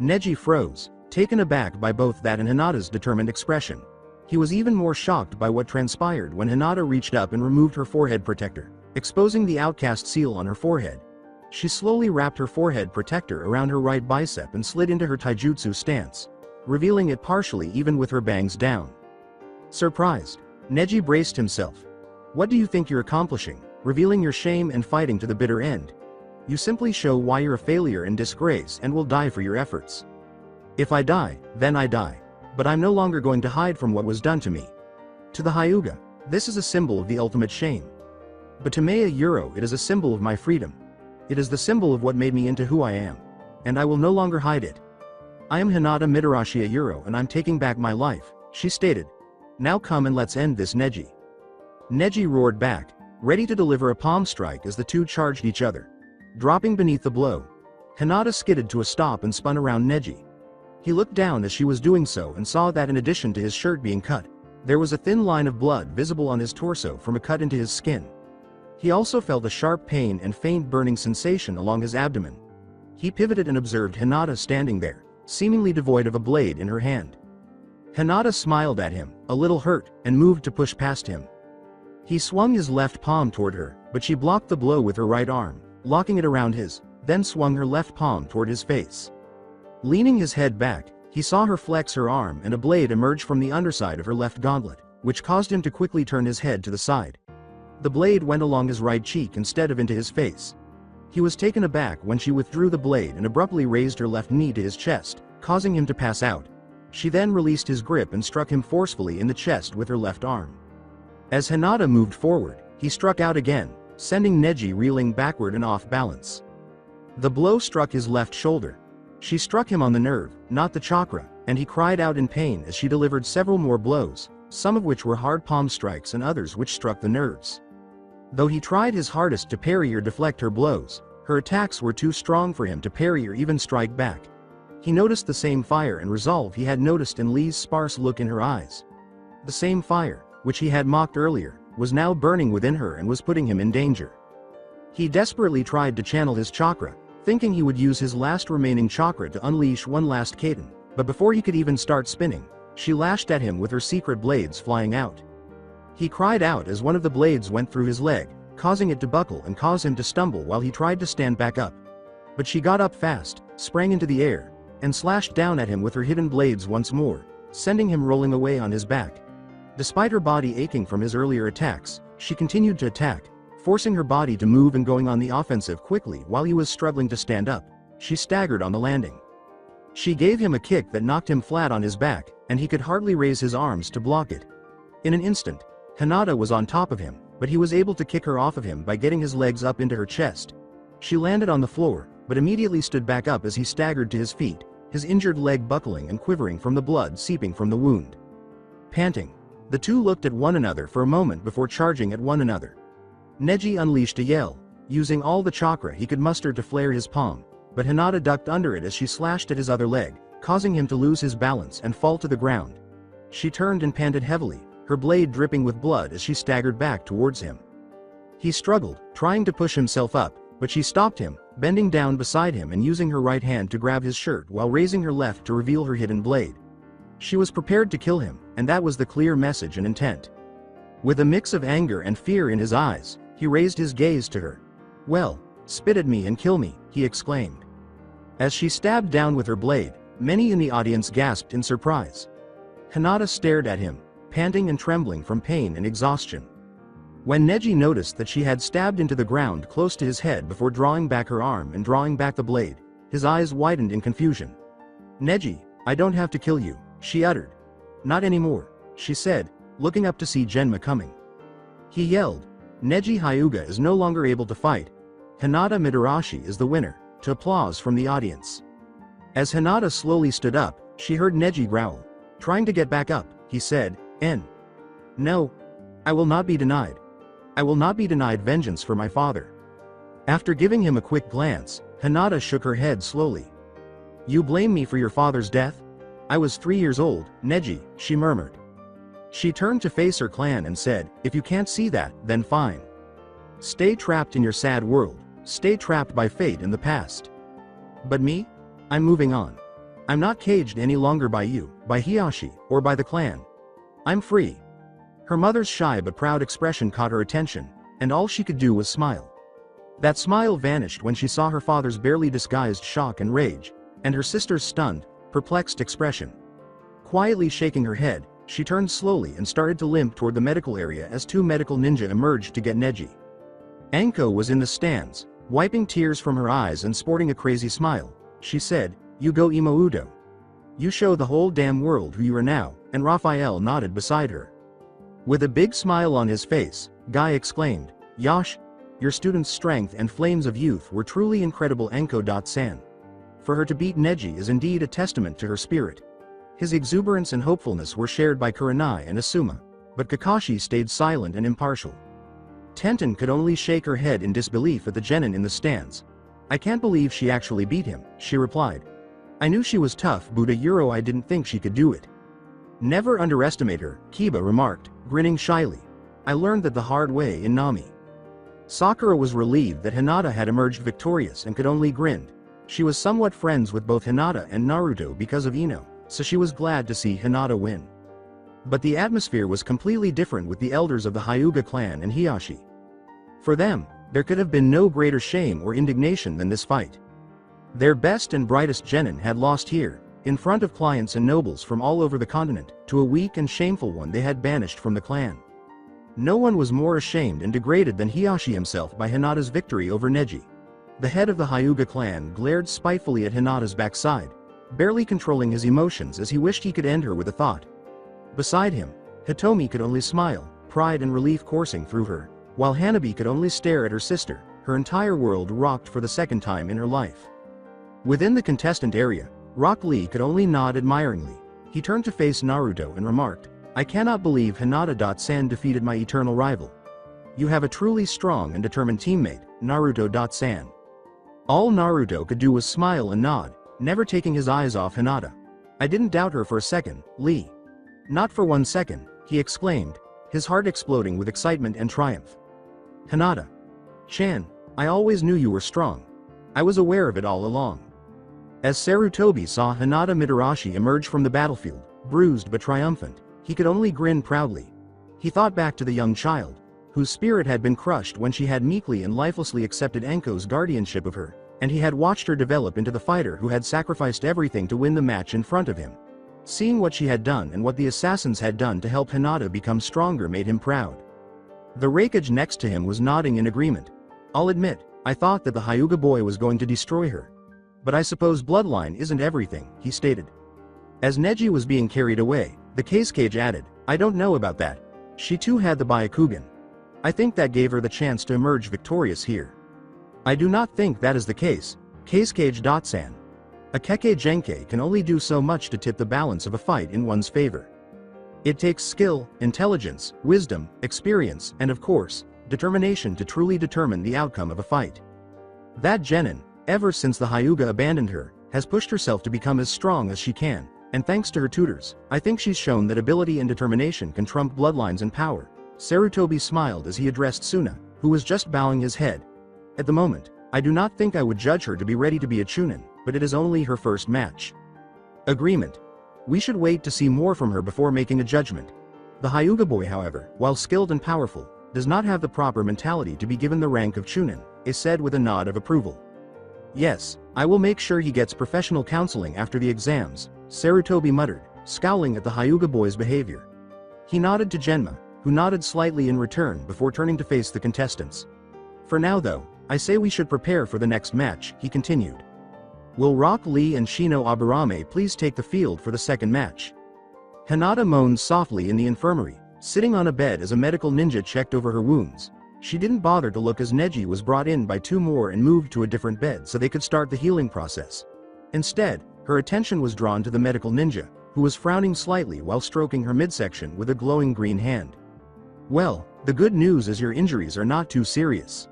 Neji froze, taken aback by both that and Hinata's determined expression. He was even more shocked by what transpired when Hinata reached up and removed her forehead protector, exposing the outcast seal on her forehead. She slowly wrapped her forehead protector around her right bicep and slid into her taijutsu stance, revealing it partially even with her bangs down. Surprised, Neji braced himself. What do you think you're accomplishing, revealing your shame and fighting to the bitter end? You simply show why you're a failure and disgrace and will die for your efforts. If I die, then I die. But I'm no longer going to hide from what was done to me. To the Hyuga, this is a symbol of the ultimate shame. But to Maya Euro, it is a symbol of my freedom. It is the symbol of what made me into who I am. And I will no longer hide it. I am Hinata Mitarashi Euro and I'm taking back my life, she stated. Now come and let's end this, Neji. Neji roared back, ready to deliver a palm strike as the two charged each other. Dropping beneath the blow, Hinata skidded to a stop and spun around Neji. He looked down as she was doing so and saw that in addition to his shirt being cut, there was a thin line of blood visible on his torso from a cut into his skin. He also felt a sharp pain and faint burning sensation along his abdomen. He pivoted and observed Hinata standing there, seemingly devoid of a blade in her hand. Hinata smiled at him, a little hurt, and moved to push past him. He swung his left palm toward her, but she blocked the blow with her right arm, locking it around his, then swung her left palm toward his face. Leaning his head back, he saw her flex her arm and a blade emerge from the underside of her left gauntlet, which caused him to quickly turn his head to the side. The blade went along his right cheek instead of into his face. He was taken aback when she withdrew the blade and abruptly raised her left knee to his chest, causing him to pass out. She then released his grip and struck him forcefully in the chest with her left arm. As Hinata moved forward, he struck out again, sending Neji reeling backward and off balance. The blow struck his left shoulder. She struck him on the nerve, not the chakra, and he cried out in pain as she delivered several more blows, some of which were hard palm strikes and others which struck the nerves. Though he tried his hardest to parry or deflect her blows, her attacks were too strong for him to parry or even strike back. He noticed the same fire and resolve he had noticed in Lee's sparse look in her eyes. The same fire, which he had mocked earlier, was now burning within her and was putting him in danger. He desperately tried to channel his chakra, thinking he would use his last remaining chakra to unleash one last Kaden, but before he could even start spinning, she lashed at him with her secret blades flying out. He cried out as one of the blades went through his leg, causing it to buckle and cause him to stumble while he tried to stand back up. But she got up fast, sprang into the air, and slashed down at him with her hidden blades once more, sending him rolling away on his back. Despite her body aching from his earlier attacks, she continued to attack, forcing her body to move and going on the offensive quickly while he was struggling to stand up. She staggered on the landing. She gave him a kick that knocked him flat on his back, and he could hardly raise his arms to block it. In an instant, Hinata was on top of him, but he was able to kick her off of him by getting his legs up into her chest. She landed on the floor, but immediately stood back up as he staggered to his feet, his injured leg buckling and quivering from the blood seeping from the wound. Panting, the two looked at one another for a moment before charging at one another. Neji unleashed a yell, using all the chakra he could muster to flare his palm, but Hinata ducked under it as she slashed at his other leg, causing him to lose his balance and fall to the ground. She turned and panted heavily, her blade dripping with blood as she staggered back towards him. He struggled, trying to push himself up, but she stopped him, bending down beside him and using her right hand to grab his shirt while raising her left to reveal her hidden blade. She was prepared to kill him, and that was the clear message and intent. With a mix of anger and fear in his eyes, he raised his gaze to her. "Well, spit at me and kill me," he exclaimed. As she stabbed down with her blade, many in the audience gasped in surprise. Hinata stared at him, panting and trembling from pain and exhaustion. When Neji noticed that she had stabbed into the ground close to his head before drawing back her arm and drawing back the blade, his eyes widened in confusion. "Neji, I don't have to kill you," she uttered. "Not anymore," she said, looking up to see Genma coming. He yelled, "Neji Hyuga is no longer able to fight. Hinata Midarashi is the winner," to applause from the audience. As Hinata slowly stood up, she heard Neji growl. "Trying to get back up," he said, "No. I will not be denied. I will not be denied vengeance for my father." After giving him a quick glance, Hinata shook her head slowly. "You blame me for your father's death? I was 3 years old, Neji," she murmured. She turned to face her clan and said, "If you can't see that, then fine. Stay trapped in your sad world, stay trapped by fate in the past. But me? I'm moving on. I'm not caged any longer by you, by Hiyashi, or by the clan. I'm free." Her mother's shy but proud expression caught her attention, and all she could do was smile. That smile vanished when she saw her father's barely disguised shock and rage, and her sister's stunned, perplexed expression. Quietly shaking her head, she turned slowly and started to limp toward the medical area as 2 medical ninja emerged to get Neji. Anko was in the stands, wiping tears from her eyes and sporting a crazy smile. She said, "You go Imoudo. You show the whole damn world who you are now," and Raphael nodded beside her. With a big smile on his face, Guy exclaimed, "Yash, your student's strength and flames of youth were truly incredible Anko-san. For her to beat Neji is indeed a testament to her spirit." His exuberance and hopefulness were shared by Kurenai and Asuma, but Kakashi stayed silent and impartial. Tenten could only shake her head in disbelief at the genin in the stands. "I can't believe she actually beat him," she replied. "I knew she was tough, but I didn't think she could do it." "Never underestimate her," Kiba remarked, grinning shyly. "I learned that the hard way in Nami." Sakura was relieved that Hinata had emerged victorious and could only grin. She was somewhat friends with both Hinata and Naruto because of Ino, so she was glad to see Hinata win. But the atmosphere was completely different with the elders of the Hyuga clan and Hiyashi. For them, there could have been no greater shame or indignation than this fight. Their best and brightest genin had lost here, in front of clients and nobles from all over the continent, to a weak and shameful one they had banished from the clan. No one was more ashamed and degraded than Hiyashi himself by Hinata's victory over Neji. The head of the Hyuga clan glared spitefully at Hinata's backside, barely controlling his emotions as he wished he could end her with a thought. Beside him, Hitomi could only smile, pride and relief coursing through her, while Hanabi could only stare at her sister. Her entire world rocked for the second time in her life. Within the contestant area, Rock Lee could only nod admiringly. He turned to face Naruto and remarked, "I cannot believe Hinata-san defeated my eternal rival. You have a truly strong and determined teammate, Naruto-san." All Naruto could do was smile and nod, never taking his eyes off Hinata. "I didn't doubt her for a second, Lee. Not for 1 second, he exclaimed, his heart exploding with excitement and triumph. "Hinata-chan, I always knew you were strong. I was aware of it all along." As Sarutobi saw Hinata Midarashi emerge from the battlefield, bruised but triumphant, he could only grin proudly. He thought back to the young child, whose spirit had been crushed when she had meekly and lifelessly accepted Enko's guardianship of her, and he had watched her develop into the fighter who had sacrificed everything to win the match in front of him. Seeing what she had done and what the assassins had done to help Hinata become stronger made him proud. The Raikage next to him was nodding in agreement. "I'll admit, I thought that the Hyuga boy was going to destroy her. But I suppose bloodline isn't everything," he stated. As Neji was being carried away, the Kage added, "I don't know about that. She too had the Byakugan. I think that gave her the chance to emerge victorious here." "I do not think that is the case, Kage-san. A Kekkei Genkai can only do so much to tip the balance of a fight in one's favor. It takes skill, intelligence, wisdom, experience, and of course, determination to truly determine the outcome of a fight. That genin, ever since the Hyuga abandoned her, has pushed herself to become as strong as she can, and thanks to her tutors, I think she's shown that ability and determination can trump bloodlines and power." Sarutobi smiled as he addressed Suna, who was just bowing his head. At the moment, I do not think I would judge her to be ready to be a Chunin, but it is only her first match. Agreement. We should wait to see more from her before making a judgment. The Hyuga boy, however, while skilled and powerful, does not have the proper mentality to be given the rank of Chunin, is said with a nod of approval. Yes, I will make sure he gets professional counseling after the exams, Sarutobi muttered, scowling at the Hyuga boy's behavior. He nodded to Genma, who nodded slightly in return before turning to face the contestants. For now though, I say we should prepare for the next match, he continued. Will Rock Lee and Shino Aburame please take the field for the second match? Hinata moaned softly in the infirmary, sitting on a bed as a medical ninja checked over her wounds. She didn't bother to look as Neji was brought in by two more and moved to a different bed so they could start the healing process. Instead, her attention was drawn to the medical ninja, who was frowning slightly while stroking her midsection with a glowing green hand. Well, the good news is your injuries are not too serious.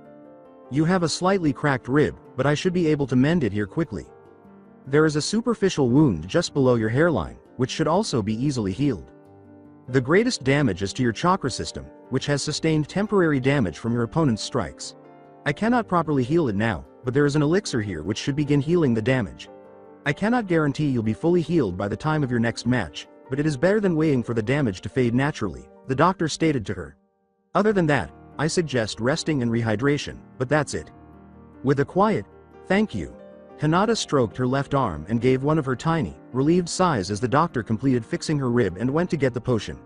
You have a slightly cracked rib, but I should be able to mend it here quickly. There is a superficial wound just below your hairline, which should also be easily healed. The greatest damage is to your chakra system, which has sustained temporary damage from your opponent's strikes. I cannot properly heal it now, but there is an elixir here which should begin healing the damage. I cannot guarantee you'll be fully healed by the time of your next match, but it is better than waiting for the damage to fade naturally, the doctor stated to her. Other than that, I suggest resting and rehydration, but that's it. With a quiet, thank you, Hinata stroked her left arm and gave one of her tiny, relieved sighs as the doctor completed fixing her rib and went to get the potion.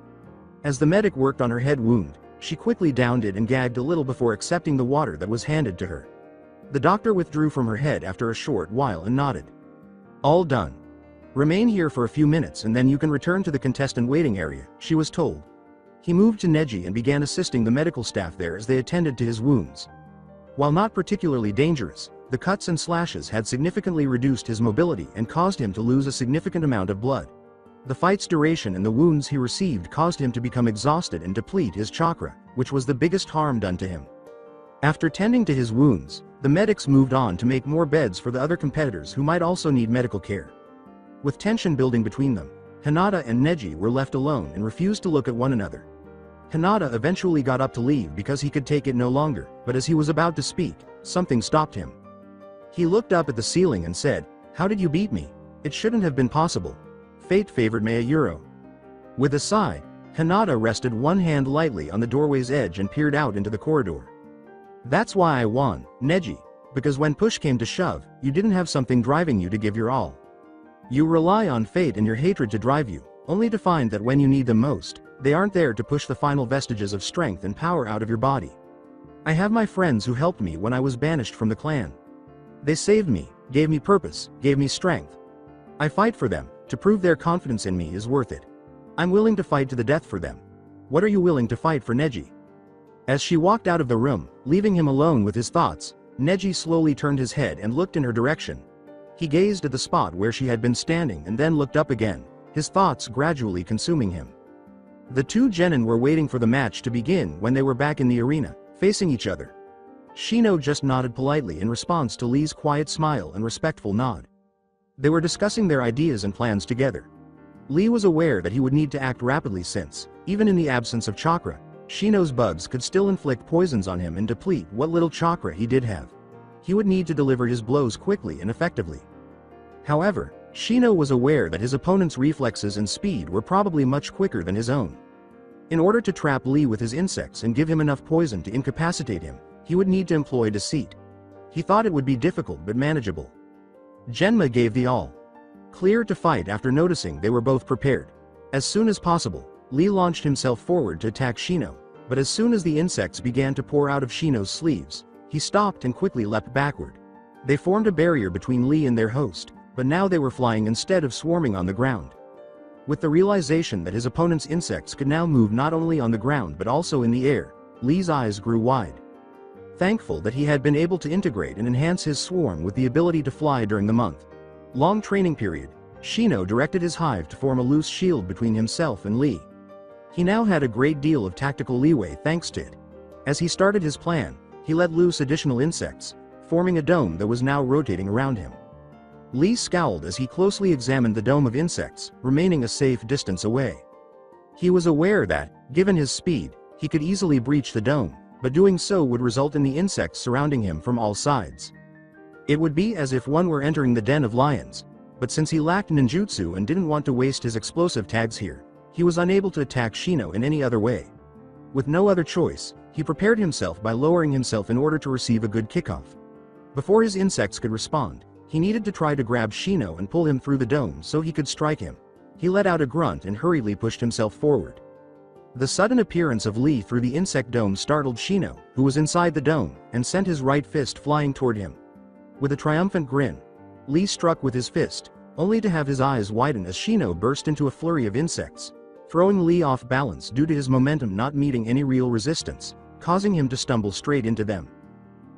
As the medic worked on her head wound, she quickly downed it and gagged a little before accepting the water that was handed to her. The doctor withdrew from her head after a short while and nodded. All done. Remain here for a few minutes and then you can return to the contestant waiting area, she was told. He moved to Neji and began assisting the medical staff there as they attended to his wounds. While not particularly dangerous, the cuts and slashes had significantly reduced his mobility and caused him to lose a significant amount of blood. The fight's duration and the wounds he received caused him to become exhausted and deplete his chakra, which was the biggest harm done to him. After tending to his wounds, the medics moved on to make more beds for the other competitors who might also need medical care. With tension building between them, Hinata and Neji were left alone and refused to look at one another. Hinata eventually got up to leave because he could take it no longer, but as he was about to speak, something stopped him. He looked up at the ceiling and said, "How did you beat me? It shouldn't have been possible. Fate favored me a euro." With a sigh, Hinata rested one hand lightly on the doorway's edge and peered out into the corridor. "That's why I won, Neji, because when push came to shove, you didn't have something driving you to give your all. You rely on fate and your hatred to drive you, only to find that when you need them most, they aren't there to push the final vestiges of strength and power out of your body. I have my friends who helped me when I was banished from the clan. They saved me, gave me purpose, gave me strength. I fight for them, to prove their confidence in me is worth it. I'm willing to fight to the death for them. What are you willing to fight for, Neji?" As she walked out of the room, leaving him alone with his thoughts, Neji slowly turned his head and looked in her direction. He gazed at the spot where she had been standing and then looked up again, his thoughts gradually consuming him. The two genin were waiting for the match to begin when they were back in the arena, facing each other. Shino just nodded politely in response to Lee's quiet smile and respectful nod. They were discussing their ideas and plans together. Lee was aware that he would need to act rapidly since, even in the absence of chakra, Shino's bugs could still inflict poisons on him and deplete what little chakra he did have. He would need to deliver his blows quickly and effectively. However, Shino was aware that his opponent's reflexes and speed were probably much quicker than his own. In order to trap Lee with his insects and give him enough poison to incapacitate him, he would need to employ deceit. He thought it would be difficult but manageable. Genma gave the all. Clear to fight after noticing they were both prepared. As soon as possible, Lee launched himself forward to attack Shino, but as soon as the insects began to pour out of Shino's sleeves, he stopped and quickly leapt backward. They formed a barrier between Lee and their host, but now they were flying instead of swarming on the ground. With the realization that his opponent's insects could now move not only on the ground but also in the air, Lee's eyes grew wide. Thankful that he had been able to integrate and enhance his swarm with the ability to fly during the month-long training period, Shino directed his hive to form a loose shield between himself and Lee. He now had a great deal of tactical leeway thanks to it. As he started his plan, he let loose additional insects, forming a dome that was now rotating around him. Lee scowled as he closely examined the dome of insects, remaining a safe distance away. He was aware that, given his speed, he could easily breach the dome, but doing so would result in the insects surrounding him from all sides. It would be as if one were entering the den of lions, but since he lacked ninjutsu and didn't want to waste his explosive tags here, he was unable to attack Shino in any other way. With no other choice, he prepared himself by lowering himself in order to receive a good kickoff. Before his insects could respond, he needed to try to grab Shino and pull him through the dome so he could strike him. He let out a grunt and hurriedly pushed himself forward. The sudden appearance of Lee through the insect dome startled Shino, who was inside the dome, and sent his right fist flying toward him. With a triumphant grin, Lee struck with his fist, only to have his eyes widen as Shino burst into a flurry of insects, throwing Lee off balance due to his momentum not meeting any real resistance, causing him to stumble straight into them.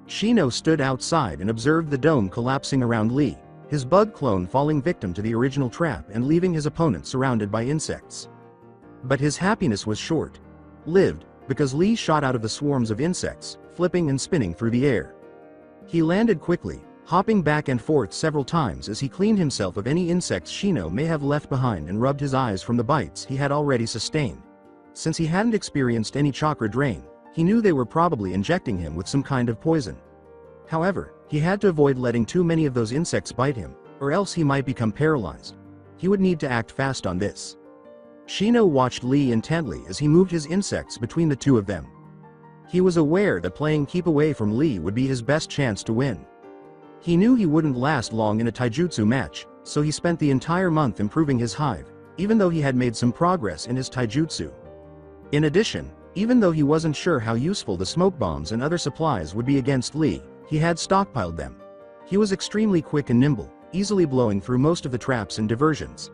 Shino stood outside and observed the dome collapsing around Lee, his bug clone falling victim to the original trap and leaving his opponent surrounded by insects. But his happiness was short-lived, because Lee shot out of the swarms of insects, flipping and spinning through the air. He landed quickly, hopping back and forth several times as he cleaned himself of any insects Shino may have left behind and rubbed his eyes from the bites he had already sustained. Since he hadn't experienced any chakra drain, he knew they were probably injecting him with some kind of poison. However, he had to avoid letting too many of those insects bite him, or else he might become paralyzed. He would need to act fast on this. Shino watched Lee intently as he moved his insects between the two of them. He was aware that playing keep away from Lee would be his best chance to win. He knew he wouldn't last long in a taijutsu match, so he spent the entire month improving his hive, even though he had made some progress in his taijutsu. In addition, even though he wasn't sure how useful the smoke bombs and other supplies would be against Lee, he had stockpiled them. He was extremely quick and nimble, easily blowing through most of the traps and diversions.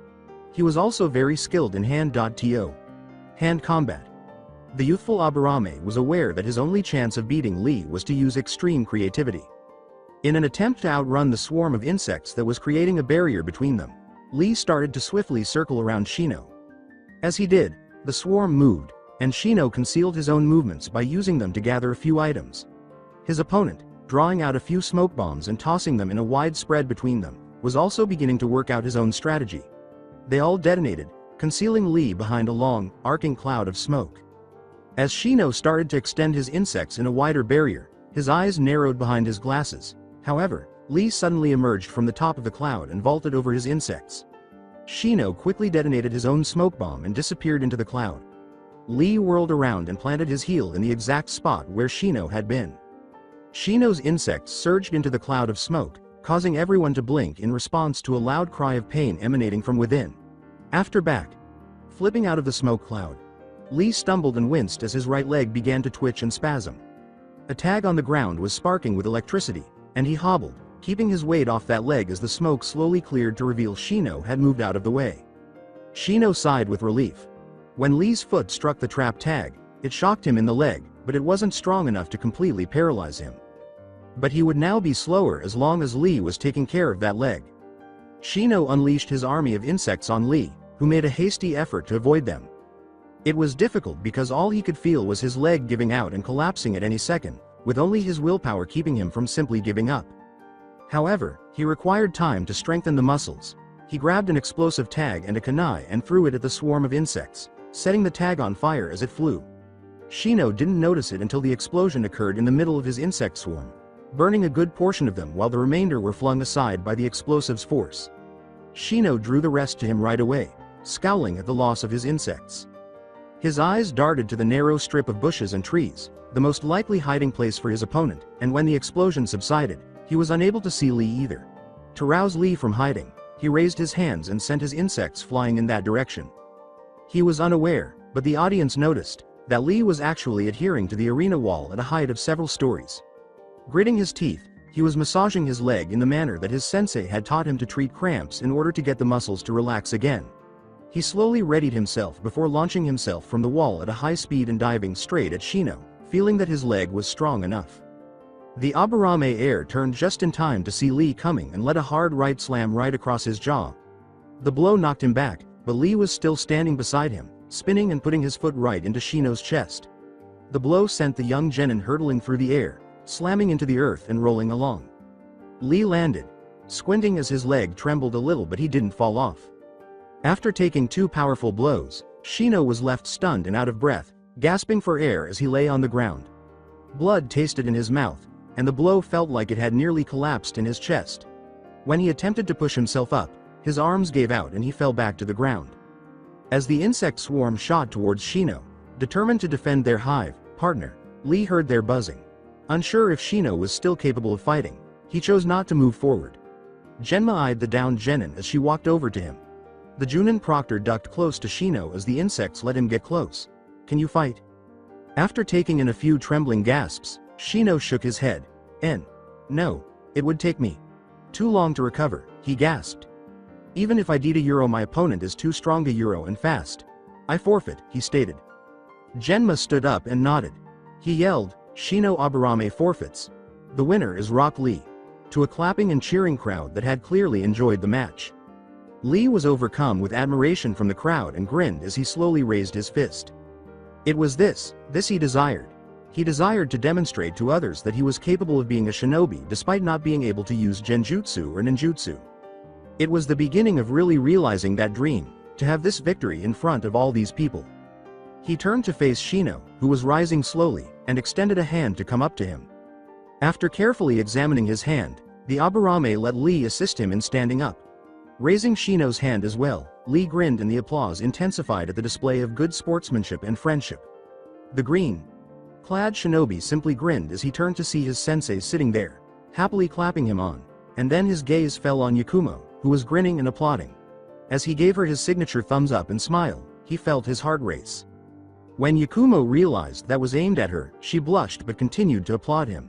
He was also very skilled in hand combat. The youthful Aburame was aware that his only chance of beating Lee was to use extreme creativity. In an attempt to outrun the swarm of insects that was creating a barrier between them, Lee started to swiftly circle around Shino. As he did, the swarm moved, and Shino concealed his own movements by using them to gather a few items. His opponent, drawing out a few smoke bombs and tossing them in a wide spread between them, was also beginning to work out his own strategy. They all detonated, concealing Lee behind a long, arcing cloud of smoke. As Shino started to extend his insects in a wider barrier, his eyes narrowed behind his glasses. However, Lee suddenly emerged from the top of the cloud and vaulted over his insects. Shino quickly detonated his own smoke bomb and disappeared into the cloud. Lee whirled around and planted his heel in the exact spot where Shino had been. Shino's insects surged into the cloud of smoke, causing everyone to blink in response to a loud cry of pain emanating from within. Flipping out of the smoke cloud, Lee stumbled and winced as his right leg began to twitch and spasm. A tag on the ground was sparking with electricity, and he hobbled, keeping his weight off that leg as the smoke slowly cleared to reveal Shino had moved out of the way. Shino sighed with relief. When Lee's foot struck the trap tag, it shocked him in the leg, but it wasn't strong enough to completely paralyze him. But he would now be slower as long as Lee was taking care of that leg. Shino unleashed his army of insects on Lee, who made a hasty effort to avoid them. It was difficult because all he could feel was his leg giving out and collapsing at any second, with only his willpower keeping him from simply giving up. However, he required time to strengthen the muscles. He grabbed an explosive tag and a kunai and threw it at the swarm of insects, setting the tag on fire as it flew. Shino didn't notice it until the explosion occurred in the middle of his insect swarm, burning a good portion of them while the remainder were flung aside by the explosive's force. Shino drew the rest to him right away, scowling at the loss of his insects. His eyes darted to the narrow strip of bushes and trees, the most likely hiding place for his opponent, and when the explosion subsided, he was unable to see Lee either. To rouse Lee from hiding, he raised his hands and sent his insects flying in that direction. He was unaware, but the audience noticed, that Lee was actually adhering to the arena wall at a height of several stories. Gritting his teeth, he was massaging his leg in the manner that his sensei had taught him to treat cramps in order to get the muscles to relax again. He slowly readied himself before launching himself from the wall at a high speed and diving straight at Shino, feeling that his leg was strong enough. The Aburame heir turned just in time to see Lee coming and let a hard right slam right across his jaw. The blow knocked him back, but Lee was still standing beside him, spinning and putting his foot right into Shino's chest. The blow sent the young genin hurtling through the air, slamming into the earth and rolling along. Lee landed, squinting as his leg trembled a little, but he didn't fall off. After taking two powerful blows, Shino was left stunned and out of breath, gasping for air as he lay on the ground. Blood tasted in his mouth, and the blow felt like it had nearly collapsed in his chest. When he attempted to push himself up, his arms gave out and he fell back to the ground. As the insect swarm shot towards Shino, determined to defend their hive partner, Lee heard their buzzing. Unsure if Shino was still capable of fighting, he chose not to move forward. Genma eyed the downed genin as she walked over to him. The Junin proctor ducked close to Shino as the insects let him get close. "Can you fight?" After taking in a few trembling gasps, Shino shook his head. No, it would take me too long to recover," he gasped. "Even if I did a euro, my opponent is too strong a euro and fast. I forfeit," he stated. Genma stood up and nodded. He yelled, "Shino Aburame forfeits. The winner is Rock Lee," to a clapping and cheering crowd that had clearly enjoyed the match. Lee was overcome with admiration from the crowd and grinned as he slowly raised his fist. It was this he desired. He desired to demonstrate to others that he was capable of being a shinobi despite not being able to use genjutsu or ninjutsu. It was the beginning of really realizing that dream, to have this victory in front of all these people. He turned to face Shino, who was rising slowly, and extended a hand to come up to him. After carefully examining his hand, the Aburame let Lee assist him in standing up. Raising Shino's hand as well, Lee grinned and the applause intensified at the display of good sportsmanship and friendship. The green-clad shinobi simply grinned as he turned to see his sensei sitting there, happily clapping him on, and then his gaze fell on Yakumo, who was grinning and applauding. As he gave her his signature thumbs up and smile, he felt his heart race. When Yakumo realized that was aimed at her, she blushed but continued to applaud him.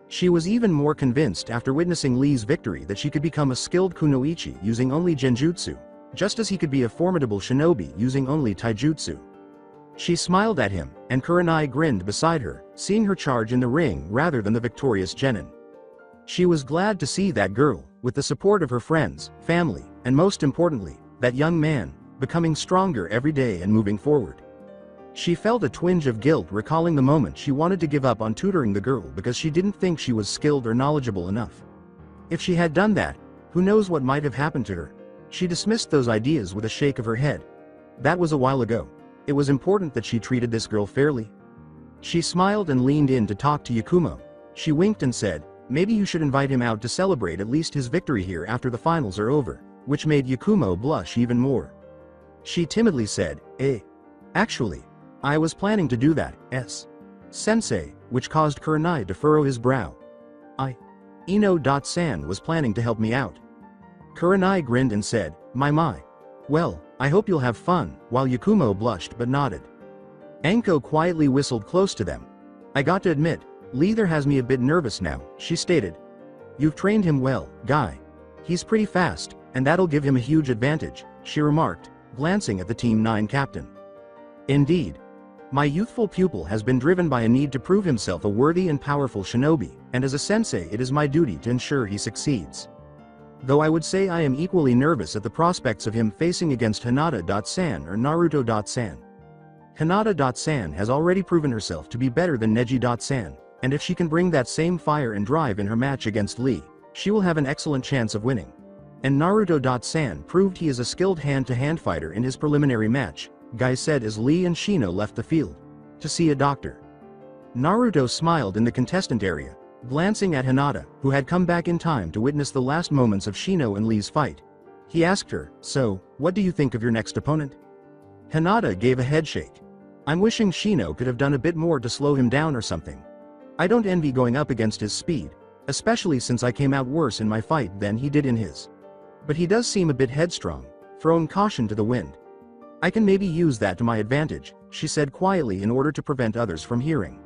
She was even more convinced after witnessing Lee's victory that she could become a skilled kunoichi using only genjutsu, just as he could be a formidable shinobi using only taijutsu. She smiled at him, and Kurenai grinned beside her, seeing her charge in the ring rather than the victorious genin. She was glad to see that girl, with the support of her friends, family, and most importantly, that young man, becoming stronger every day and moving forward. She felt a twinge of guilt recalling the moment she wanted to give up on tutoring the girl because she didn't think she was skilled or knowledgeable enough. If she had done that, who knows what might have happened to her? She dismissed those ideas with a shake of her head. That was a while ago. It was important that she treated this girl fairly. She smiled and leaned in to talk to Yakumo. She winked and said, "Maybe you should invite him out to celebrate at least his victory here after the finals are over," which made Yakumo blush even more. She timidly said, Actually, I was planning to do that, Sensei," which caused Kurenai to furrow his brow. Ino.san was planning to help me out." Kurenai grinned and said, My. Well, I hope you'll have fun," while Yakumo blushed but nodded. Anko quietly whistled close to them. "I got to admit, Lee has me a bit nervous now," she stated. "You've trained him well, Guy. He's pretty fast, and that'll give him a huge advantage," she remarked, glancing at the Team 9 captain. "Indeed. My youthful pupil has been driven by a need to prove himself a worthy and powerful shinobi, and as a sensei it is my duty to ensure he succeeds. Though I would say I am equally nervous at the prospects of him facing against Hinata.san or Naruto.san. Hinata.san has already proven herself to be better than Neji.san, and if she can bring that same fire and drive in her match against Lee, she will have an excellent chance of winning. And Naruto.san proved he is a skilled hand-to-hand fighter in his preliminary match," Guy said as Lee and Shino left the field to see a doctor. Naruto smiled in the contestant area, glancing at Hinata, who had come back in time to witness the last moments of Shino and Lee's fight. He asked her, "So, what do you think of your next opponent?" Hinata gave a headshake. "I'm wishing Shino could have done a bit more to slow him down or something. I don't envy going up against his speed, especially since I came out worse in my fight than he did in his. But he does seem a bit headstrong, throwing caution to the wind. I can maybe use that to my advantage," she said quietly in order to prevent others from hearing.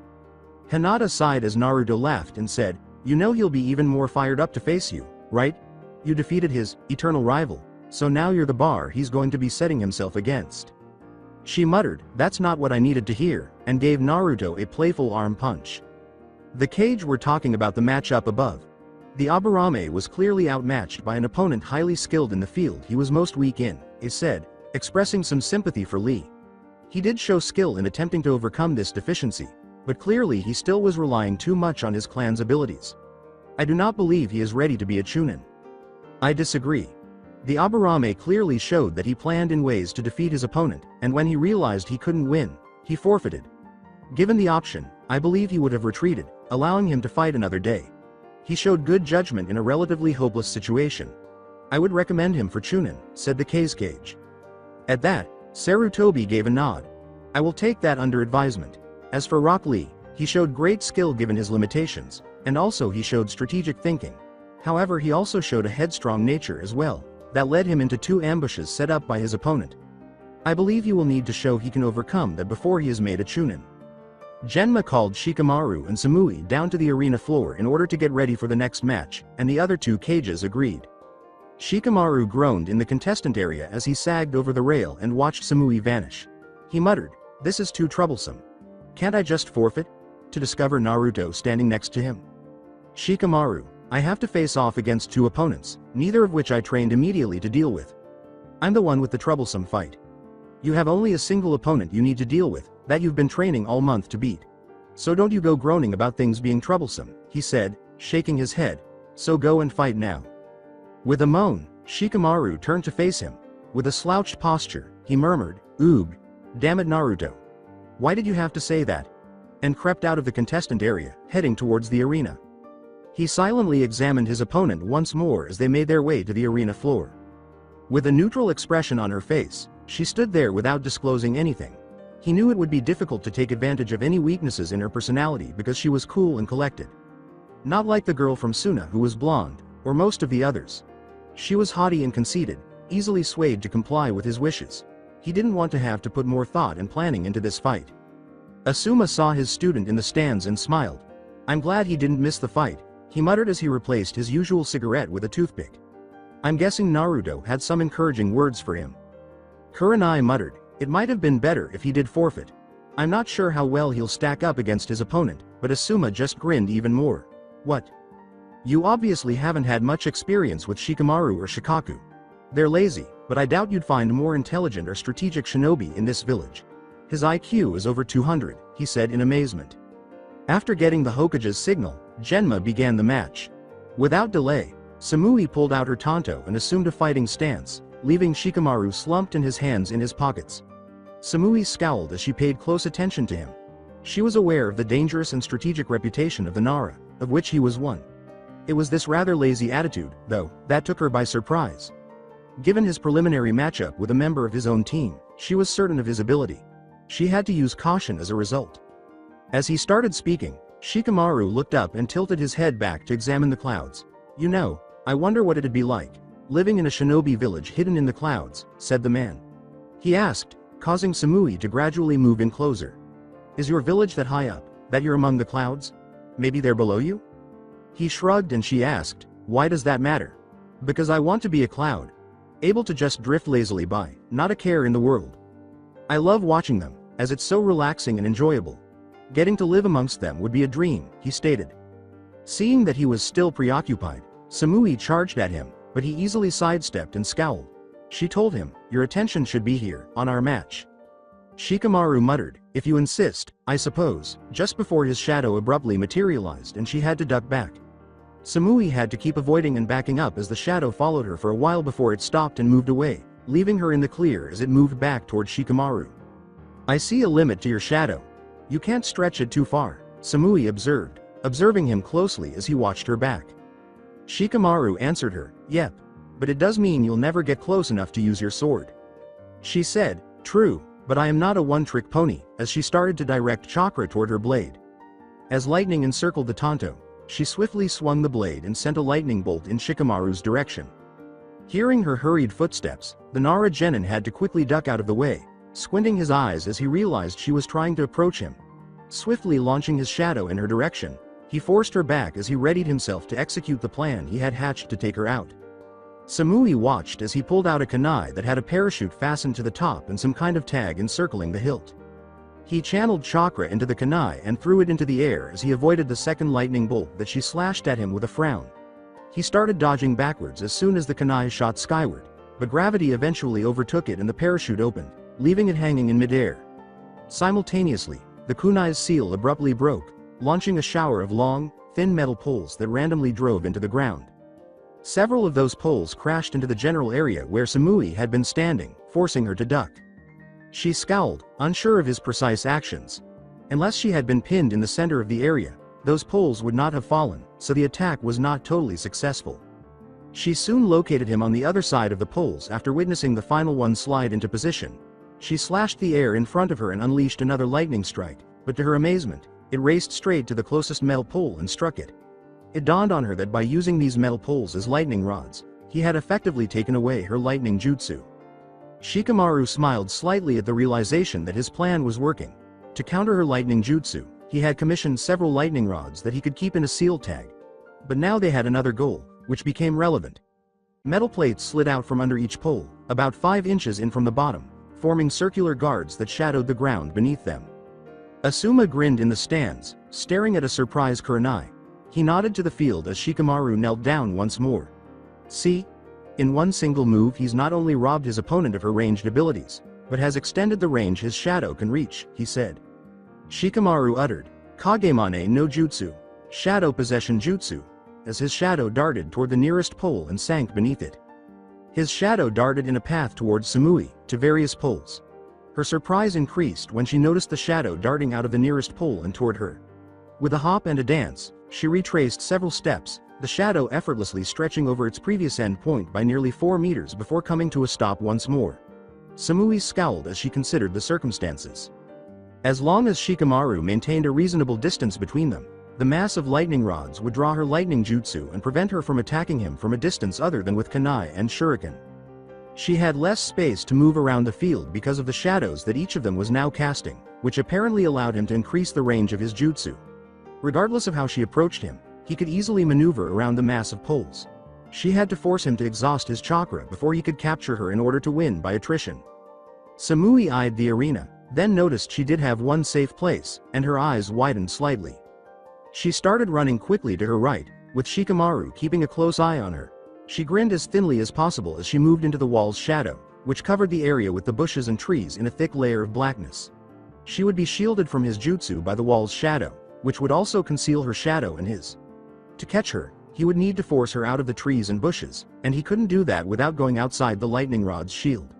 Hinata sighed as Naruto laughed and said, "You know he'll be even more fired up to face you, right? You defeated his eternal rival, so now you're the bar he's going to be setting himself against." She muttered, "That's not what I needed to hear," and gave Naruto a playful arm punch. The cage were talking about the match up above. The Aburame was clearly outmatched by an opponent highly skilled in the field he was most weak in, he said, expressing some sympathy for Lee. He did show skill in attempting to overcome this deficiency, but clearly he still was relying too much on his clan's abilities. "I do not believe he is ready to be a Chunin." "I disagree. The Aburame clearly showed that he planned in ways to defeat his opponent, and when he realized he couldn't win, he forfeited." Given the option, I believe he would have retreated, allowing him to fight another day. He showed good judgment in a relatively hopeless situation. I would recommend him for Chunin, said the Kage. At that, Sarutobi gave a nod. I will take that under advisement. As for Rock Lee, he showed great skill given his limitations, and also he showed strategic thinking. However, he also showed a headstrong nature as well, that led him into 2 ambushes set up by his opponent. I believe he will need to show he can overcome that before he is made a Chunin. Genma called Shikamaru and Samui down to the arena floor in order to get ready for the next match, and the other 2 cages agreed. Shikamaru groaned in the contestant area as he sagged over the rail and watched Samui vanish. He muttered, "This is too troublesome. Can't I just forfeit?" To discover Naruto standing next to him. "Shikamaru, I have to face off against 2 opponents, neither of which I trained immediately to deal with. I'm the one with the troublesome fight. You have only a single opponent you need to deal with, that you've been training all month to beat. So don't you go groaning about things being troublesome," he said, shaking his head. "So go and fight now." With a moan, Shikamaru turned to face him. With a slouched posture, he murmured, "Oog. Damn it, Naruto. Why did you have to say that?" And crept out of the contestant area, heading towards the arena. He silently examined his opponent once more as they made their way to the arena floor. With a neutral expression on her face, she stood there without disclosing anything. He knew it would be difficult to take advantage of any weaknesses in her personality because she was cool and collected. Not like the girl from Suna who was blonde, or most of the others. She was haughty and conceited, easily swayed to comply with his wishes. He didn't want to have to put more thought and planning into this fight. Asuma saw his student in the stands and smiled. "I'm glad he didn't miss the fight," he muttered as he replaced his usual cigarette with a toothpick. "I'm guessing Naruto had some encouraging words for him." Kurenai muttered, "It might have been better if he did forfeit. I'm not sure how well he'll stack up against his opponent," but Asuma just grinned even more. "What? You obviously haven't had much experience with Shikamaru or Shikaku. They're lazy, but I doubt you'd find more intelligent or strategic shinobi in this village. His IQ is over 200, he said in amazement. After getting the Hokage's signal, Genma began the match. Without delay, Samui pulled out her tanto and assumed a fighting stance, leaving Shikamaru slumped and his hands in his pockets. Samui scowled as she paid close attention to him. She was aware of the dangerous and strategic reputation of the Nara, of which he was one. It was this rather lazy attitude, though, that took her by surprise. Given his preliminary matchup with a member of his own team, she was certain of his ability. She had to use caution as a result. As he started speaking, Shikamaru looked up and tilted his head back to examine the clouds. "You know, I wonder what it'd be like, living in a shinobi village hidden in the clouds," said the man. He asked, causing Samui to gradually move in closer. "Is your village that high up, that you're among the clouds? Maybe they're below you?" He shrugged and she asked, "Why does that matter?" "Because I want to be a cloud. Able to just drift lazily by, not a care in the world. I love watching them, as it's so relaxing and enjoyable. Getting to live amongst them would be a dream," he stated. Seeing that he was still preoccupied, Samui charged at him, but he easily sidestepped and scowled. She told him, "Your attention should be here, on our match." Shikamaru muttered, "If you insist, I suppose," just before his shadow abruptly materialized and she had to duck back. Samui had to keep avoiding and backing up as the shadow followed her for a while before it stopped and moved away, leaving her in the clear as it moved back towards Shikamaru. "I see a limit to your shadow. You can't stretch it too far," Samui observed, observing him closely as he watched her back. Shikamaru answered her, "Yep. But it does mean you'll never get close enough to use your sword." She said, "True, but I am not a one-trick pony," as she started to direct chakra toward her blade. As lightning encircled the tanto, she swiftly swung the blade and sent a lightning bolt in Shikamaru's direction. Hearing her hurried footsteps, the Nara Genin had to quickly duck out of the way, squinting his eyes as he realized she was trying to approach him. Swiftly launching his shadow in her direction, he forced her back as he readied himself to execute the plan he had hatched to take her out. Samui watched as he pulled out a kunai that had a parachute fastened to the top and some kind of tag encircling the hilt. He channeled chakra into the kunai and threw it into the air as he avoided the second lightning bolt that she slashed at him with a frown. He started dodging backwards as soon as the kunai shot skyward, but gravity eventually overtook it and the parachute opened, leaving it hanging in midair. Simultaneously, the kunai's seal abruptly broke, launching a shower of long, thin metal poles that randomly drove into the ground. Several of those poles crashed into the general area where Samui had been standing, forcing her to duck. She scowled, unsure of his precise actions. Unless she had been pinned in the center of the area, those poles would not have fallen, so the attack was not totally successful. She soon located him on the other side of the poles after witnessing the final one slide into position. She slashed the air in front of her and unleashed another lightning strike, but to her amazement, it raced straight to the closest metal pole and struck it. It dawned on her that by using these metal poles as lightning rods, he had effectively taken away her lightning jutsu. Shikamaru smiled slightly at the realization that his plan was working. To counter her lightning jutsu, he had commissioned several lightning rods that he could keep in a seal tag. But now they had another goal, which became relevant. Metal plates slid out from under each pole, about 5 inches in from the bottom, forming circular guards that shadowed the ground beneath them. Asuma grinned in the stands, staring at a surprised Kurenai. He nodded to the field as Shikamaru knelt down once more. See? In one single move he's not only robbed his opponent of her ranged abilities, but has extended the range his shadow can reach, he said. Shikamaru uttered, Kagemane no Jutsu, Shadow Possession Jutsu, as his shadow darted toward the nearest pole and sank beneath it. His shadow darted in a path towards Samui, to various poles. Her surprise increased when she noticed the shadow darting out of the nearest pole and toward her. With a hop and a dance, she retraced several steps, the shadow effortlessly stretching over its previous end point by nearly 4 meters before coming to a stop once more. Samui scowled as she considered the circumstances. As long as Shikamaru maintained a reasonable distance between them, the mass of lightning rods would draw her lightning jutsu and prevent her from attacking him from a distance other than with kunai and shuriken. She had less space to move around the field because of the shadows that each of them was now casting, which apparently allowed him to increase the range of his jutsu. Regardless of how she approached him, he could easily maneuver around the mass of poles. She had to force him to exhaust his chakra before he could capture her in order to win by attrition. Samui eyed the arena, then noticed she did have one safe place, and her eyes widened slightly. She started running quickly to her right, with Shikamaru keeping a close eye on her. She grinned as thinly as possible as she moved into the wall's shadow, which covered the area with the bushes and trees in a thick layer of blackness. She would be shielded from his jutsu by the wall's shadow, which would also conceal her shadow and his. To catch her, he would need to force her out of the trees and bushes, and he couldn't do that without going outside the lightning rod's shield.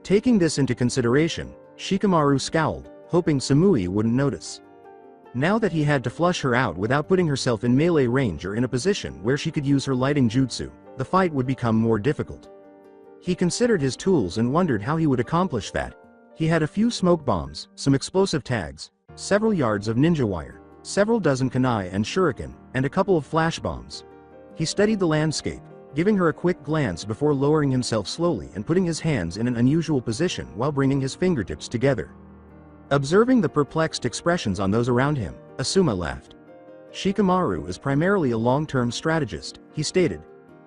Taking this into consideration, Shikamaru scowled, hoping Samui wouldn't notice. Now that he had to flush her out without putting herself in melee range or in a position where she could use her lighting jutsu, the fight would become more difficult. He considered his tools and wondered how he would accomplish that. He had a few smoke bombs, some explosive tags, several yards of ninja wire, several dozen kunai and shuriken, and a couple of flash bombs. He studied the landscape, giving her a quick glance before lowering himself slowly and putting his hands in an unusual position while bringing his fingertips together. Observing the perplexed expressions on those around him, Asuma laughed. Shikamaru is primarily a long-term strategist, he stated.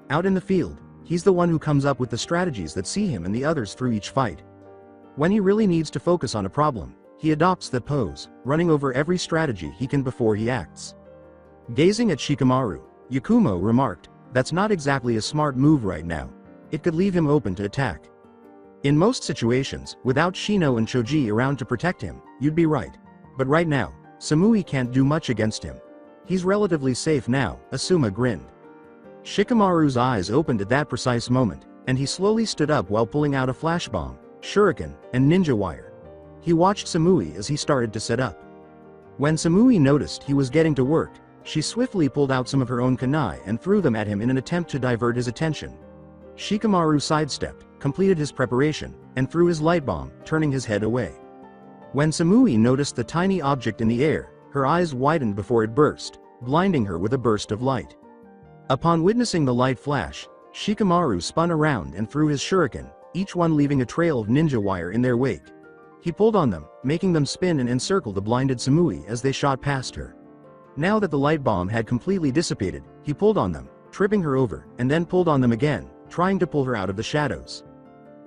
Out in the field, he's the one who comes up with the strategies that see him and the others through each fight. When he really needs to focus on a problem, he adopts that pose, running over every strategy he can before he acts. Gazing at Shikamaru, Yakumo remarked, "That's not exactly a smart move right now. It could leave him open to attack. In most situations, without Shino and Choji around to protect him, you'd be right. But right now, Samui can't do much against him. He's relatively safe now," Asuma grinned. Shikamaru's eyes opened at that precise moment, and he slowly stood up while pulling out a flash bomb, shuriken, and ninja wire. He watched Samui as he started to set up. When Samui noticed he was getting to work, she swiftly pulled out some of her own kunai and threw them at him in an attempt to divert his attention. Shikamaru sidestepped, completed his preparation, and threw his light bomb, turning his head away. When Samui noticed the tiny object in the air, her eyes widened before it burst, blinding her with a burst of light. Upon witnessing the light flash, Shikamaru spun around and threw his shuriken, each one leaving a trail of ninja wire in their wake. He pulled on them, making them spin and encircle the blinded Samui as they shot past her. Now that the light bomb had completely dissipated, he pulled on them, tripping her over, and then pulled on them again, trying to pull her out of the shadows.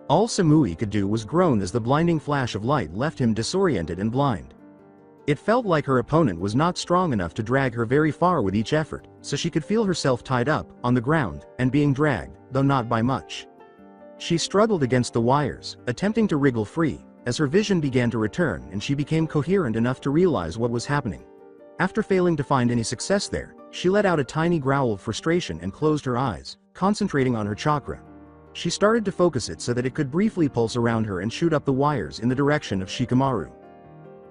All Samui could do was groan as the blinding flash of light left him disoriented and blind. It felt like her opponent was not strong enough to drag her very far with each effort, so she could feel herself tied up, on the ground, and being dragged, though not by much. She struggled against the wires, attempting to wriggle free, as her vision began to return and she became coherent enough to realize what was happening. After failing to find any success there, she let out a tiny growl of frustration and closed her eyes, concentrating on her chakra. She started to focus it so that it could briefly pulse around her and shoot up the wires in the direction of Shikamaru.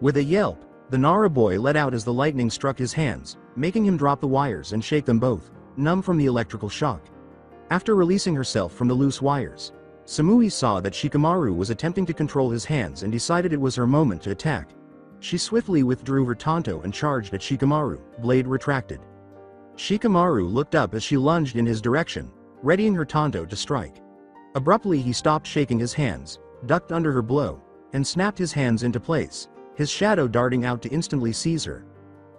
With a yelp, The Nara boy let out as the lightning struck his hands, making him drop the wires and shake them both, numb from the electrical shock. After releasing herself from the loose wires, Samui saw that Shikamaru was attempting to control his hands and decided it was her moment to attack. She swiftly withdrew her tanto and charged at Shikamaru, blade retracted. Shikamaru looked up as she lunged in his direction, readying her tanto to strike. Abruptly he stopped shaking his hands, ducked under her blow, and snapped his hands into place, his shadow darting out to instantly seize her.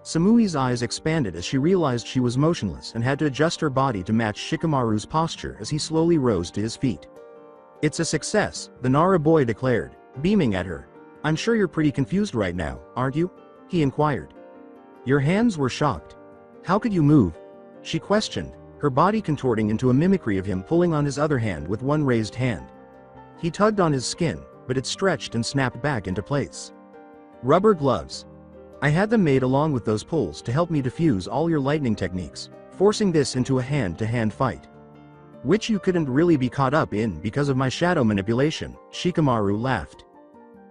Samui's eyes expanded as she realized she was motionless and had to adjust her body to match Shikamaru's posture as he slowly rose to his feet. "It's a success," the Nara boy declared, beaming at her. "I'm sure you're pretty confused right now, aren't you?" he inquired. "Your hands were shocked. How could you move?" she questioned, her body contorting into a mimicry of him pulling on his other hand with one raised hand. He tugged on his skin, but it stretched and snapped back into place. "Rubber gloves. I had them made along with those pulls to help me diffuse all your lightning techniques, forcing this into a hand-to-hand fight. Which you couldn't really be caught up in because of my shadow manipulation," Shikamaru laughed.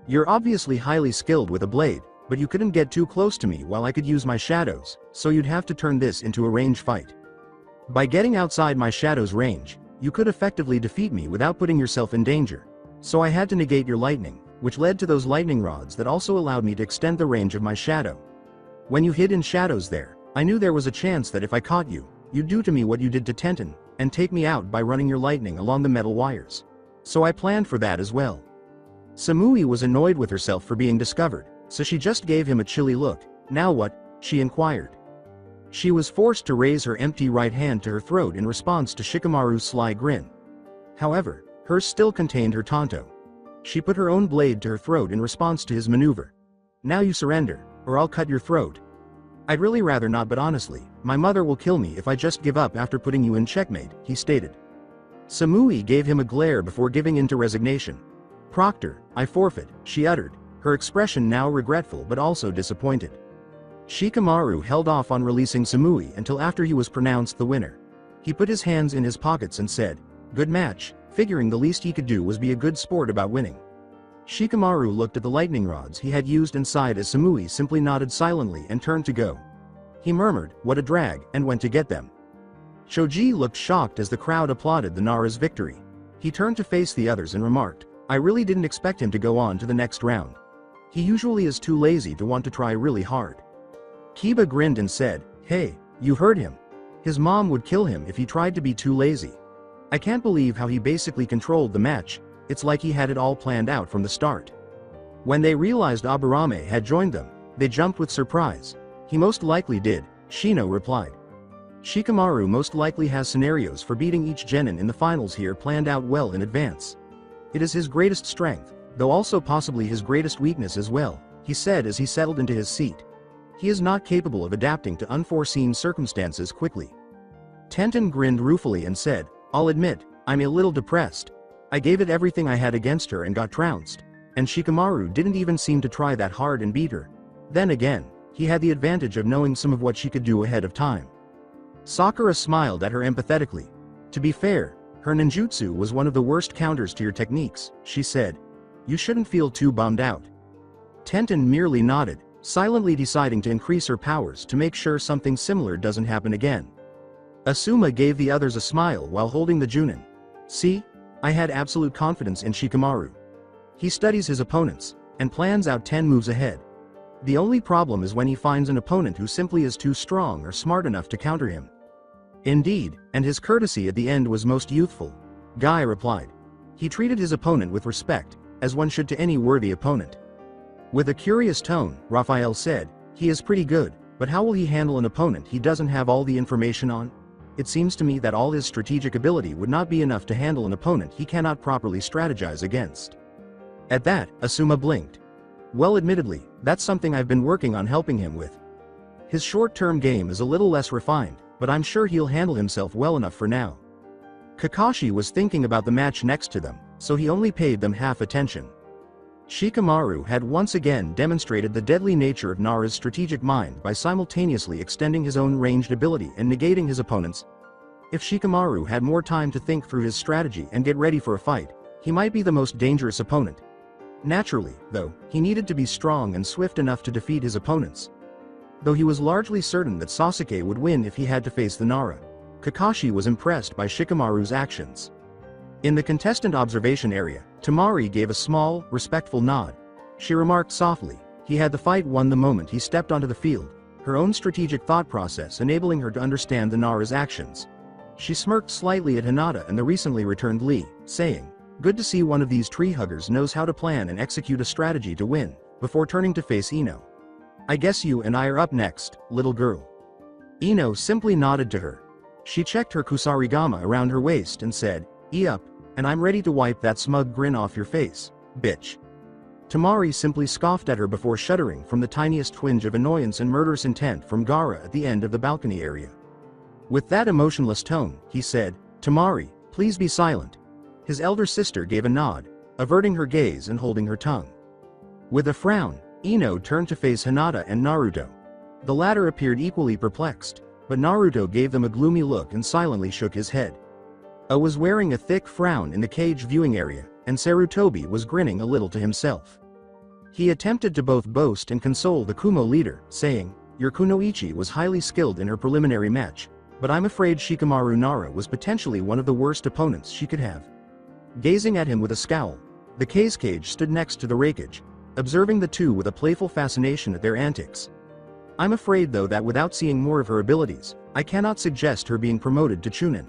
"You're obviously highly skilled with a blade, but you couldn't get too close to me while I could use my shadows, so you'd have to turn this into a range fight. By getting outside my shadow's range, you could effectively defeat me without putting yourself in danger. So I had to negate your lightning, which led to those lightning rods that also allowed me to extend the range of my shadow. When you hid in shadows there, I knew there was a chance that if I caught you, you'd do to me what you did to Tenten, and take me out by running your lightning along the metal wires. So I planned for that as well." Samui was annoyed with herself for being discovered, so she just gave him a chilly look. "Now what?" she inquired. She was forced to raise her empty right hand to her throat in response to Shikamaru's sly grin. However, hers still contained her tanto. She put her own blade to her throat in response to his maneuver. "Now you surrender, or I'll cut your throat." "I'd really rather not, but honestly, my mother will kill me if I just give up after putting you in checkmate," he stated. Samui gave him a glare before giving in to resignation. "Proctor, I forfeit," she uttered, her expression now regretful but also disappointed. Shikamaru held off on releasing Samui until after he was pronounced the winner. He put his hands in his pockets and said, "Good match," figuring the least he could do was be a good sport about winning. Shikamaru looked at the lightning rods he had used and sighed as Samui simply nodded silently and turned to go. He murmured, "What a drag," and went to get them. Shoji looked shocked as the crowd applauded the Nara's victory. He turned to face the others and remarked, "I really didn't expect him to go on to the next round. He usually is too lazy to want to try really hard." Kiba grinned and said, "Hey, you heard him. His mom would kill him if he tried to be too lazy. I can't believe how he basically controlled the match. It's like he had it all planned out from the start." When they realized Aburame had joined them, they jumped with surprise. "He most likely did," Shino replied. "Shikamaru most likely has scenarios for beating each genin in the finals here planned out well in advance. It is his greatest strength, though also possibly his greatest weakness as well," he said as he settled into his seat. "He is not capable of adapting to unforeseen circumstances quickly." Tenten grinned ruefully and said, "I'll admit, I'm a little depressed. I gave it everything I had against her and got trounced, and Shikamaru didn't even seem to try that hard and beat her. Then again, he had the advantage of knowing some of what she could do ahead of time." Sakura smiled at her empathetically. "To be fair, her ninjutsu was one of the worst counters to your techniques," she said. "You shouldn't feel too bummed out." Tenten merely nodded, silently deciding to increase her powers to make sure something similar doesn't happen again. Asuma gave the others a smile while holding the Junin. "See? I had absolute confidence in Shikamaru. He studies his opponents, and plans out 10 moves ahead. The only problem is when he finds an opponent who simply is too strong or smart enough to counter him." "Indeed, and his courtesy at the end was most youthful," Guy replied. "He treated his opponent with respect, as one should to any worthy opponent." With a curious tone, Raphael said, "He is pretty good, but how will he handle an opponent he doesn't have all the information on? It seems to me that all his strategic ability would not be enough to handle an opponent he cannot properly strategize against." At that, Asuma blinked. "Well, admittedly, that's something I've been working on helping him with. His short-term game is a little less refined, but I'm sure he'll handle himself well enough for now." Kakashi was thinking about the match next to them, so he only paid them half attention. Shikamaru had once again demonstrated the deadly nature of Nara's strategic mind by simultaneously extending his own ranged ability and negating his opponent's. If Shikamaru had more time to think through his strategy and get ready for a fight, he might be the most dangerous opponent. Naturally, though, he needed to be strong and swift enough to defeat his opponents. Though he was largely certain that Sasuke would win if he had to face the Nara, Kakashi was impressed by Shikamaru's actions. In the contestant observation area, Temari gave a small, respectful nod. She remarked softly, "He had the fight won the moment he stepped onto the field," her own strategic thought process enabling her to understand the Nara's actions. She smirked slightly at Hinata and the recently returned Lee, saying, "Good to see one of these tree huggers knows how to plan and execute a strategy to win," before turning to face Ino. "I guess you and I are up next, little girl." Ino simply nodded to her. She checked her kusarigama around her waist and said, "Up, and I'm ready to wipe that smug grin off your face, bitch." Temari simply scoffed at her before shuddering from the tiniest twinge of annoyance and murderous intent from Gaara at the end of the balcony area. With that emotionless tone, he said, "Temari, please be silent." His elder sister gave a nod, averting her gaze and holding her tongue. With a frown, Ino turned to face Hinata and Naruto. The latter appeared equally perplexed, but Naruto gave them a gloomy look and silently shook his head. Was wearing a thick frown in the cage viewing area, and Sarutobi was grinning a little to himself. He attempted to both boast and console the Kumo leader, saying, "Your Kunoichi was highly skilled in her preliminary match, but I'm afraid Shikamaru Nara was potentially one of the worst opponents she could have." Gazing at him with a scowl, the Kazekage stood next to the Raikage, observing the two with a playful fascination at their antics. "I'm afraid though that without seeing more of her abilities, I cannot suggest her being promoted to Chunin."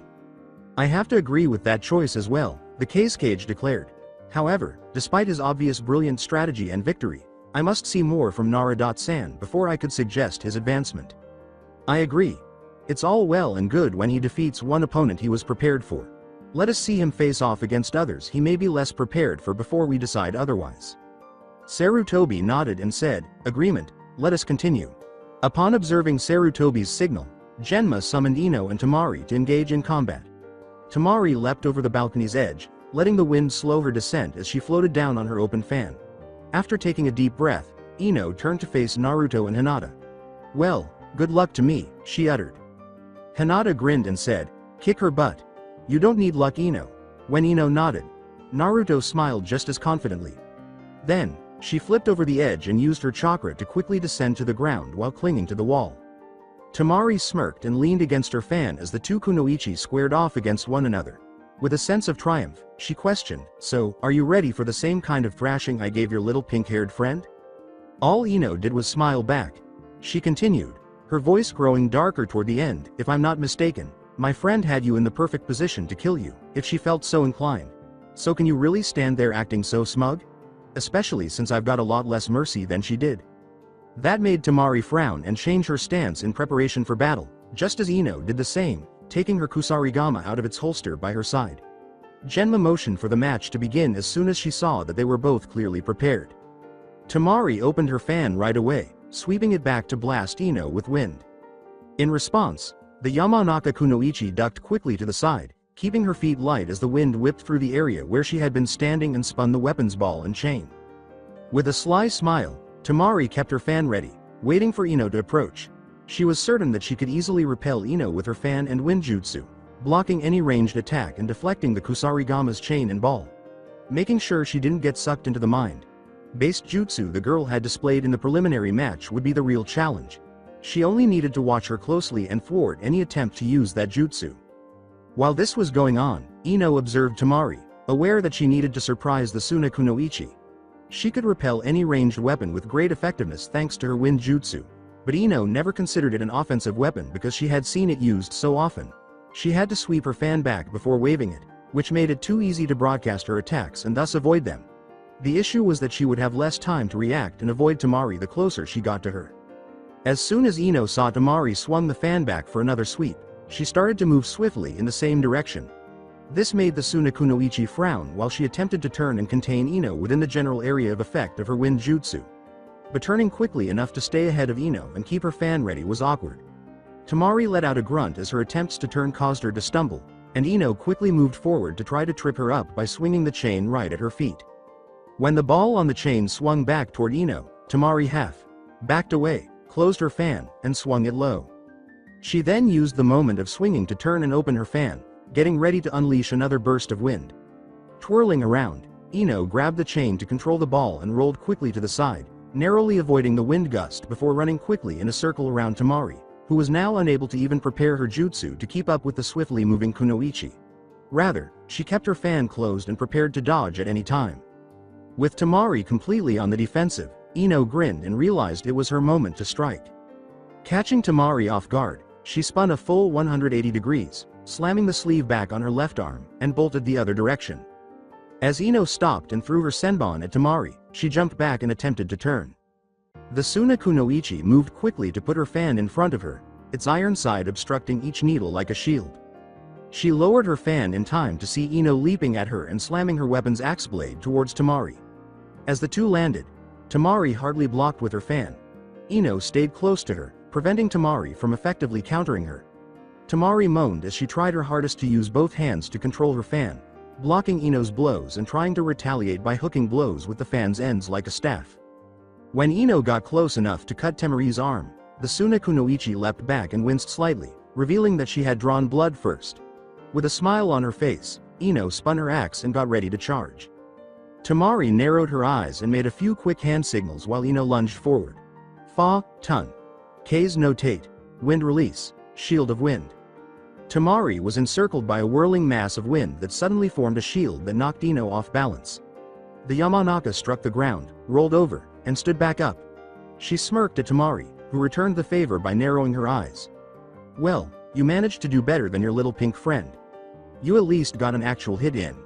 "I have to agree with that choice as well," the Kazekage declared. "However, despite his obvious brilliant strategy and victory, I must see more from Nara-san before I could suggest his advancement." "I agree. It's all well and good when he defeats one opponent he was prepared for. Let us see him face off against others he may be less prepared for before we decide otherwise." Sarutobi nodded and said, "Agreement, let us continue." Upon observing Sarutobi's signal, Genma summoned Ino and Temari to engage in combat. Temari leapt over the balcony's edge, letting the wind slow her descent as she floated down on her open fan. After taking a deep breath, Ino turned to face Naruto and Hinata. "Well, good luck to me," she uttered. Hinata grinned and said, "Kick her butt. You don't need luck, Ino." When Ino nodded, Naruto smiled just as confidently. Then, she flipped over the edge and used her chakra to quickly descend to the ground while clinging to the wall. Temari smirked and leaned against her fan as the two Kunoichi squared off against one another. With a sense of triumph, she questioned, "So, are you ready for the same kind of thrashing I gave your little pink-haired friend?" All Ino did was smile back. She continued, her voice growing darker toward the end, "If I'm not mistaken, my friend had you in the perfect position to kill you, if she felt so inclined. So can you really stand there acting so smug? Especially since I've got a lot less mercy than she did." That made Temari frown and change her stance in preparation for battle, just as Ino did the same, taking her kusarigama out of its holster by her side. Genma motioned for the match to begin as soon as she saw that they were both clearly prepared. Temari opened her fan right away, sweeping it back to blast Ino with wind. In response, the Yamanaka Kunoichi ducked quickly to the side, keeping her feet light as the wind whipped through the area where she had been standing and spun the weapons ball and chain. With a sly smile, Temari kept her fan ready, waiting for Ino to approach. She was certain that she could easily repel Ino with her fan and wind jutsu, blocking any ranged attack and deflecting the kusarigama's chain and ball. Making sure she didn't get sucked into the mind-based jutsu the girl had displayed in the preliminary match would be the real challenge. She only needed to watch her closely and thwart any attempt to use that jutsu. While this was going on, Ino observed Temari, aware that she needed to surprise the Suna Kunoichi. She could repel any ranged weapon with great effectiveness thanks to her wind jutsu, but Ino never considered it an offensive weapon because she had seen it used so often. She had to sweep her fan back before waving it, which made it too easy to broadcast her attacks and thus avoid them. The issue was that she would have less time to react and avoid Temari the closer she got to her. As soon as Ino saw Temari swung the fan back for another sweep, she started to move swiftly in the same direction. This made the Suna Kunoichi frown while she attempted to turn and contain Ino within the general area of effect of her wind jutsu. But turning quickly enough to stay ahead of Ino and keep her fan ready was awkward. Temari let out a grunt as her attempts to turn caused her to stumble, and Ino quickly moved forward to try to trip her up by swinging the chain right at her feet. When the ball on the chain swung back toward Ino, Temari backed away, closed her fan, and swung it low. She then used the moment of swinging to turn and open her fan, getting ready to unleash another burst of wind. Twirling around, Ino grabbed the chain to control the ball and rolled quickly to the side, narrowly avoiding the wind gust before running quickly in a circle around Tamari, who was now unable to even prepare her jutsu to keep up with the swiftly moving kunoichi. Rather, she kept her fan closed and prepared to dodge at any time. With Tamari completely on the defensive, Ino grinned and realized it was her moment to strike. Catching Tamari off guard, she spun a full 180 degrees, slamming the sleeve back on her left arm, and bolted the other direction. As Ino stopped and threw her senbon at Tamari, she jumped back and attempted to turn. The Suna Kunoichi moved quickly to put her fan in front of her, its iron side obstructing each needle like a shield. She lowered her fan in time to see Ino leaping at her and slamming her weapon's axe blade towards Tamari. As the two landed, Tamari hardly blocked with her fan. Ino stayed close to her, preventing Tamari from effectively countering her. Tamari moaned as she tried her hardest to use both hands to control her fan, blocking Ino's blows and trying to retaliate by hooking blows with the fan's ends like a staff. When Ino got close enough to cut Tamari's arm, the Suna Kunoichi leapt back and winced slightly, revealing that she had drawn blood first. With a smile on her face, Ino spun her axe and got ready to charge. Tamari narrowed her eyes and made a few quick hand signals while Ino lunged forward. Fa, Tun. K's notate. Wind release. Shield of wind. Tamari was encircled by a whirling mass of wind that suddenly formed a shield that knocked Ino off balance. The Yamanaka struck the ground, rolled over, and stood back up. She smirked at Tamari, who returned the favor by narrowing her eyes. Well, you managed to do better than your little pink friend. You at least got an actual hit in.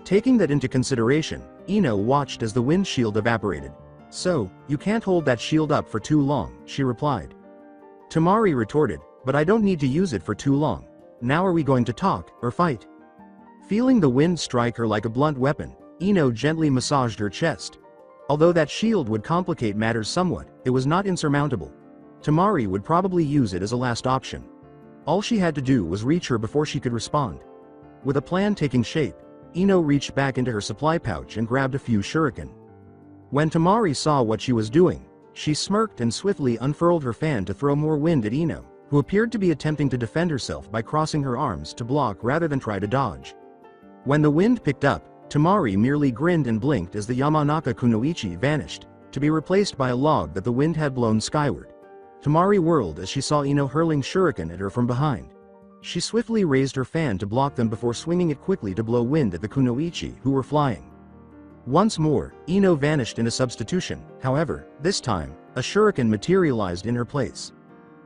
Taking that into consideration, Ino watched as the wind shield evaporated. So, you can't hold that shield up for too long, she replied. Tamari retorted, but I don't need to use it for too long. Now are we going to talk, or fight? Feeling the wind strike her like a blunt weapon, Ino gently massaged her chest. Although that shield would complicate matters somewhat, it was not insurmountable. Tamari would probably use it as a last option. All she had to do was reach her before she could respond. With a plan taking shape, Ino reached back into her supply pouch and grabbed a few shuriken. When Tamari saw what she was doing, she smirked and swiftly unfurled her fan to throw more wind at Ino, who appeared to be attempting to defend herself by crossing her arms to block rather than try to dodge. When the wind picked up, Tamari merely grinned and blinked as the Yamanaka Kunoichi vanished, to be replaced by a log that the wind had blown skyward. Tamari whirled as she saw Ino hurling shuriken at her from behind. She swiftly raised her fan to block them before swinging it quickly to blow wind at the Kunoichi who were flying. Once more, Ino vanished in a substitution, however, this time, a shuriken materialized in her place.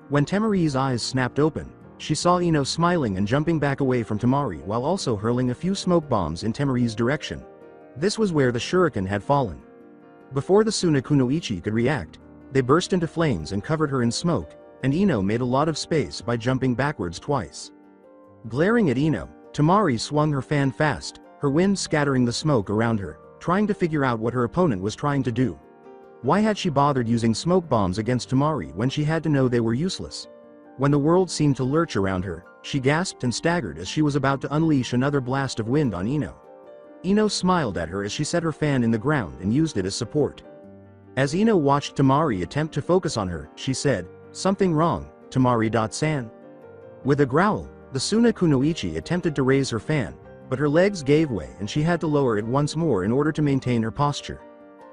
When Tamari's eyes snapped open, she saw Ino smiling and jumping back away from Tamari while also hurling a few smoke bombs in Tamari's direction. This was where the shuriken had fallen. Before the Suna Kunoichi could react, they burst into flames and covered her in smoke, and Ino made a lot of space by jumping backwards twice. Glaring at Ino, Tamari swung her fan fast, her wind scattering the smoke around her, trying to figure out what her opponent was trying to do. Why had she bothered using smoke bombs against Tamari when she had to know they were useless? When the world seemed to lurch around her, she gasped and staggered as she was about to unleash another blast of wind on Ino. Ino smiled at her as she set her fan in the ground and used it as support. As Ino watched Tamari attempt to focus on her, she said, "Something wrong, Tamari-san?" With a growl, the Suna Kunoichi attempted to raise her fan, but her legs gave way and she had to lower it once more in order to maintain her posture.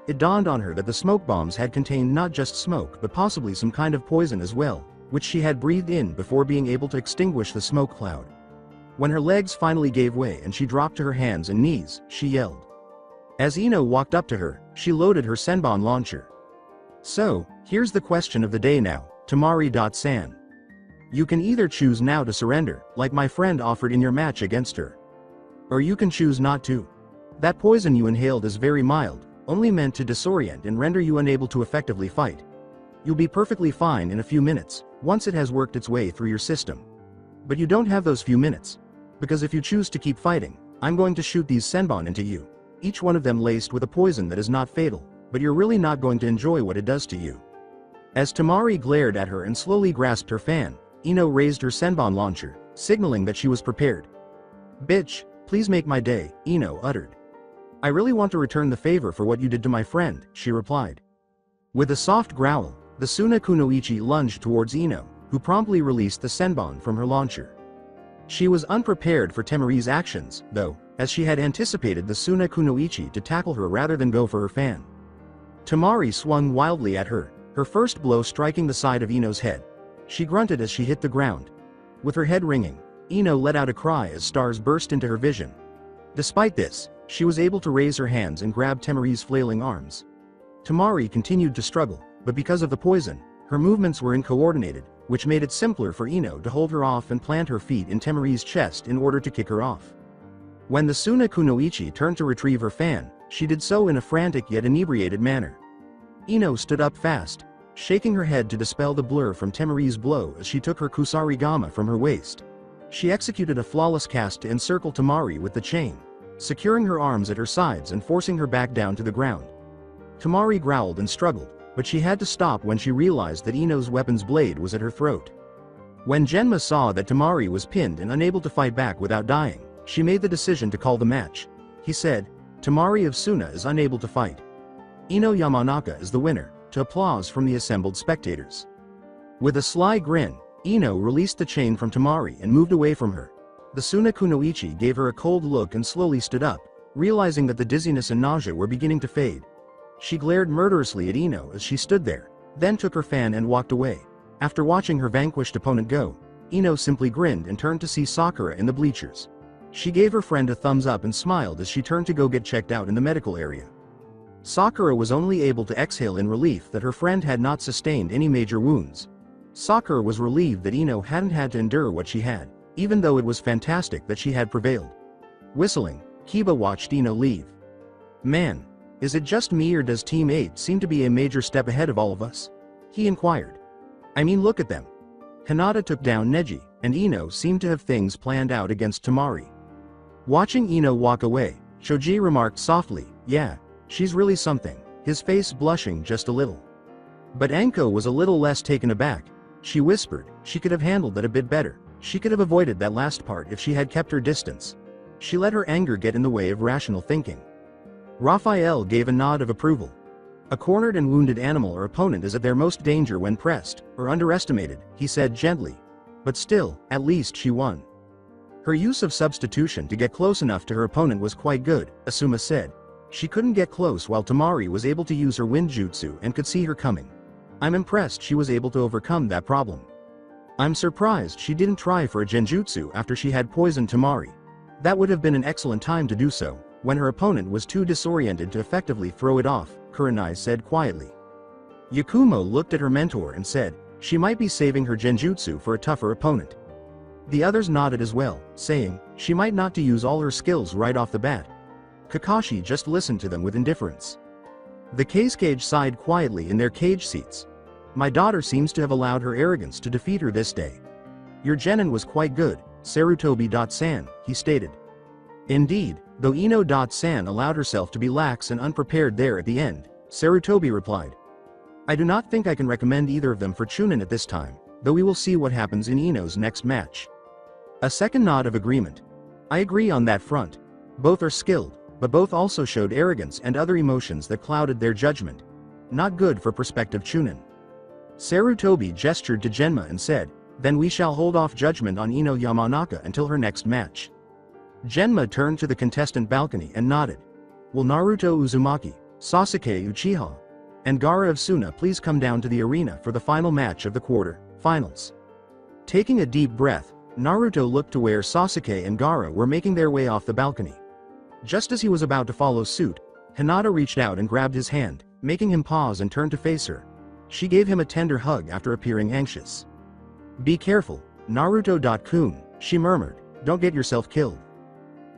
It dawned on her that the smoke bombs had contained not just smoke but possibly some kind of poison as well, which she had breathed in before being able to extinguish the smoke cloud. When her legs finally gave way and she dropped to her hands and knees, she yelled. As Ino walked up to her, she loaded her senbon launcher. So, here's the question of the day now, Tamari-san. You can either choose now to surrender, like my friend offered in your match against her. Or you can choose not to. That poison you inhaled is very mild, only meant to disorient and render you unable to effectively fight. You'll be perfectly fine in a few minutes, once it has worked its way through your system. But you don't have those few minutes. Because if you choose to keep fighting, I'm going to shoot these senbon into you, each one of them laced with a poison that is not fatal, but you're really not going to enjoy what it does to you. As Tamari glared at her and slowly grasped her fan, Ino raised her senbon launcher, signaling that she was prepared. Bitch, please make my day, Ino uttered. I really want to return the favor for what you did to my friend, she replied. With a soft growl, the Suna Kunoichi lunged towards Ino, who promptly released the senbon from her launcher. She was unprepared for Tamari's actions, though, as she had anticipated the Suna Kunoichi to tackle her rather than go for her fan. Tamari swung wildly at her, her first blow striking the side of Ino's head. She grunted as she hit the ground. With her head ringing, Ino let out a cry as stars burst into her vision. Despite this, she was able to raise her hands and grab Tamari's flailing arms. Tamari continued to struggle, but because of the poison, her movements were uncoordinated, which made it simpler for Ino to hold her off and plant her feet in Tamari's chest in order to kick her off. When the Suna Kunoichi turned to retrieve her fan, she did so in a frantic yet inebriated manner. Ino stood up fast, shaking her head to dispel the blur from Tamari's blow as she took her kusarigama from her waist. She executed a flawless cast to encircle Tamari with the chain, securing her arms at her sides and forcing her back down to the ground. Tamari growled and struggled, but she had to stop when she realized that Ino's weapon's blade was at her throat. When Genma saw that Tamari was pinned and unable to fight back without dying, she made the decision to call the match. He said, "Tamari of Suna is unable to fight. Ino Yamanaka is the winner," to applause from the assembled spectators. With a sly grin, Ino released the chain from Tamari and moved away from her. The Suna Kunoichi gave her a cold look and slowly stood up, realizing that the dizziness and nausea were beginning to fade. She glared murderously at Ino as she stood there, then took her fan and walked away. After watching her vanquished opponent go, Ino simply grinned and turned to see Sakura in the bleachers. She gave her friend a thumbs up and smiled as she turned to go get checked out in the medical area. Sakura was only able to exhale in relief that her friend had not sustained any major wounds. Sakura was relieved that Ino hadn't had to endure what she had, even though it was fantastic that she had prevailed. Whistling, Kiba watched Ino leave. "Man, is it just me or does Team 8 seem to be a major step ahead of all of us?" he inquired. "I mean, look at them." Hinata took down Neji, and Ino seemed to have things planned out against Tamari. Watching Ino walk away, Shoji remarked softly, "Yeah, she's really something," his face blushing just a little. But Anko was a little less taken aback. She whispered, she could have handled that a bit better. She could have avoided that last part if she had kept her distance. She let her anger get in the way of rational thinking. Raphael gave a nod of approval. "A cornered and wounded animal or opponent is at their most danger when pressed, or underestimated," he said gently. "But still, at least she won." Her use of substitution to get close enough to her opponent was quite good, Asuma said. She couldn't get close while Tamari was able to use her wind jutsu and could see her coming. "I'm impressed she was able to overcome that problem. I'm surprised she didn't try for a genjutsu after she had poisoned Tamari. That would have been an excellent time to do so, when her opponent was too disoriented to effectively throw it off," Kurenai said quietly. Yakumo looked at her mentor and said, "She might be saving her genjutsu for a tougher opponent." The others nodded as well, saying, "She might not to use all her skills right off the bat." Kakashi just listened to them with indifference. The Cage sighed quietly in their cage seats. "My daughter seems to have allowed her arrogance to defeat her this day. Your genin was quite good, Sarutobi-san," he stated. "Indeed, though Ino-san allowed herself to be lax and unprepared there at the end," Sarutobi replied. "I do not think I can recommend either of them for Chunin at this time, though we will see what happens in Ino's next match." A second nod of agreement. "I agree on that front. Both are skilled, but both also showed arrogance and other emotions that clouded their judgment. Not good for prospective Chunin." Sarutobi gestured to Genma and said, "Then we shall hold off judgment on Ino Yamanaka until her next match." Genma turned to the contestant balcony and nodded. "Will Naruto Uzumaki, Sasuke Uchiha, and Gaara of Suna please come down to the arena for the final match of the quarter-finals?" Taking a deep breath, Naruto looked to where Sasuke and Gaara were making their way off the balcony. Just as he was about to follow suit, Hinata reached out and grabbed his hand, making him pause and turn to face her. She gave him a tender hug after appearing anxious. "Be careful, Naruto-kun," she murmured, "don't get yourself killed."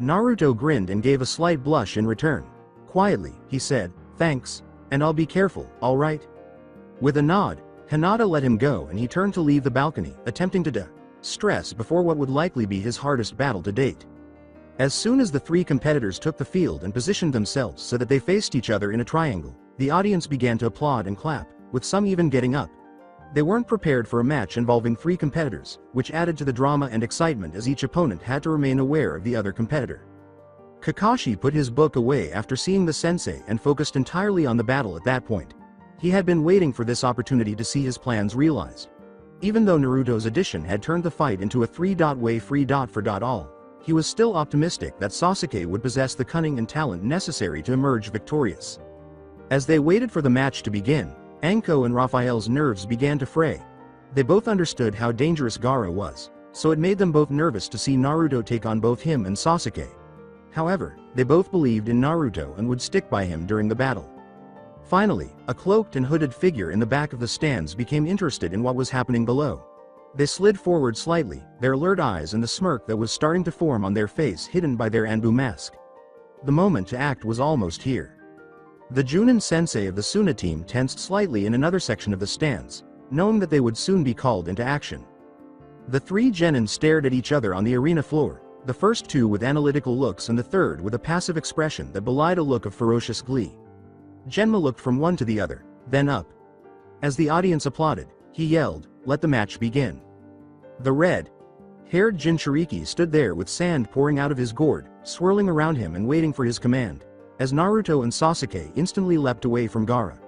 Naruto grinned and gave a slight blush in return. Quietly, he said, "Thanks, and I'll be careful, all right?" With a nod, Hinata let him go and he turned to leave the balcony, attempting to stress before what would likely be his hardest battle to date. As soon as the three competitors took the field and positioned themselves so that they faced each other in a triangle, the audience began to applaud and clap, with some even getting up. They weren't prepared for a match involving three competitors, which added to the drama and excitement as each opponent had to remain aware of the other competitor. Kakashi put his book away after seeing the sensei and focused entirely on the battle at that point. He had been waiting for this opportunity to see his plans realized. Even though Naruto's addition had turned the fight into a three-way free for all, he was still optimistic that Sasuke would possess the cunning and talent necessary to emerge victorious. As they waited for the match to begin, Anko and Raphael's nerves began to fray. They both understood how dangerous Gaara was, so it made them both nervous to see Naruto take on both him and Sasuke. However, they both believed in Naruto and would stick by him during the battle. Finally, a cloaked and hooded figure in the back of the stands became interested in what was happening below. They slid forward slightly, their alert eyes and the smirk that was starting to form on their face hidden by their Anbu mask. The moment to act was almost here. The Junin sensei of the Suna team tensed slightly in another section of the stands, knowing that they would soon be called into action. The three genin stared at each other on the arena floor, the first two with analytical looks and the third with a passive expression that belied a look of ferocious glee. Genma looked from one to the other, then up. As the audience applauded, he yelled, "Let the match begin." The red-haired Jinchuriki stood there with sand pouring out of his gourd, swirling around him and waiting for his command, as Naruto and Sasuke instantly leapt away from Gaara.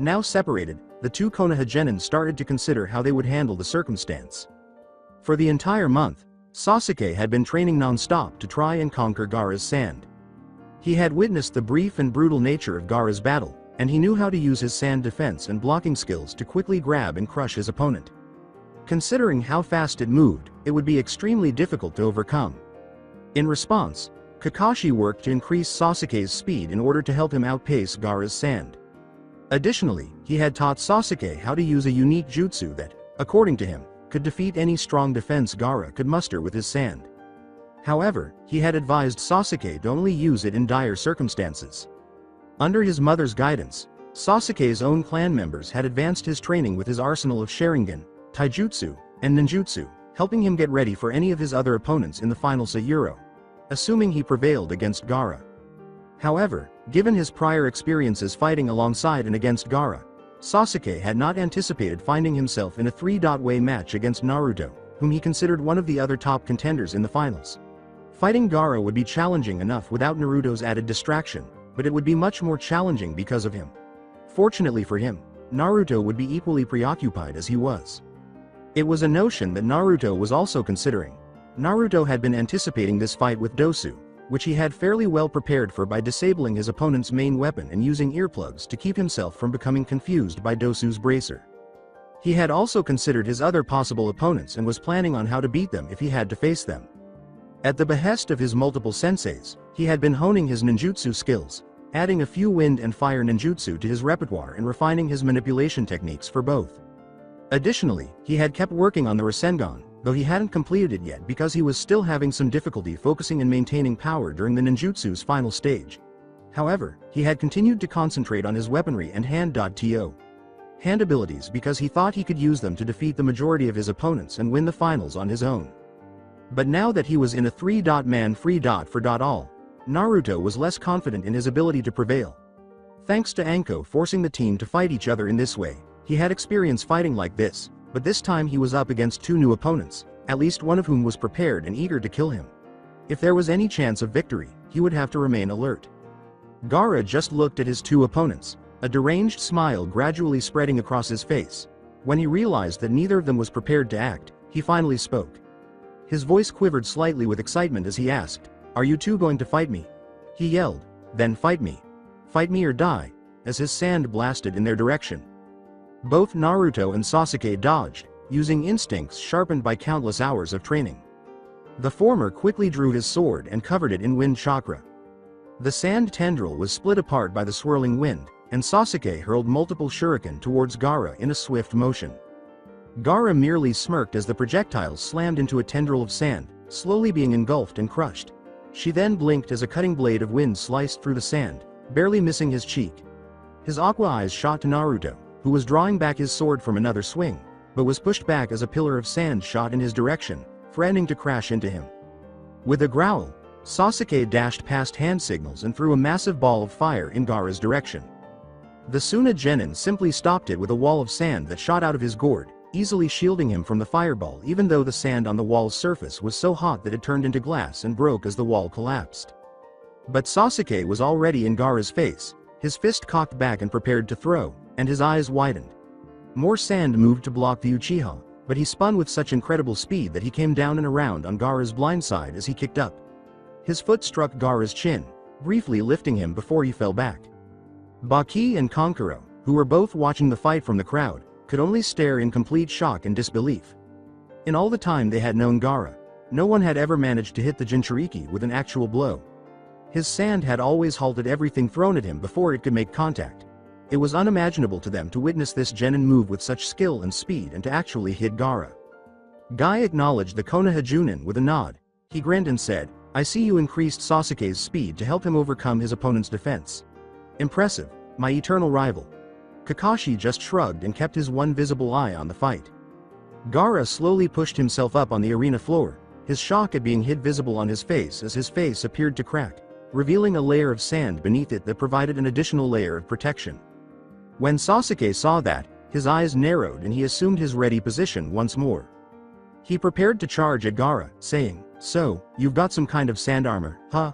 Now separated, the two Konoha genin started to consider how they would handle the circumstance. For the entire month, Sasuke had been training non-stop to try and conquer Gaara's sand. He had witnessed the brief and brutal nature of Gaara's battle, and he knew how to use his sand defense and blocking skills to quickly grab and crush his opponent. Considering how fast it moved, it would be extremely difficult to overcome. In response, Kakashi worked to increase Sasuke's speed in order to help him outpace Gaara's sand. Additionally, he had taught Sasuke how to use a unique jutsu that, according to him, could defeat any strong defense Gaara could muster with his sand. However, he had advised Sasuke to only use it in dire circumstances. Under his mother's guidance, Sasuke's own clan members had advanced his training with his arsenal of Sharingan, Taijutsu, and Ninjutsu, helping him get ready for any of his other opponents in the final Sayuro, assuming he prevailed against Gaara. However, given his prior experiences fighting alongside and against Gaara, Sasuke had not anticipated finding himself in a three-way match against Naruto, whom he considered one of the other top contenders in the finals. Fighting Gaara would be challenging enough without Naruto's added distraction, but it would be much more challenging because of him. Fortunately for him, Naruto would be equally preoccupied as he was. It was a notion that Naruto was also considering. Naruto had been anticipating this fight with Dosu, which he had fairly well prepared for by disabling his opponent's main weapon and using earplugs to keep himself from becoming confused by Dosu's bracer. He had also considered his other possible opponents and was planning on how to beat them if he had to face them. At the behest of his multiple senseis, he had been honing his ninjutsu skills, adding a few wind and fire ninjutsu to his repertoire and refining his manipulation techniques for both. Additionally, he had kept working on the Rasengan, though he hadn't completed it yet because he was still having some difficulty focusing and maintaining power during the ninjutsu's final stage. However, he had continued to concentrate on his weaponry and hand abilities because he thought he could use them to defeat the majority of his opponents and win the finals on his own. But now that he was in a three-man free-for-all, Naruto was less confident in his ability to prevail. Thanks to Anko forcing the team to fight each other in this way, he had experience fighting like this, but this time he was up against two new opponents, at least one of whom was prepared and eager to kill him. If there was any chance of victory, he would have to remain alert. Gaara just looked at his two opponents, a deranged smile gradually spreading across his face. When he realized that neither of them was prepared to act, he finally spoke. His voice quivered slightly with excitement as he asked, "Are you two going to fight me?" He yelled, "Then fight me. Fight me or die," as his sand blasted in their direction. Both Naruto and Sasuke dodged, using instincts sharpened by countless hours of training. The former quickly drew his sword and covered it in wind chakra. The sand tendril was split apart by the swirling wind, and Sasuke hurled multiple shuriken towards Gaara in a swift motion. Gaara merely smirked as the projectiles slammed into a tendril of sand, slowly being engulfed and crushed. She then blinked as a cutting blade of wind sliced through the sand, barely missing his cheek. His aqua eyes shot to Naruto, who was drawing back his sword from another swing, but was pushed back as a pillar of sand shot in his direction, threatening to crash into him. With a growl, Sasuke dashed past hand signals and threw a massive ball of fire in Gaara's direction. The Suna Genin simply stopped it with a wall of sand that shot out of his gourd, easily shielding him from the fireball even though the sand on the wall's surface was so hot that it turned into glass and broke as the wall collapsed. But Sasuke was already in Gaara's face, his fist cocked back and prepared to throw, and his eyes widened. More sand moved to block the Uchiha, but he spun with such incredible speed that he came down and around on Gaara's blind side as he kicked up. His foot struck Gaara's chin, briefly lifting him before he fell back. Baki and Kankuro, who were both watching the fight from the crowd, could only stare in complete shock and disbelief. In all the time they had known Gaara, no one had ever managed to hit the Jinchuriki with an actual blow. His sand had always halted everything thrown at him before it could make contact. It was unimaginable to them to witness this genin move with such skill and speed and to actually hit Gaara. Guy acknowledged the Konoha Junin with a nod. He grinned and said, "I see you increased Sasuke's speed to help him overcome his opponent's defense. Impressive, my eternal rival." Kakashi just shrugged and kept his one visible eye on the fight. Gaara slowly pushed himself up on the arena floor, his shock at being hit visible on his face as his face appeared to crack, revealing a layer of sand beneath it that provided an additional layer of protection. When Sasuke saw that, his eyes narrowed and he assumed his ready position once more. He prepared to charge at Gaara, saying, "So, you've got some kind of sand armor, huh?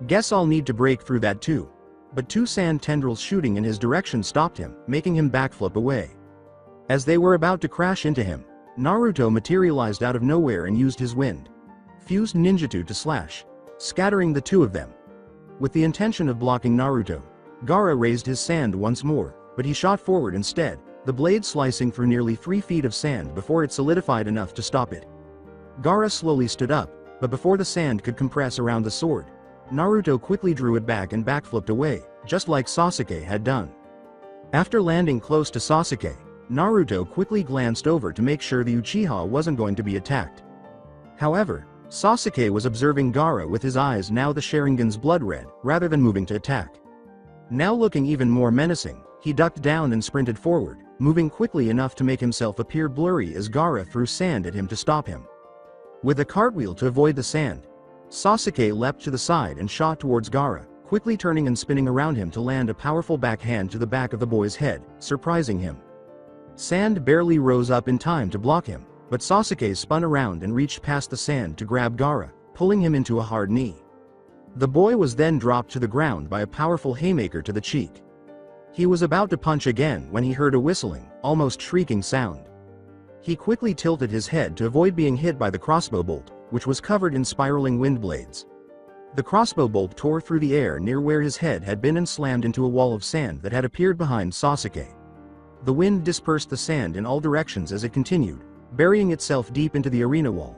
Guess I'll need to break through that too." But two sand tendrils shooting in his direction stopped him, making him backflip away. As they were about to crash into him, Naruto materialized out of nowhere and used his wind-fused ninjutsu to slash, scattering the two of them. With the intention of blocking Naruto, Gaara raised his sand once more, but he shot forward instead, the blade slicing through nearly 3 feet of sand before it solidified enough to stop it. Gaara slowly stood up, but before the sand could compress around the sword, Naruto quickly drew it back and backflipped away, just like Sasuke had done. After landing close to Sasuke, Naruto quickly glanced over to make sure the Uchiha wasn't going to be attacked. However, Sasuke was observing Gaara with his eyes now the Sharingan's blood red, rather than moving to attack. Now looking even more menacing, he ducked down and sprinted forward, moving quickly enough to make himself appear blurry as Gaara threw sand at him to stop him. With a cartwheel to avoid the sand, Sasuke leapt to the side and shot towards Gaara, quickly turning and spinning around him to land a powerful backhand to the back of the boy's head, surprising him. Sand barely rose up in time to block him, but Sasuke spun around and reached past the sand to grab Gaara, pulling him into a hard knee. The boy was then dropped to the ground by a powerful haymaker to the cheek. He was about to punch again when he heard a whistling, almost shrieking sound. He quickly tilted his head to avoid being hit by the crossbow bolt, which was covered in spiraling wind blades. The crossbow bolt tore through the air near where his head had been and slammed into a wall of sand that had appeared behind Sasuke. The wind dispersed the sand in all directions as it continued, burying itself deep into the arena wall.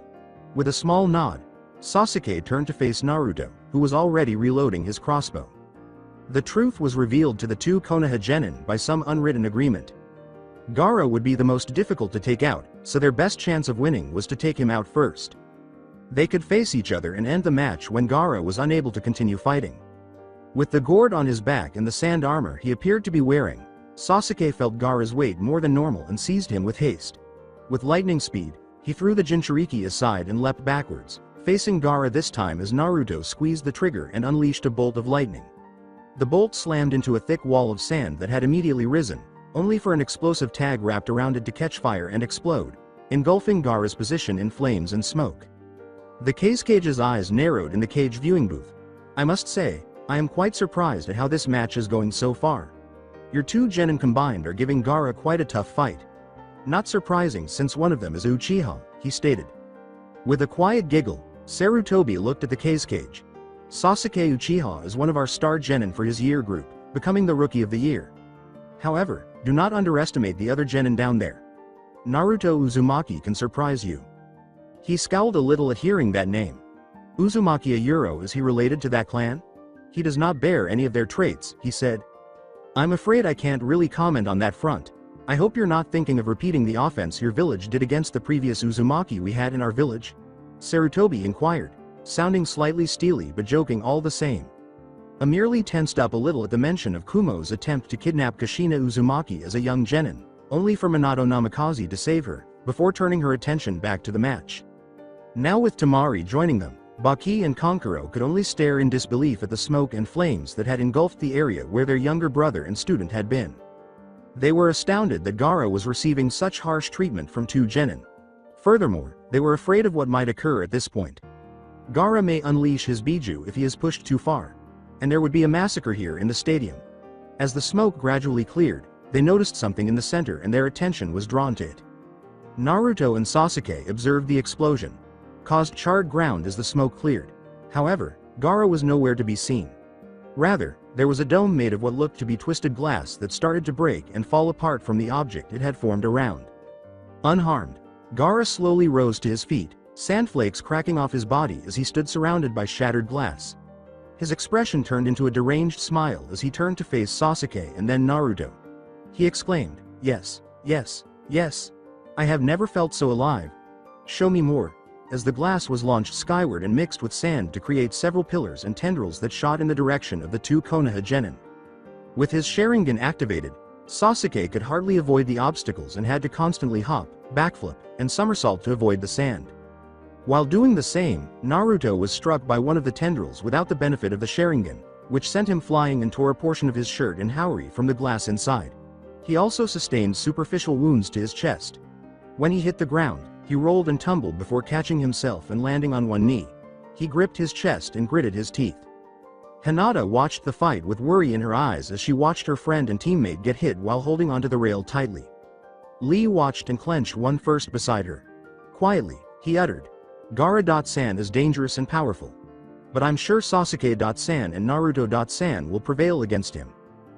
With a small nod, Sasuke turned to face Naruto, who was already reloading his crossbow. The truth was revealed to the two Konoha genin by some unwritten agreement. Gaara would be the most difficult to take out, so their best chance of winning was to take him out first. They could face each other and end the match when Gaara was unable to continue fighting. With the gourd on his back and the sand armor he appeared to be wearing, Sasuke felt Gaara's weight more than normal and seized him with haste. With lightning speed, he threw the Jinchuriki aside and leapt backwards, facing Gaara this time as Naruto squeezed the trigger and unleashed a bolt of lightning. The bolt slammed into a thick wall of sand that had immediately risen, only for an explosive tag wrapped around it to catch fire and explode, engulfing Gaara's position in flames and smoke. The cage's eyes narrowed in the cage viewing booth. "I must say, I am quite surprised at how this match is going so far. Your two genin combined are giving Gaara quite a tough fight. Not surprising since one of them is Uchiha," he stated. With a quiet giggle, Sarutobi looked at the cage. "Sasuke Uchiha is one of our star genin for his year group, becoming the Rookie of the Year. However, do not underestimate the other genin down there. Naruto Uzumaki can surprise you." He scowled a little at hearing that name. "Uzumaki Ayuro, is he related to that clan? He does not bear any of their traits," he said. "I'm afraid I can't really comment on that front. I hope you're not thinking of repeating the offense your village did against the previous Uzumaki we had in our village?" Sarutobi inquired, sounding slightly steely but joking all the same. Merely tensed up a little at the mention of Kumo's attempt to kidnap Kushina Uzumaki as a young genin, only for Minato Namikaze to save her, before turning her attention back to the match. Now with Temari joining them, Baki and Kankuro could only stare in disbelief at the smoke and flames that had engulfed the area where their younger brother and student had been. They were astounded that Gaara was receiving such harsh treatment from two genin. Furthermore, they were afraid of what might occur at this point. Gaara may unleash his Biju if he is pushed too far, and there would be a massacre here in the stadium. As the smoke gradually cleared, they noticed something in the center and their attention was drawn to it. Naruto and Sasuke observed the explosion, caused charred ground as the smoke cleared. However, Gaara was nowhere to be seen. Rather, there was a dome made of what looked to be twisted glass that started to break and fall apart from the object it had formed around. Unharmed, Gaara slowly rose to his feet, sandflakes cracking off his body as he stood surrounded by shattered glass. His expression turned into a deranged smile as he turned to face Sasuke and then Naruto. He exclaimed, "Yes, yes, yes. I have never felt so alive. Show me more," as the glass was launched skyward and mixed with sand to create several pillars and tendrils that shot in the direction of the two Konoha genin. With his Sharingan activated, Sasuke could hardly avoid the obstacles and had to constantly hop, backflip, and somersault to avoid the sand. While doing the same, Naruto was struck by one of the tendrils without the benefit of the Sharingan, which sent him flying and tore a portion of his shirt and haori from the glass inside. He also sustained superficial wounds to his chest. When he hit the ground, he rolled and tumbled before catching himself and landing on one knee. He gripped his chest and gritted his teeth. Hinata watched the fight with worry in her eyes as she watched her friend and teammate get hit while holding onto the rail tightly. Lee watched and clenched one fist beside her. Quietly, he uttered, "Gaara-san is dangerous and powerful. But I'm sure Sasuke-san and Naruto-san will prevail against him.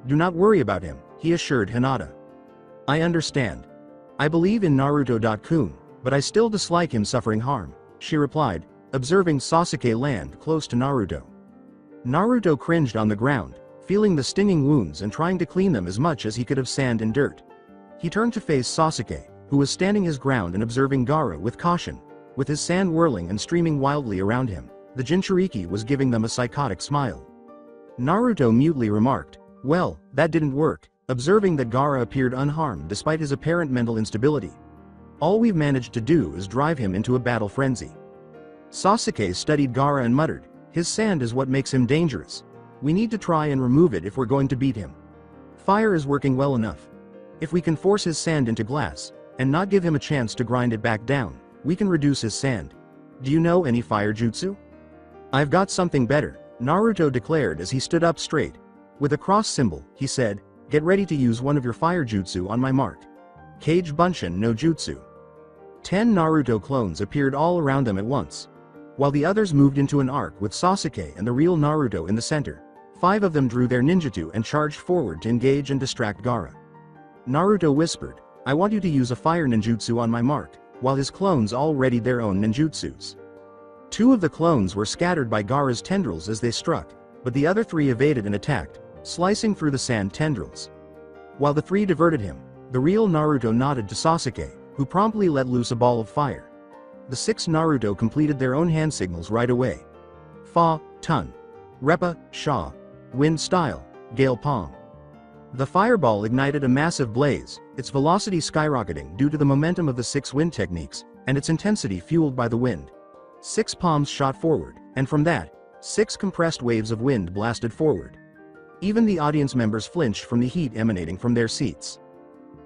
Do not worry about him," he assured Hinata. "I understand. I believe in Naruto-kun, but I still dislike him suffering harm," she replied, observing Sasuke land close to Naruto. Naruto cringed on the ground, feeling the stinging wounds and trying to clean them as much as he could of sand and dirt. He turned to face Sasuke, who was standing his ground and observing Gaara with caution. With his sand whirling and streaming wildly around him, the Jinchuriki was giving them a psychotic smile. Naruto mutely remarked, "Well, that didn't work," observing that Gaara appeared unharmed despite his apparent mental instability. "All we've managed to do is drive him into a battle frenzy." Sasuke studied Gaara and muttered, "His sand is what makes him dangerous. We need to try and remove it if we're going to beat him. Fire is working well enough. If we can force his sand into glass, and not give him a chance to grind it back down, we can reduce his sand. Do you know any fire jutsu?" "I've got something better," Naruto declared as he stood up straight. With a cross symbol, he said, "Get ready to use one of your fire jutsu on my mark. Kage Bunshin no Jutsu." 10 Naruto clones appeared all around them at once. While the others moved into an arc with Sasuke and the real Naruto in the center, 5 of them drew their ninjutsu and charged forward to engage and distract Gaara. Naruto whispered, "I want you to use a fire ninjutsu on my mark," while his clones all readied their own ninjutsus. 2 of the clones were scattered by Gaara's tendrils as they struck, but the other 3 evaded and attacked, slicing through the sand tendrils. While the 3 diverted him, the real Naruto nodded to Sasuke, who promptly let loose a ball of fire. The 6 Naruto completed their own hand signals right away. Fa, Tun, Repa, Sha, Wind Style, Gale Palm. The fireball ignited a massive blaze, its velocity skyrocketing due to the momentum of the 6 wind techniques, and its intensity fueled by the wind. 6 palms shot forward, and from that, 6 compressed waves of wind blasted forward. Even the audience members flinched from the heat emanating from their seats.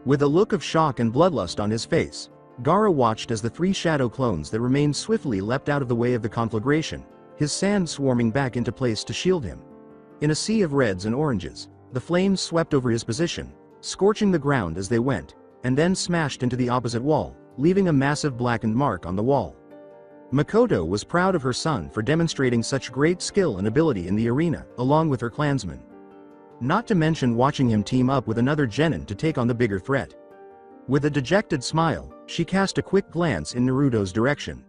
With a look of shock and bloodlust on his face, Gaara watched as the 3 shadow clones that remained swiftly leapt out of the way of the conflagration, his sand swarming back into place to shield him. In a sea of reds and oranges, the flames swept over his position, scorching the ground as they went, and then smashed into the opposite wall, leaving a massive blackened mark on the wall. Makoto was proud of her son for demonstrating such great skill and ability in the arena, along with her clansmen. Not to mention watching him team up with another genin to take on the bigger threat. With a dejected smile, she cast a quick glance in Naruto's direction.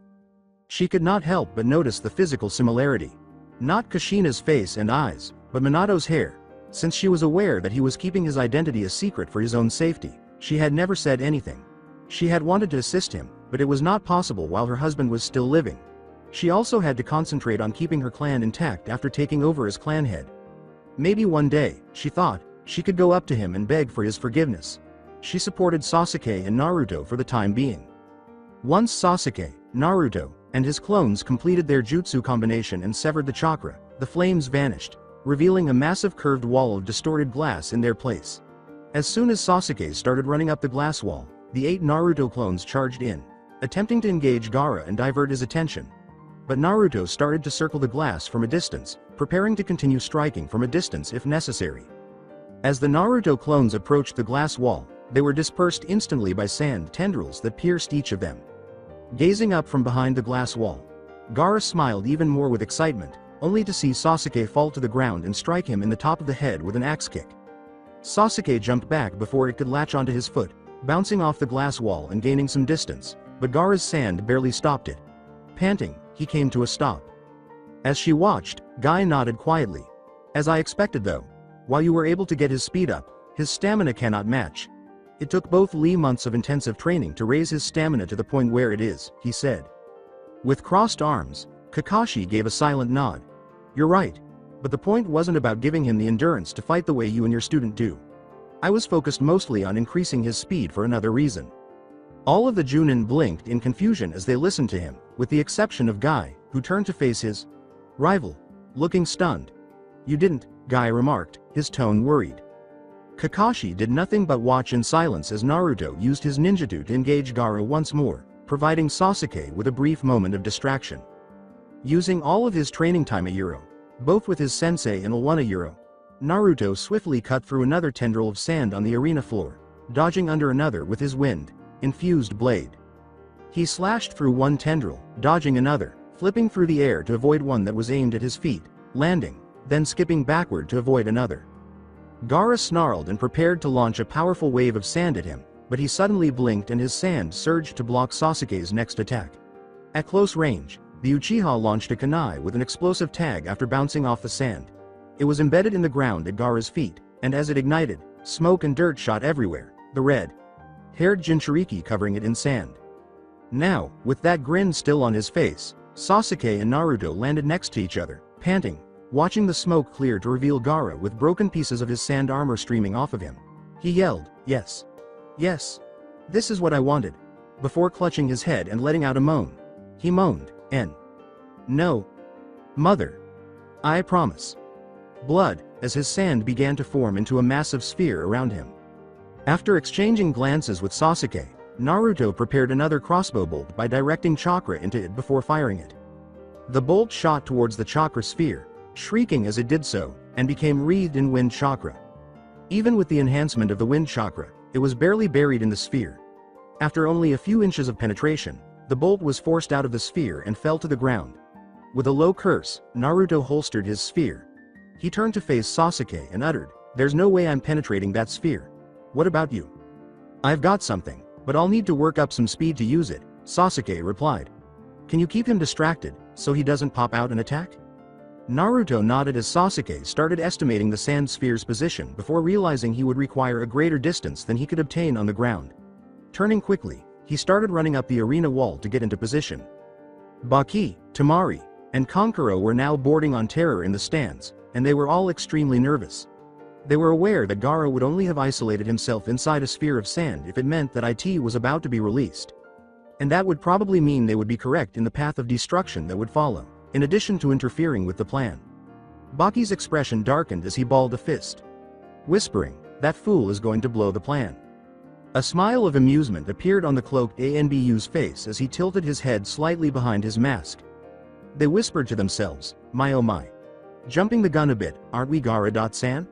She could not help but notice the physical similarity. Not Kushina's face and eyes, but Minato's hair. Since she was aware that he was keeping his identity a secret for his own safety, she had never said anything. She had wanted to assist him, but it was not possible while her husband was still living. She also had to concentrate on keeping her clan intact after taking over as clan head. Maybe one day, she thought, she could go up to him and beg for his forgiveness. She supported Sasuke and Naruto for the time being. Once Sasuke, Naruto, and his clones completed their jutsu combination and severed the chakra, the flames vanished, revealing a massive curved wall of distorted glass in their place. As soon as Sasuke started running up the glass wall, the 8 Naruto clones charged in, attempting to engage Gaara and divert his attention. But Naruto started to circle the glass from a distance, preparing to continue striking from a distance if necessary. As the Naruto clones approached the glass wall, they were dispersed instantly by sand tendrils that pierced each of them. Gazing up from behind the glass wall, Gaara smiled even more with excitement, only to see Sasuke fall to the ground and strike him in the top of the head with an axe kick. Sasuke jumped back before it could latch onto his foot, bouncing off the glass wall and gaining some distance, but Gaara's sand barely stopped it. Panting, he came to a stop. As she watched, Guy nodded quietly. As I expected though. While you were able to get his speed up, his stamina cannot match. It took both Lee months of intensive training to raise his stamina to the point where it is, he said. With crossed arms, Kakashi gave a silent nod. You're right. But the point wasn't about giving him the endurance to fight the way you and your student do. I was focused mostly on increasing his speed for another reason. All of the Junin blinked in confusion as they listened to him, with the exception of Guy, who turned to face his rival, looking stunned. You didn't, Guy remarked, his tone worried. Kakashi did nothing but watch in silence as Naruto used his ninjutsu to engage Gaara once more, providing Sasuke with a brief moment of distraction. Using all of his training time at Euro, both with his sensei and Awana Euro, Naruto swiftly cut through another tendril of sand on the arena floor, dodging under another with his wind-infused blade. He slashed through one tendril, dodging another, flipping through the air to avoid one that was aimed at his feet, landing, then skipping backward to avoid another. Gaara snarled and prepared to launch a powerful wave of sand at him, but he suddenly blinked and his sand surged to block Sasuke's next attack. At close range, the Uchiha launched a kunai with an explosive tag after bouncing off the sand. It was embedded in the ground at Gaara's feet, and as it ignited, smoke and dirt shot everywhere, the red-haired Jinchuriki covering it in sand. Now, with that grin still on his face, Sasuke and Naruto landed next to each other, panting, watching the smoke clear to reveal Gaara with broken pieces of his sand armor streaming off of him. He yelled, "Yes. Yes. This is what I wanted." Before clutching his head and letting out a moan. He moaned, "No. Mother. I promise." Blood, as his sand began to form into a massive sphere around him. After exchanging glances with Sasuke, Naruto prepared another crossbow bolt by directing chakra into it before firing it. The bolt shot towards the chakra sphere, shrieking as it did so, and became wreathed in wind chakra. Even with the enhancement of the wind chakra, it was barely buried in the sphere. After only a few inches of penetration, the bolt was forced out of the sphere and fell to the ground. With a low curse, Naruto holstered his sphere. He turned to face Sasuke and uttered, "There's no way I'm penetrating that sphere. What about you?" "I've got something, but I'll need to work up some speed to use it," Sasuke replied. "Can you keep him distracted, so he doesn't pop out and attack?" Naruto nodded as Sasuke started estimating the sand sphere's position before realizing he would require a greater distance than he could obtain on the ground. Turning quickly, he started running up the arena wall to get into position. Baki, Temari, and Kankuro were now boarding on terror in the stands, and they were all extremely nervous. They were aware that Gaara would only have isolated himself inside a sphere of sand if it meant that IT was about to be released. And that would probably mean they would be correct in the path of destruction that would follow, in addition to interfering with the plan. Baki's expression darkened as he balled a fist, whispering, "That fool is going to blow the plan." A smile of amusement appeared on the cloaked ANBU's face as he tilted his head slightly behind his mask. They whispered to themselves, "My oh my. Jumping the gun a bit, aren't we Gaara-san?"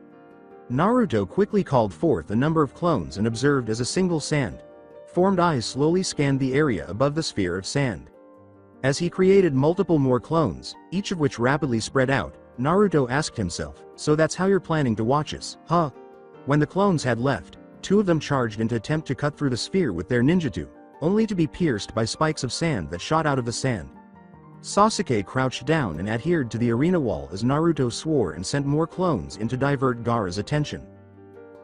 Naruto quickly called forth a number of clones and observed as a single sand-formed eye slowly scanned the area above the sphere of sand. As he created multiple more clones, each of which rapidly spread out, Naruto asked himself, "So that's how you're planning to watch us, huh?" When the clones had left, two of them charged in to attempt to cut through the sphere with their ninjutsu, only to be pierced by spikes of sand that shot out of the sand. Sasuke crouched down and adhered to the arena wall as Naruto swore and sent more clones in to divert Gaara's attention.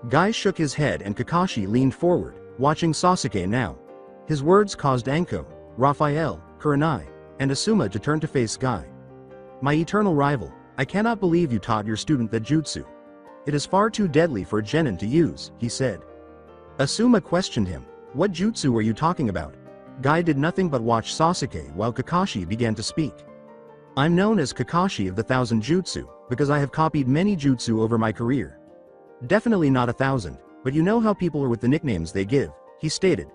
Guy shook his head and Kakashi leaned forward, watching Sasuke now. His words caused Anko, Raphael, Kurenai, and Asuma to turn to face Guy. "My eternal rival, I cannot believe you taught your student that jutsu. It is far too deadly for a genin to use," he said. Asuma questioned him, "What jutsu are you talking about?" Guy did nothing but watch Sasuke while Kakashi began to speak. "I'm known as Kakashi of the 1,000 Jutsu, because I have copied many jutsu over my career. Definitely not 1,000, but you know how people are with the nicknames they give," he stated.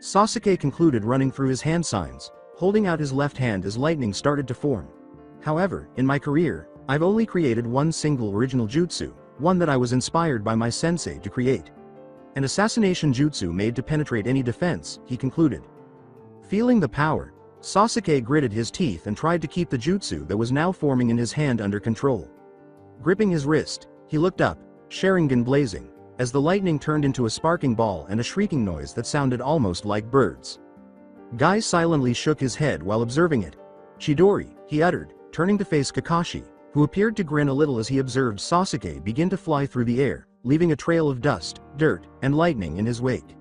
Sasuke concluded running through his hand signs, holding out his left hand as lightning started to form. "However, in my career, I've only created one single original jutsu, one that I was inspired by my sensei to create. An assassination jutsu made to penetrate any defense, he concluded. Feeling the power, Sasuke gritted his teeth and tried to keep the jutsu that was now forming in his hand under control. Gripping his wrist, he looked up, Sharingan blazing, as the lightning turned into a sparking ball and a shrieking noise that sounded almost like birds. Guy silently shook his head while observing it. Chidori, he uttered, turning to face Kakashi, who appeared to grin a little as he observed Sasuke begin to fly through the air, leaving a trail of dust, dirt, and lightning in his wake.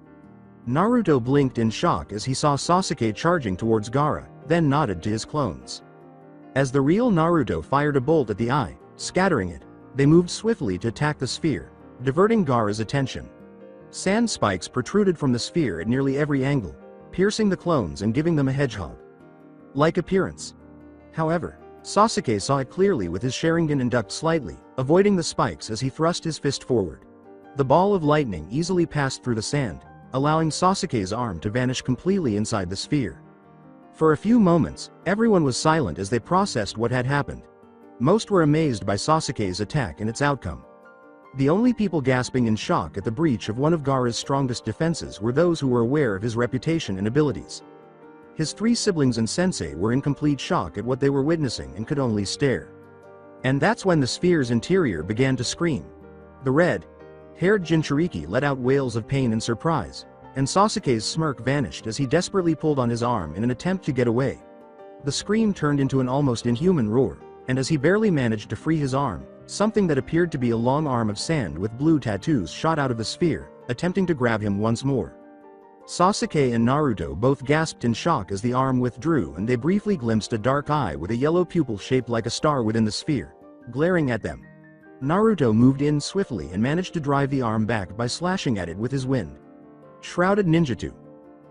Naruto blinked in shock as he saw Sasuke charging towards Gaara, then nodded to his clones. As the real Naruto fired a bolt at the eye, scattering it, they moved swiftly to attack the sphere, diverting Gaara's attention. Sand spikes protruded from the sphere at nearly every angle, piercing the clones and giving them a hedgehog-like appearance. However, Sasuke saw it clearly with his Sharingan and ducked slightly, avoiding the spikes as he thrust his fist forward. The ball of lightning easily passed through the sand, allowing Sasuke's arm to vanish completely inside the sphere. For a few moments, everyone was silent as they processed what had happened. Most were amazed by Sasuke's attack and its outcome. The only people gasping in shock at the breach of one of Gaara's strongest defenses were those who were aware of his reputation and abilities. His three siblings and sensei were in complete shock at what they were witnessing and could only stare. And that's when the sphere's interior began to scream. The red-haired Jinchuriki let out wails of pain and surprise, and Sasuke's smirk vanished as he desperately pulled on his arm in an attempt to get away. The scream turned into an almost inhuman roar, and as he barely managed to free his arm, something that appeared to be a long arm of sand with blue tattoos shot out of the sphere, attempting to grab him once more. Sasuke and Naruto both gasped in shock as the arm withdrew and they briefly glimpsed a dark eye with a yellow pupil shaped like a star within the sphere, glaring at them. Naruto moved in swiftly and managed to drive the arm back by slashing at it with his wind-shrouded ninjutsu.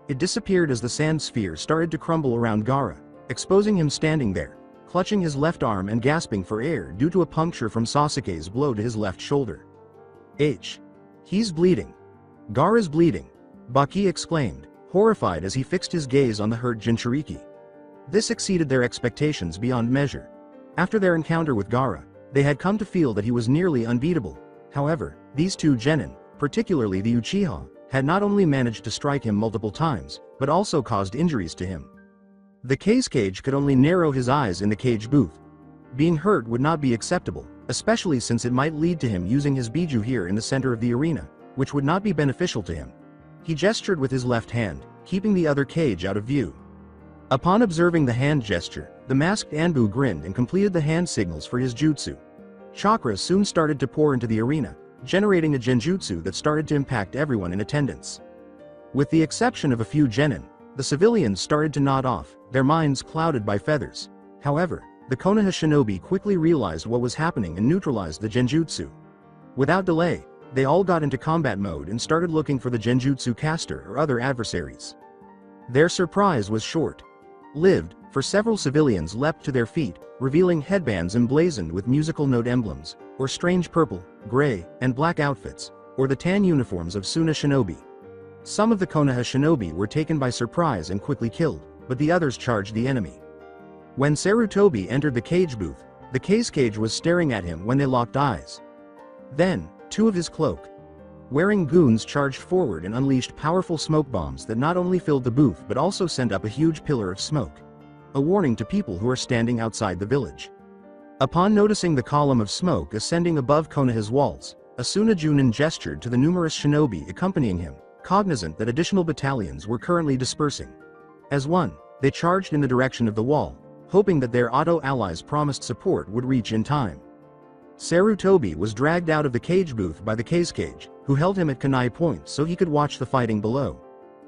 It disappeared as the sand sphere started to crumble around Gaara, exposing him standing there, clutching his left arm and gasping for air due to a puncture from Sasuke's blow to his left shoulder. He's bleeding. Gaara's bleeding, Baki exclaimed, horrified as he fixed his gaze on the hurt Jinchuriki. This exceeded their expectations beyond measure. After their encounter with Gaara, they had come to feel that he was nearly unbeatable. However, these two genin, particularly the Uchiha, had not only managed to strike him multiple times, but also caused injuries to him. The cage could only narrow his eyes in the cage booth. Being hurt would not be acceptable, especially since it might lead to him using his biju here in the center of the arena, which would not be beneficial to him. He gestured with his left hand, keeping the other cage out of view. Upon observing the hand gesture, the masked Anbu grinned and completed the hand signals for his jutsu. Chakra soon started to pour into the arena, generating a genjutsu that started to impact everyone in attendance. With the exception of a few genin, the civilians started to nod off, their minds clouded by feathers. However, the Konoha shinobi quickly realized what was happening and neutralized the genjutsu. Without delay, they all got into combat mode and started looking for the genjutsu caster or other adversaries. Their surprise was short-lived, for several civilians leapt to their feet, revealing headbands emblazoned with musical note emblems, or strange purple, gray, and black outfits, or the tan uniforms of Suna shinobi. Some of the Konoha shinobi were taken by surprise and quickly killed, but the others charged the enemy. When Sarutobi entered the cage booth, the cage was staring at him when they locked eyes. Then, two of his cloak-wearing goons charged forward and unleashed powerful smoke bombs that not only filled the booth but also sent up a huge pillar of smoke. A warning to people who are standing outside the village. Upon noticing the column of smoke ascending above Konoha's walls, Asuna Junin gestured to the numerous shinobi accompanying him, cognizant that additional battalions were currently dispersing. As one, they charged in the direction of the wall, hoping that their Oto allies' promised support would reach in time. Sarutobi was dragged out of the cage booth by the cage, who held him at kunai point so he could watch the fighting below.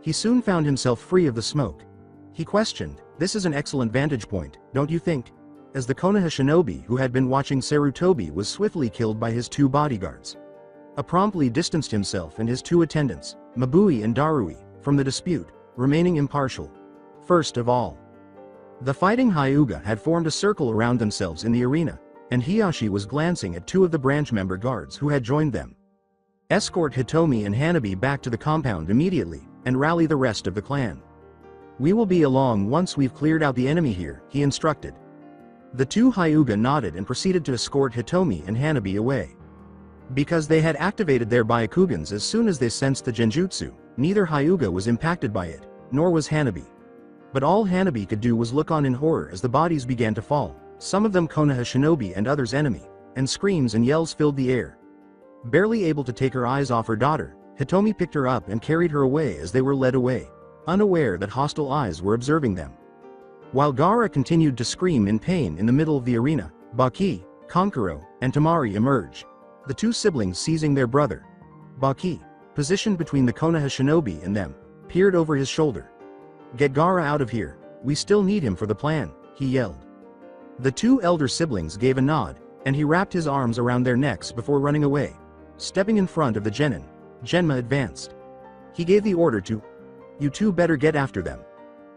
He soon found himself free of the smoke. He questioned, "This is an excellent vantage point, don't you think?" As the Konoha shinobi who had been watching Sarutobi was swiftly killed by his two bodyguards. Promptly distanced himself and his two attendants, Mabui and Darui, from the dispute, remaining impartial. First of all, the fighting Hyuga had formed a circle around themselves in the arena, and Hiyashi was glancing at two of the branch member guards who had joined them. Escort Hitomi and Hanabi back to the compound immediately, and rally the rest of the clan. "We will be along once we've cleared out the enemy here," he instructed. The two Hyuga nodded and proceeded to escort Hitomi and Hanabi away. Because they had activated their Byakugans as soon as they sensed the genjutsu, neither Hyuga was impacted by it, nor was Hanabi. But all Hanabi could do was look on in horror as the bodies began to fall, some of them Konoha shinobi and others enemy, and screams and yells filled the air. Barely able to take her eyes off her daughter, Hitomi picked her up and carried her away as they were led away, unaware that hostile eyes were observing them. While Gaara continued to scream in pain in the middle of the arena, Baki, Kankuro, and Tamari emerged, the two siblings seizing their brother. Baki, positioned between the Konoha shinobi and them, peered over his shoulder. "Get Gaara out of here, we still need him for the plan," he yelled. The two elder siblings gave a nod, and he wrapped his arms around their necks before running away. Stepping in front of the genin, Genma advanced. He gave the order to, "You two better get after them.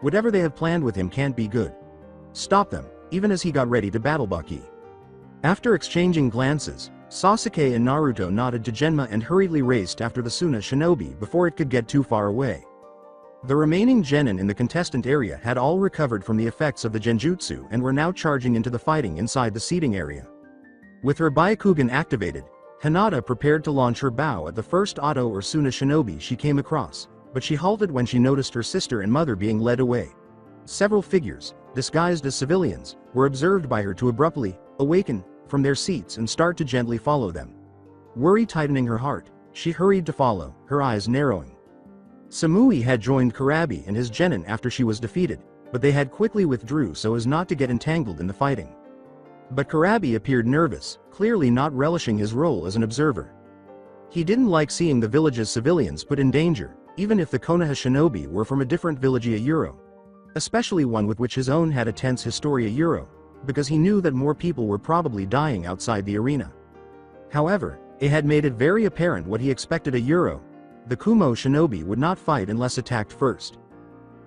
Whatever they have planned with him can't be good. Stop them," even as he got ready to battle Baki. After exchanging glances, Sasuke and Naruto nodded to Genma and hurriedly raced after the Suna shinobi before it could get too far away. The remaining genin in the contestant area had all recovered from the effects of the genjutsu and were now charging into the fighting inside the seating area. With her Byakugan activated, Hinata prepared to launch her bow at the first Oto or Suna shinobi she came across, but she halted when she noticed her sister and mother being led away. Several figures, disguised as civilians, were observed by her to abruptly awaken from their seats and start to gently follow them. Worry tightening her heart, she hurried to follow, her eyes narrowing. Samui had joined Kurabi and his genin after she was defeated, but they had quickly withdrew so as not to get entangled in the fighting. But Kurabi appeared nervous, clearly not relishing his role as an observer. He didn't like seeing the village's civilians put in danger, even if the Konoha shinobi were from a different village a Euro. Especially one with which his own had a tense history a Euro, because he knew that more people were probably dying outside the arena. However, it had made it very apparent what he expected a Euro. The Kumo shinobi would not fight unless attacked first.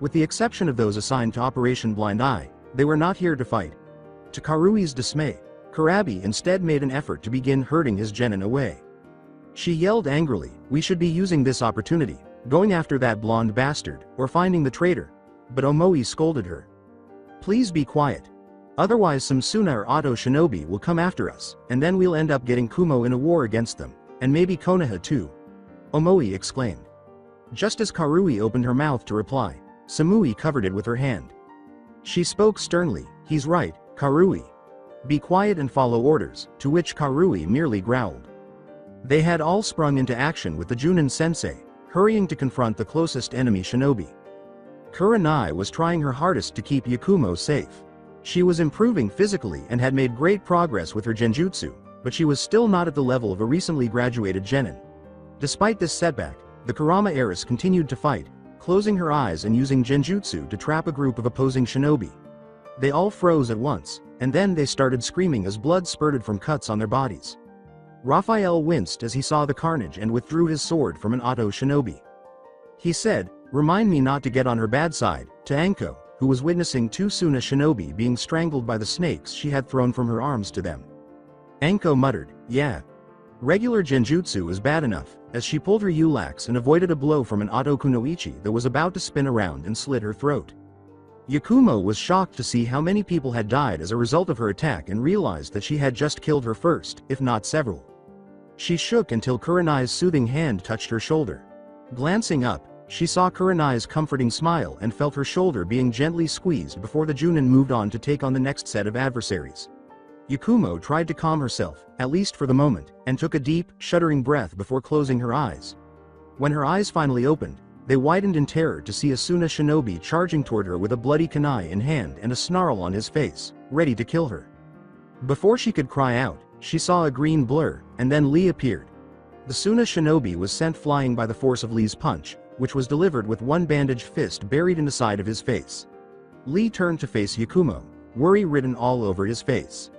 With the exception of those assigned to Operation Blind Eye, they were not here to fight. To Karui's dismay, Kurabi instead made an effort to begin herding his genin away. She yelled angrily, "We should be using this opportunity, going after that blonde bastard, or finding the traitor." But Omoi scolded her. "Please be quiet. Otherwise some Suna or Oto shinobi will come after us, and then we'll end up getting Kumo in a war against them, and maybe Konoha too," Omoi exclaimed. Just as Karui opened her mouth to reply, Samui covered it with her hand. She spoke sternly, "He's right, Karui. Be quiet and follow orders," to which Karui merely growled. They had all sprung into action with the Junin sensei, hurrying to confront the closest enemy shinobi. Kurenai was trying her hardest to keep Yakumo safe. She was improving physically and had made great progress with her genjutsu, but she was still not at the level of a recently graduated genin. Despite this setback, the Kurama heiress continued to fight, closing her eyes and using genjutsu to trap a group of opposing shinobi. They all froze at once, and then they started screaming as blood spurted from cuts on their bodies. Raphael winced as he saw the carnage and withdrew his sword from an Oto shinobi. He said, "Remind me not to get on her bad side," to Anko, who was witnessing two Suna shinobi being strangled by the snakes she had thrown from her arms to them. Anko muttered, "Yeah. Regular genjutsu is bad enough," as she pulled her Yulax and avoided a blow from an Oto kunoichi that was about to spin around and slit her throat. Yakumo was shocked to see how many people had died as a result of her attack and realized that she had just killed her first, if not several. She shook until Kurenai's soothing hand touched her shoulder. Glancing up, she saw Kurenai's comforting smile and felt her shoulder being gently squeezed before the Junin moved on to take on the next set of adversaries. Yakumo tried to calm herself, at least for the moment, and took a deep, shuddering breath before closing her eyes. When her eyes finally opened, they widened in terror to see a Suna shinobi charging toward her with a bloody kunai in hand and a snarl on his face, ready to kill her. Before she could cry out, she saw a green blur, and then Lee appeared. The Suna shinobi was sent flying by the force of Lee's punch, which was delivered with one bandaged fist buried in the side of his face. Lee turned to face Yakumo, worry written all over his face.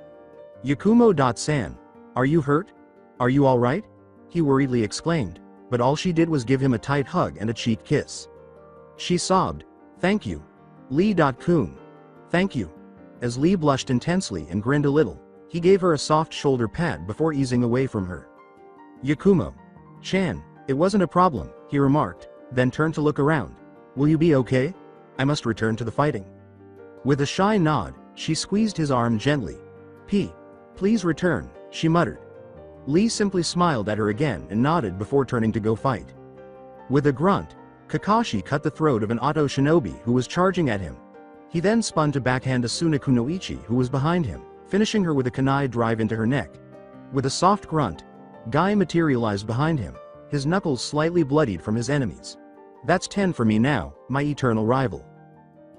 "Yakumo-san, are you hurt? Are you alright?" he worriedly exclaimed, but all she did was give him a tight hug and a cheek kiss. She sobbed, "Thank you. Lee-kun. Thank you." As Lee blushed intensely and grinned a little, he gave her a soft shoulder pat before easing away from her. "Yakumo-chan, it wasn't a problem," he remarked, then turned to look around. "Will you be okay? I must return to the fighting." With a shy nod, she squeezed his arm gently. Please return," she muttered. Lee simply smiled at her again and nodded before turning to go fight. With a grunt, Kakashi cut the throat of an Auto Shinobi who was charging at him. He then spun to backhand Asuna Kunoichi who was behind him, finishing her with a kunai drive into her neck. With a soft grunt, Guy materialized behind him, his knuckles slightly bloodied from his enemies. That's 10 for me now, my eternal rival.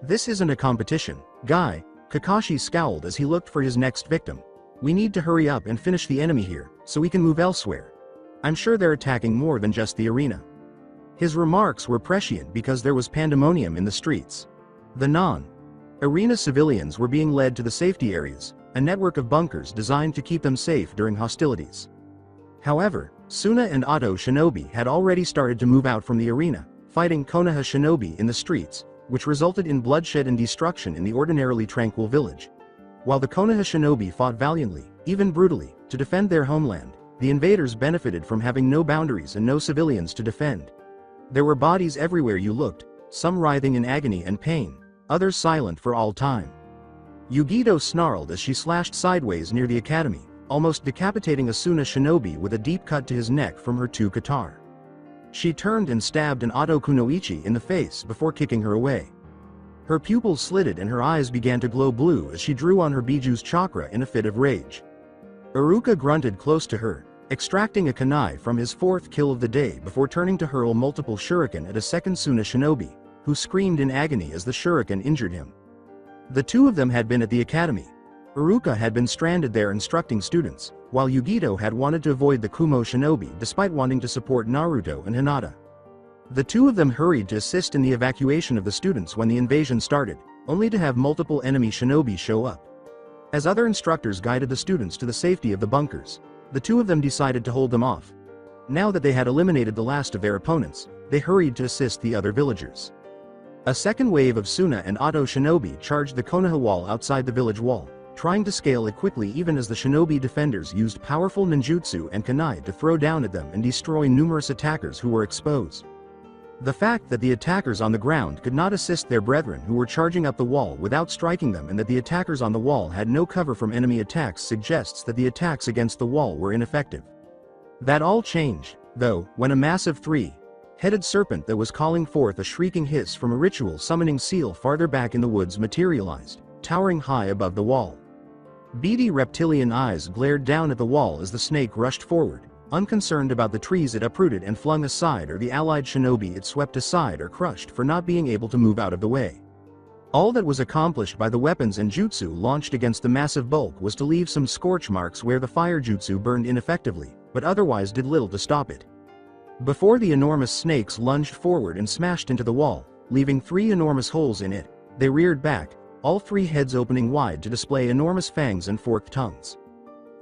This isn't a competition, Guy. Kakashi scowled as he looked for his next victim. We need to hurry up and finish the enemy here, so we can move elsewhere. I'm sure they're attacking more than just the arena. His remarks were prescient because there was pandemonium in the streets. The non-arena civilians were being led to the safety areas, a network of bunkers designed to keep them safe during hostilities. However, Suna and Auto Shinobi had already started to move out from the arena, fighting Konoha Shinobi in the streets, which resulted in bloodshed and destruction in the ordinarily tranquil village. While the Konoha Shinobi fought valiantly, even brutally, to defend their homeland, the invaders benefited from having no boundaries and no civilians to defend. There were bodies everywhere you looked, some writhing in agony and pain, others silent for all time. Yugito snarled as she slashed sideways near the academy, almost decapitating Asuna Shinobi with a deep cut to his neck from her two katana. She turned and stabbed an Auto Kunoichi in the face before kicking her away. Her pupils slitted and her eyes began to glow blue as she drew on her Biju's chakra in a fit of rage. Iruka grunted close to her, extracting a kunai from his fourth kill of the day before turning to hurl multiple shuriken at a second Suna Shinobi, who screamed in agony as the shuriken injured him. The two of them had been at the academy. Iruka had been stranded there instructing students, while Yugito had wanted to avoid the Kumo Shinobi despite wanting to support Naruto and Hinata. The two of them hurried to assist in the evacuation of the students when the invasion started, only to have multiple enemy shinobi show up. As other instructors guided the students to the safety of the bunkers, the two of them decided to hold them off. Now that they had eliminated the last of their opponents, they hurried to assist the other villagers. A second wave of Suna and Auto Shinobi charged the Konoha wall outside the village wall, trying to scale it quickly even as the shinobi defenders used powerful ninjutsu and kunai to throw down at them and destroy numerous attackers who were exposed. The fact that the attackers on the ground could not assist their brethren who were charging up the wall without striking them and that the attackers on the wall had no cover from enemy attacks suggests that the attacks against the wall were ineffective. That all changed, though, when a massive three-headed serpent that was calling forth a shrieking hiss from a ritual summoning seal farther back in the woods materialized, towering high above the wall. Beady reptilian eyes glared down at the wall as the snake rushed forward, unconcerned about the trees it uprooted and flung aside or the allied shinobi it swept aside or crushed for not being able to move out of the way. All that was accomplished by the weapons and jutsu launched against the massive bulk was to leave some scorch marks where the fire jutsu burned ineffectively, but otherwise did little to stop it. Before the enormous snakes lunged forward and smashed into the wall, leaving 3 enormous holes in it, they reared back, all 3 heads opening wide to display enormous fangs and forked tongues.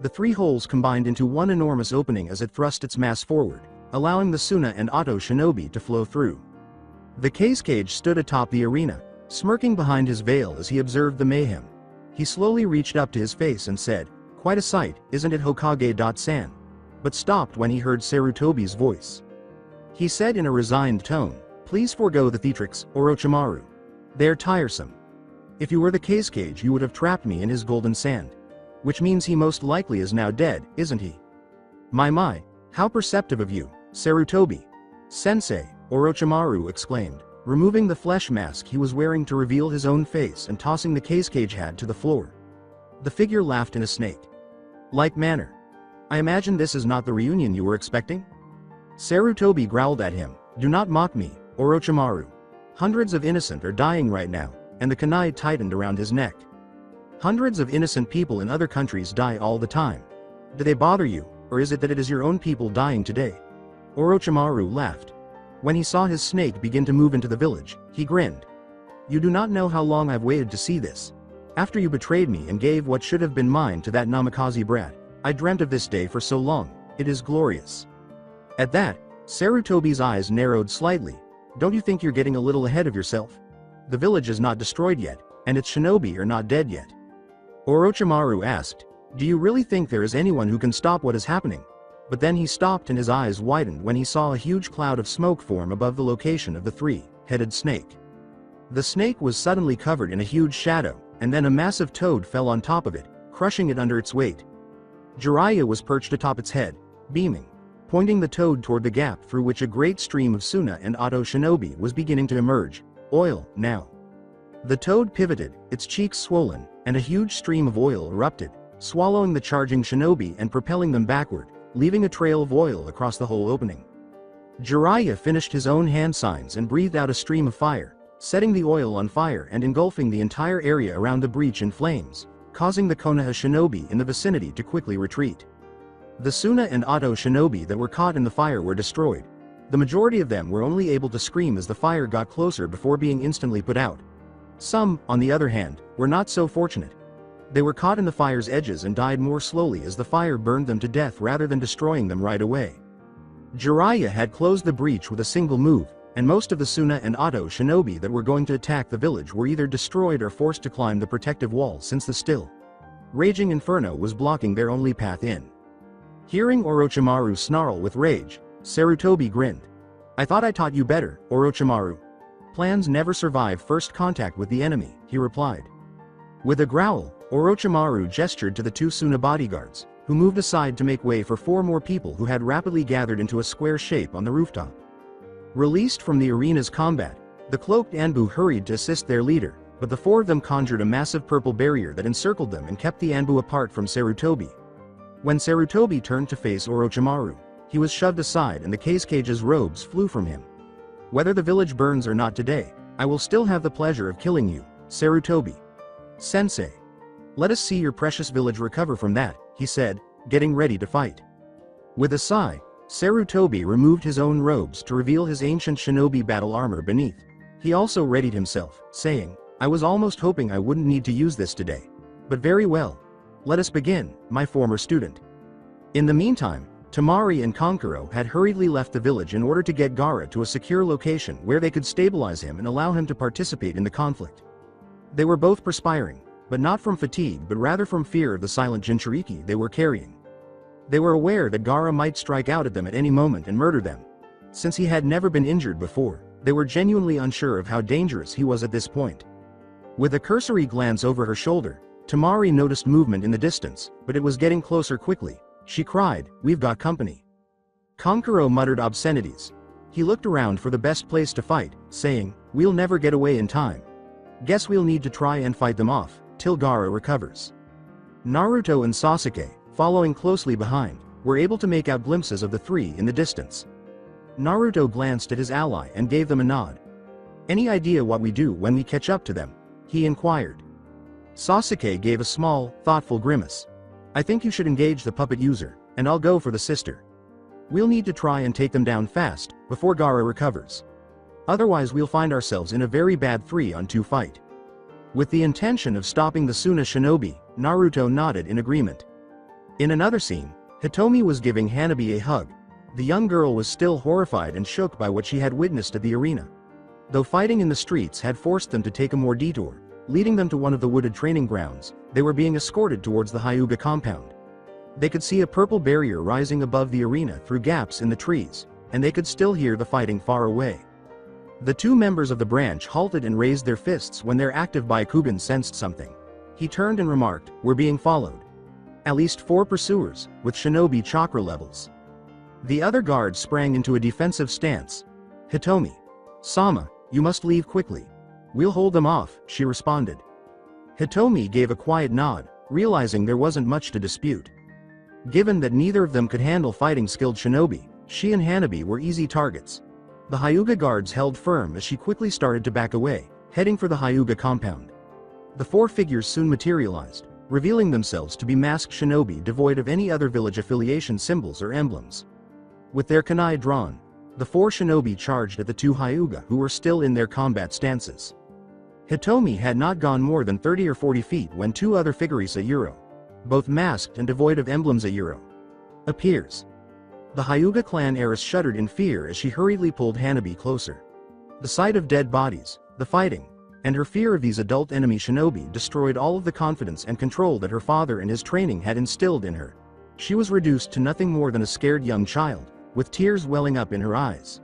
The 3 holes combined into one enormous opening as it thrust its mass forward, allowing the Suna and Auto Shinobi to flow through. The Cage stood atop the arena, smirking behind his veil as he observed the mayhem. He slowly reached up to his face and said, "Quite a sight, isn't it Hokage-san?" but stopped when he heard Sarutobi's voice. He said in a resigned tone, "Please forego the theatrics, Orochimaru. They're tiresome. If you were the Cage, you would have trapped me in his golden sand. Which means he most likely is now dead, isn't he?" My, how perceptive of you, Sarutobi. Sensei, Orochimaru exclaimed, removing the flesh mask he was wearing to reveal his own face and tossing the Cage hat to the floor. The figure laughed in a snake-like manner. "I imagine this is not the reunion you were expecting?" Sarutobi growled at him, "Do not mock me, Orochimaru. Hundreds of innocent are dying right now," and the kunai tightened around his neck. "Hundreds of innocent people in other countries die all the time. Do they bother you, or is it that it is your own people dying today?" Orochimaru laughed. When he saw his snake begin to move into the village, he grinned. "You do not know how long I've waited to see this. After you betrayed me and gave what should have been mine to that Namikaze brat, I dreamt of this day for so long. It is glorious." At that, Sarutobi's eyes narrowed slightly. "Don't you think you're getting a little ahead of yourself? The village is not destroyed yet, and its shinobi are not dead yet." Orochimaru asked, "Do you really think there is anyone who can stop what is happening?" But then he stopped and his eyes widened when he saw a huge cloud of smoke form above the location of the 3-headed snake. The snake was suddenly covered in a huge shadow, and then a massive toad fell on top of it, crushing it under its weight. Jiraiya was perched atop its head, beaming, pointing the toad toward the gap through which a great stream of Suna and Oto shinobi was beginning to emerge. Oil, now. The toad pivoted, its cheeks swollen, and a huge stream of oil erupted, swallowing the charging shinobi and propelling them backward, leaving a trail of oil across the whole opening. Jiraiya finished his own hand signs and breathed out a stream of fire, setting the oil on fire and engulfing the entire area around the breach in flames, causing the Konoha shinobi in the vicinity to quickly retreat. The Suna and Oto shinobi that were caught in the fire were destroyed. The majority of them were only able to scream as the fire got closer before being instantly put out. Some, on the other hand, were not so fortunate. They were caught in the fire's edges and died more slowly as the fire burned them to death rather than destroying them right away. Jiraiya had closed the breach with a single move, and most of the Suna and Oto shinobi that were going to attack the village were either destroyed or forced to climb the protective wall since the still raging inferno was blocking their only path in. Hearing Orochimaru snarl with rage, Sarutobi grinned. "I thought I taught you better, Orochimaru. Plans never survive first contact with the enemy," he replied. With a growl, Orochimaru gestured to the two Suna bodyguards, who moved aside to make way for 4 more people who had rapidly gathered into a square shape on the rooftop. Released from the arena's combat, the cloaked Anbu hurried to assist their leader, but the 4 of them conjured a massive purple barrier that encircled them and kept the Anbu apart from Sarutobi. When Sarutobi turned to face Orochimaru, he was shoved aside and the Cage's robes flew from him. "Whether the village burns or not today, I will still have the pleasure of killing you, Sarutobi. Sensei. Let us see your precious village recover from that," he said, getting ready to fight. With a sigh, Sarutobi removed his own robes to reveal his ancient shinobi battle armor beneath. He also readied himself, saying, "I was almost hoping I wouldn't need to use this today. But very well. Let us begin, my former student." In the meantime, Temari and Kankuro had hurriedly left the village in order to get Gaara to a secure location where they could stabilize him and allow him to participate in the conflict. They were both perspiring, but not from fatigue but rather from fear of the silent Jinchuriki they were carrying. They were aware that Gaara might strike out at them at any moment and murder them. Since he had never been injured before, they were genuinely unsure of how dangerous he was at this point. With a cursory glance over her shoulder, Temari noticed movement in the distance, but it was getting closer quickly. She cried, "We've got company." Kankuro muttered obscenities. He looked around for the best place to fight, saying, "We'll never get away in time. Guess we'll need to try and fight them off, till Gaara recovers." Naruto and Sasuke, following closely behind, were able to make out glimpses of the 3 in the distance. Naruto glanced at his ally and gave them a nod. "Any idea what we do when we catch up to them?" he inquired. Sasuke gave a small, thoughtful grimace. "I think you should engage the puppet user, and I'll go for the sister. We'll need to try and take them down fast, before Gaara recovers. Otherwise we'll find ourselves in a very bad 3-on-2 fight." With the intention of stopping the Suna shinobi, Naruto nodded in agreement. In another scene, Hitomi was giving Hanabi a hug. The young girl was still horrified and shook by what she had witnessed at the arena. Though fighting in the streets had forced them to take a more detour, leading them to one of the wooded training grounds, they were being escorted towards the Hyuga compound. They could see a purple barrier rising above the arena through gaps in the trees, and they could still hear the fighting far away. The 2 members of the branch halted and raised their fists when their active Byakugan sensed something. He turned and remarked, "We're being followed. At least 4 pursuers, with shinobi chakra levels." The other guard sprang into a defensive stance. "Hitomi. Sama, you must leave quickly. We'll hold them off," she responded. Hitomi gave a quiet nod, realizing there wasn't much to dispute. Given that neither of them could handle fighting skilled shinobi, she and Hanabi were easy targets. The Hyuga guards held firm as she quickly started to back away, heading for the Hyuga compound. The 4 figures soon materialized, revealing themselves to be masked shinobi devoid of any other village affiliation symbols or emblems. With their kunai drawn, the 4 shinobi charged at the 2 Hyuga who were still in their combat stances. Hitomi had not gone more than 30 or 40 feet when 2 other figures both masked and devoid of emblems appears. The Hyuga clan heiress shuddered in fear as she hurriedly pulled Hanabi closer. The sight of dead bodies, the fighting, and her fear of these adult enemy shinobi destroyed all of the confidence and control that her father and his training had instilled in her. She was reduced to nothing more than a scared young child, with tears welling up in her eyes.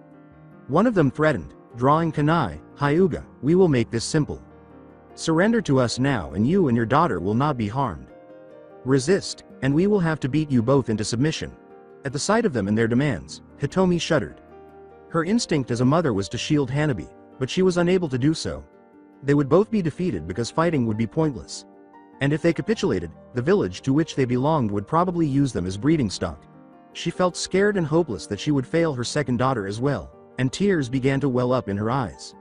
One of them threatened, drawing kunai, "Hyuga, we will make this simple. Surrender to us now and you and your daughter will not be harmed." Resist, and we will have to beat you both into submission. At the sight of them and their demands, Hitomi shuddered. Her instinct as a mother was to shield Hanabi, but she was unable to do so. They would both be defeated because fighting would be pointless. And if they capitulated, the village to which they belonged would probably use them as breeding stock. She felt scared and hopeless that she would fail her second daughter as well, and tears began to well up in her eyes.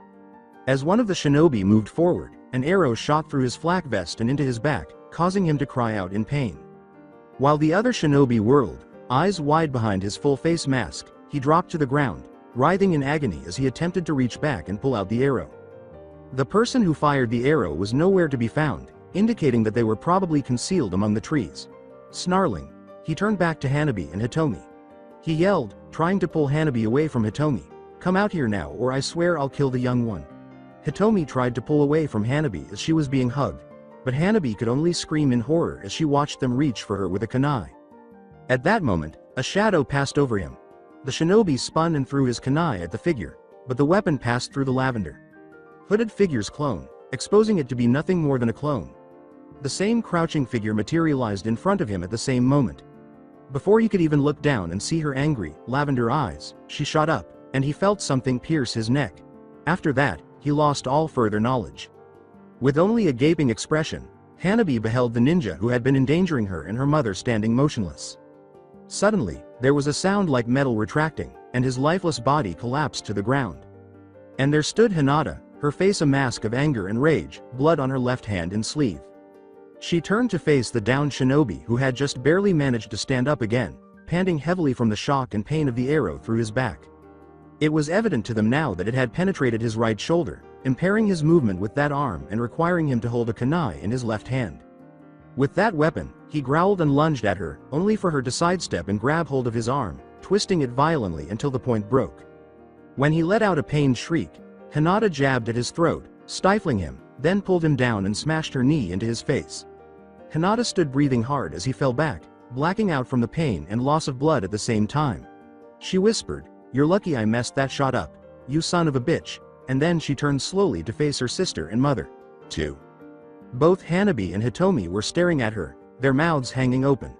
As one of the shinobi moved forward, an arrow shot through his flak vest and into his back, causing him to cry out in pain. While the other shinobi whirled, eyes wide behind his full face mask, he dropped to the ground, writhing in agony as he attempted to reach back and pull out the arrow. The person who fired the arrow was nowhere to be found, indicating that they were probably concealed among the trees. Snarling, he turned back to Hanabi and Hitomi. He yelled, trying to pull Hanabi away from Hitomi. "Come out here now or I swear I'll kill the young one." Hitomi tried to pull away from Hanabi as she was being hugged, but Hanabi could only scream in horror as she watched them reach for her with a kunai. At that moment, a shadow passed over him. The shinobi spun and threw his kunai at the figure, but the weapon passed through the lavender. Hooded figure's clone, exposing it to be nothing more than a clone. The same crouching figure materialized in front of him at the same moment. Before he could even look down and see her angry, lavender eyes, she shot up, and he felt something pierce his neck. After that, he lost all further knowledge. With only a gaping expression, Hanabi beheld the ninja who had been endangering her and her mother standing motionless. Suddenly, there was a sound like metal retracting, and his lifeless body collapsed to the ground. And there stood Hinata, her face a mask of anger and rage, blood on her left hand and sleeve. She turned to face the downed shinobi who had just barely managed to stand up again, panting heavily from the shock and pain of the arrow through his back. It was evident to them now that it had penetrated his right shoulder, impairing his movement with that arm and requiring him to hold a kunai in his left hand. With that weapon, he growled and lunged at her, only for her to sidestep and grab hold of his arm, twisting it violently until the point broke. When he let out a pained shriek, Hinata jabbed at his throat, stifling him, then pulled him down and smashed her knee into his face. Hinata stood breathing hard as he fell back, blacking out from the pain and loss of blood at the same time. She whispered, "You're lucky I messed that shot up, you son of a bitch," and then she turned slowly to face her sister and mother. 2. Both Hanabi and Hitomi were staring at her, their mouths hanging open.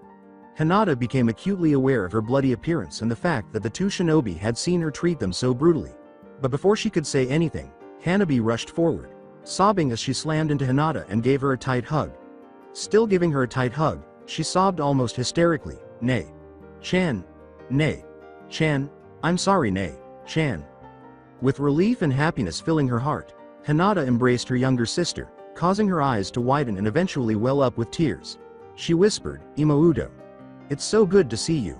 Hinata became acutely aware of her bloody appearance and the fact that the two shinobi had seen her treat them so brutally. But before she could say anything, Hanabi rushed forward, sobbing as she slammed into Hinata and gave her a tight hug. Still giving her a tight hug, she sobbed almost hysterically, "Nay. Chan. Nay. Chan. I'm sorry, Nay. Chan." With relief and happiness filling her heart, Hinata embraced her younger sister, causing her eyes to widen and eventually well up with tears. She whispered, "Imoudo. It's so good to see you."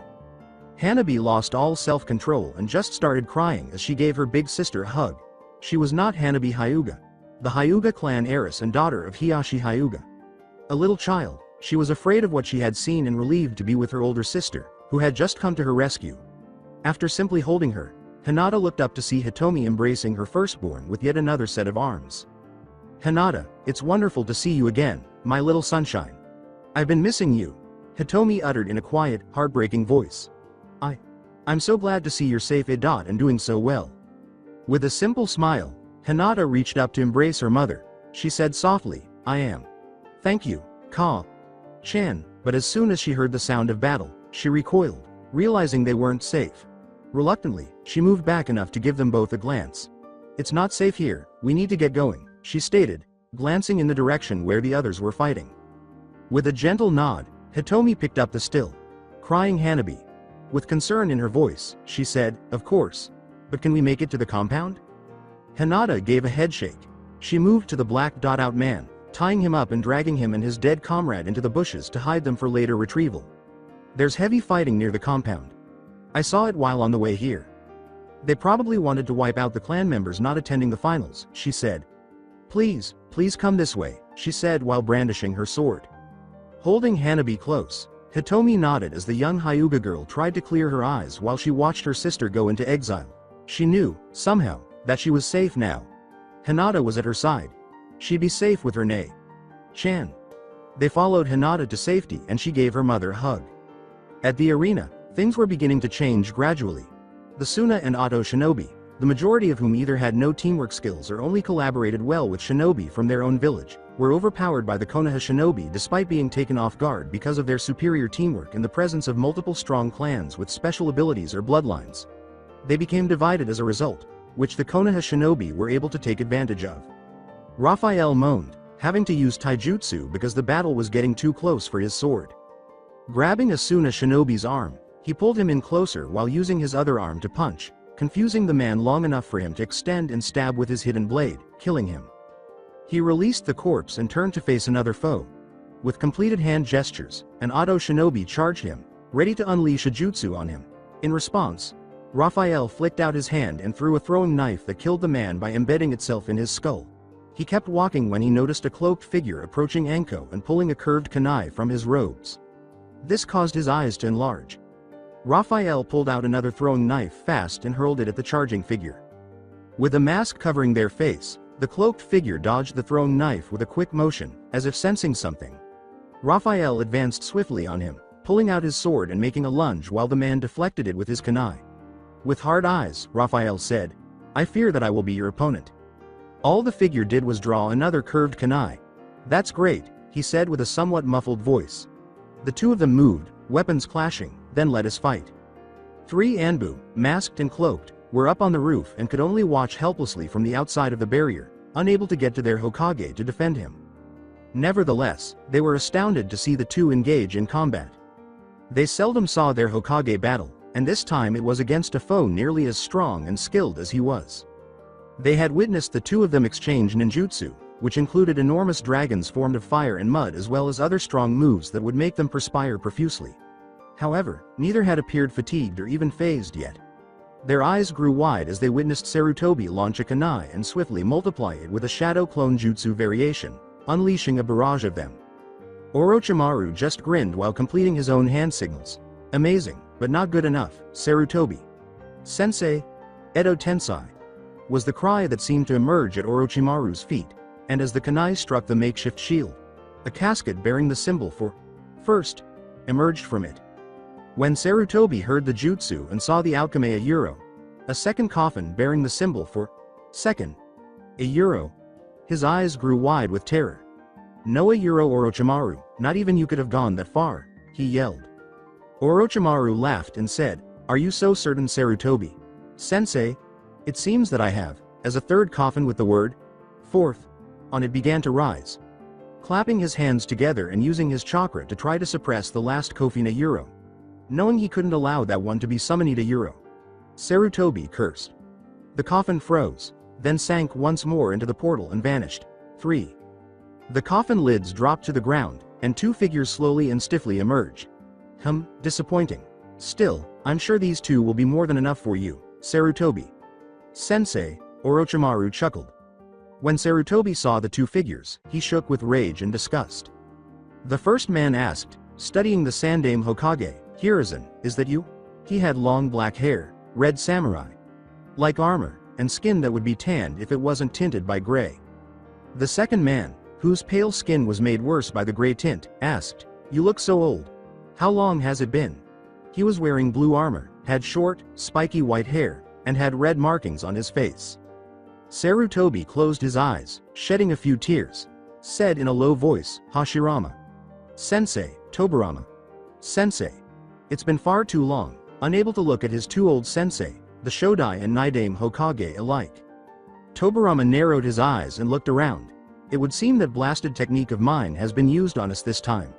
Hanabi lost all self-control and just started crying as she gave her big sister a hug. She was not Hanabi Hyuga, the Hyuga clan heiress and daughter of Hiyashi Hyuga. A little child, she was afraid of what she had seen and relieved to be with her older sister, who had just come to her rescue. After simply holding her, Hinata looked up to see Hitomi embracing her firstborn with yet another set of arms. "Hinata, it's wonderful to see you again, my little sunshine. I've been missing you," Hitomi uttered in a quiet, heartbreaking voice. I'm so glad to see you're safe and doing so well." With a simple smile, Hinata reached up to embrace her mother. She said softly, "I am. Thank you, Chan," but as soon as she heard the sound of battle, she recoiled, realizing they weren't safe. Reluctantly, she moved back enough to give them both a glance. "It's not safe here, we need to get going," she stated, glancing in the direction where the others were fighting. With a gentle nod, Hitomi picked up the still crying Hanabi. With concern in her voice, she said, "Of course. But can we make it to the compound?" Hinata gave a headshake. She moved to the black dot-out man, tying him up and dragging him and his dead comrade into the bushes to hide them for later retrieval. "There's heavy fighting near the compound. I saw it while on the way here. They probably wanted to wipe out the clan members not attending the finals," she said. Please come this way," she said while brandishing her sword. Holding Hanabi close, Hitomi nodded as the young Hyuga girl tried to clear her eyes while she watched her sister go into exile. She knew, somehow, that she was safe now. Hinata was at her side. She'd be safe with her Chan. They followed Hinata to safety and she gave her mother a hug. At the arena, things were beginning to change gradually. The Suna and Oto shinobi, the majority of whom either had no teamwork skills or only collaborated well with shinobi from their own village, were overpowered by the Konoha shinobi despite being taken off guard because of their superior teamwork in the presence of multiple strong clans with special abilities or bloodlines. They became divided as a result, which the Konoha shinobi were able to take advantage of. Raphael moaned, having to use taijutsu because the battle was getting too close for his sword. Grabbing Asuna shinobi's arm, he pulled him in closer while using his other arm to punch, confusing the man long enough for him to extend and stab with his hidden blade, killing him. He released the corpse and turned to face another foe. With completed hand gestures, an Ado shinobi charged him, ready to unleash a jutsu on him. In response, Raphael flicked out his hand and threw a throwing knife that killed the man by embedding itself in his skull. He kept walking when he noticed a cloaked figure approaching Anko and pulling a curved kunai from his robes. This caused his eyes to enlarge. Raphael pulled out another throwing knife fast and hurled it at the charging figure. With a mask covering their face, the cloaked figure dodged the thrown knife with a quick motion, as if sensing something. Raphael advanced swiftly on him, pulling out his sword and making a lunge while the man deflected it with his kunai. With hard eyes, Raphael said, "I fear that I will be your opponent." All the figure did was draw another curved kunai. "That's great," he said with a somewhat muffled voice. The two of them moved, weapons clashing, then let us fight. 3 Anbu, masked and cloaked, were up on the roof and could only watch helplessly from the outside of the barrier, unable to get to their Hokage to defend him. Nevertheless, they were astounded to see the two engage in combat. They seldom saw their Hokage battle, and this time it was against a foe nearly as strong and skilled as he was. They had witnessed the two of them exchange ninjutsu, which included enormous dragons formed of fire and mud as well as other strong moves that would make them perspire profusely. However, neither had appeared fatigued or even phased yet. Their eyes grew wide as they witnessed Sarutobi launch a kunai and swiftly multiply it with a shadow clone jutsu variation, unleashing a barrage of them. Orochimaru just grinned while completing his own hand signals. "Amazing, but not good enough, Sarutobi. Sensei, Edo Tensai," was the cry that seemed to emerge at Orochimaru's feet, and as the kunai struck the makeshift shield, a casket bearing the symbol for first emerged from it. When Sarutobi heard the jutsu and saw the alchemy a euro, a second coffin bearing the symbol for second a euro, his eyes grew wide with terror. "No a euro, Orochimaru, not even you could have gone that far," he yelled. Orochimaru laughed and said, "Are you so certain, Sarutobi? Sensei, it seems that I have," as a third coffin with the word fourth on it began to rise. Clapping his hands together and using his chakra to try to suppress the last Kofina euro. Knowing he couldn't allow that one to be summoned a euro, Sarutobi cursed. The coffin froze, then sank once more into the portal and vanished. 3. The coffin lids dropped to the ground, and two figures slowly and stiffly emerged. Disappointing. Still, I'm sure these two will be more than enough for you, Sarutobi. Sensei, Orochimaru chuckled. When Sarutobi saw the two figures, he shook with rage and disgust. The first man asked, studying the Sandaime Hokage, "Hiruzen, is that you?" He had long black hair, red samurai-like armor, and skin that would be tanned if it wasn't tinted by gray. The second man, whose pale skin was made worse by the gray tint, asked, "You look so old. How long has it been?" He was wearing blue armor, had short, spiky white hair, and had red markings on his face. Sarutobi closed his eyes, shedding a few tears, said in a low voice, "Hashirama. Sensei, Tobirama. Sensei." It's been far too long, unable to look at his two old sensei, the Shodai and Nidaime Hokage alike. Tobirama narrowed his eyes and looked around. "It would seem that blasted technique of mine has been used on us this time."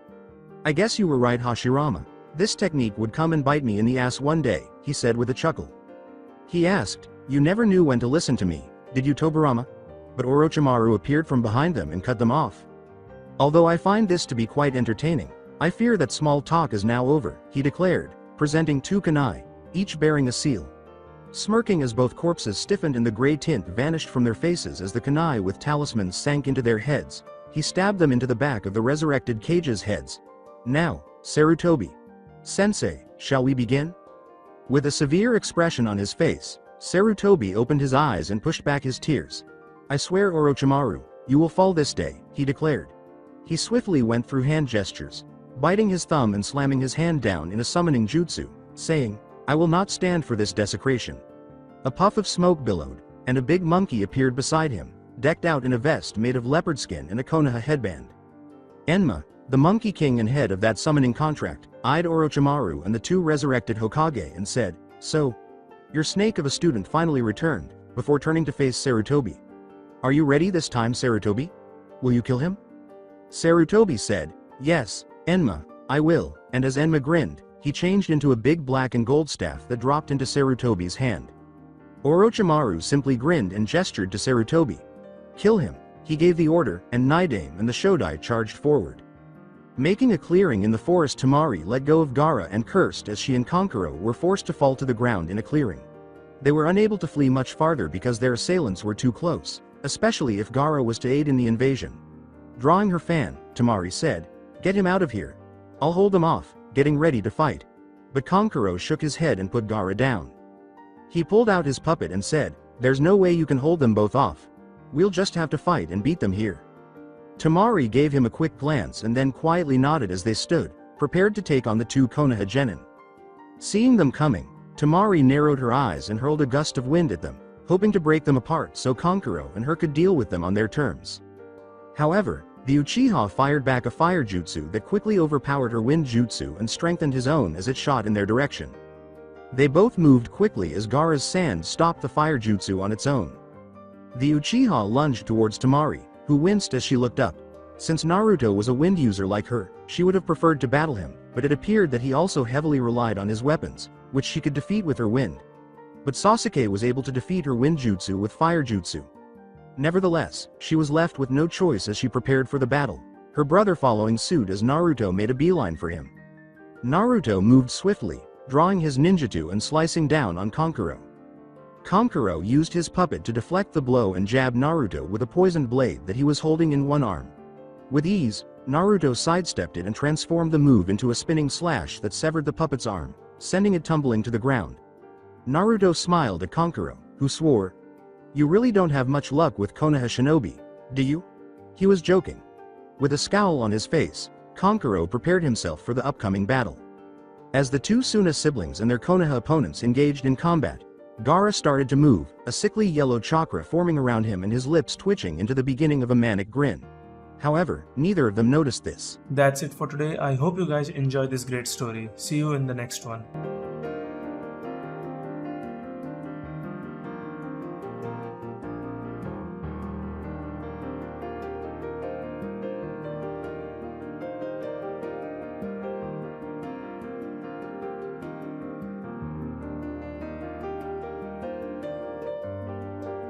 "I guess you were right, Hashirama. This technique would come and bite me in the ass one day," he said with a chuckle. He asked, "You never knew when to listen to me, did you, Tobirama?" But Orochimaru appeared from behind them and cut them off. "Although I find this to be quite entertaining, I fear that small talk is now over," he declared, presenting two kunai, each bearing a seal. Smirking as both corpses stiffened and the gray tint vanished from their faces as the kunai with talismans sank into their heads, he stabbed them into the back of the resurrected cage's heads. "Now, Sarutobi. Sensei, shall we begin?" With a severe expression on his face, Sarutobi opened his eyes and pushed back his tears. "I swear, Orochimaru, you will fall this day," he declared. He swiftly went through hand gestures, biting his thumb and slamming his hand down in a summoning jutsu, saying, "I will not stand for this desecration." A puff of smoke billowed, and a big monkey appeared beside him, decked out in a vest made of leopard skin and a Konoha headband. Enma, the Monkey King and head of that summoning contract, eyed Orochimaru and the two resurrected Hokage and said, "So, your snake of a student finally returned," before turning to face Sarutobi. "Are you ready this time, Sarutobi? Will you kill him?" Sarutobi said, "Yes, Enma, I will," and as Enma grinned, he changed into a big black and gold staff that dropped into Sarutobi's hand. Orochimaru simply grinned and gestured to Sarutobi. "Kill him," he gave the order, and Naidame and the Shodai charged forward. Making a clearing in the forest, Temari let go of Gaara and cursed as she and Kankuro were forced to fall to the ground in a clearing. They were unable to flee much farther because their assailants were too close, especially if Gaara was to aid in the invasion. Drawing her fan, Temari said, "Get him out of here. I'll hold them off," getting ready to fight. But Kankuro shook his head and put Gaara down. He pulled out his puppet and said, "There's no way you can hold them both off. We'll just have to fight and beat them here." Temari gave him a quick glance and then quietly nodded as they stood, prepared to take on the two Konoha genin. Seeing them coming, Temari narrowed her eyes and hurled a gust of wind at them, hoping to break them apart so Kankuro and her could deal with them on their terms. However, the Uchiha fired back a fire jutsu that quickly overpowered her wind jutsu and strengthened his own as it shot in their direction. They both moved quickly as Gaara's sand stopped the fire jutsu on its own. The Uchiha lunged towards Temari, who winced as she looked up. Since Naruto was a wind user like her, she would have preferred to battle him, but it appeared that he also heavily relied on his weapons, which she could defeat with her wind. But Sasuke was able to defeat her wind jutsu with fire jutsu. Nevertheless, she was left with no choice as she prepared for the battle, her brother following suit as Naruto made a beeline for him. Naruto moved swiftly, drawing his ninjutsu and slicing down on Kankuro. Kankuro used his puppet to deflect the blow and jab Naruto with a poisoned blade that he was holding in one arm. With ease, Naruto sidestepped it and transformed the move into a spinning slash that severed the puppet's arm, sending it tumbling to the ground. Naruto smiled at Kankuro, who swore, "You really don't have much luck with Konoha shinobi, do you?" He was joking. With a scowl on his face, Kankuro prepared himself for the upcoming battle. As the two Suna siblings and their Konoha opponents engaged in combat, Gaara started to move, a sickly yellow chakra forming around him and his lips twitching into the beginning of a manic grin. However, neither of them noticed this. That's it for today. I hope you guys enjoyed this great story. See you in the next one.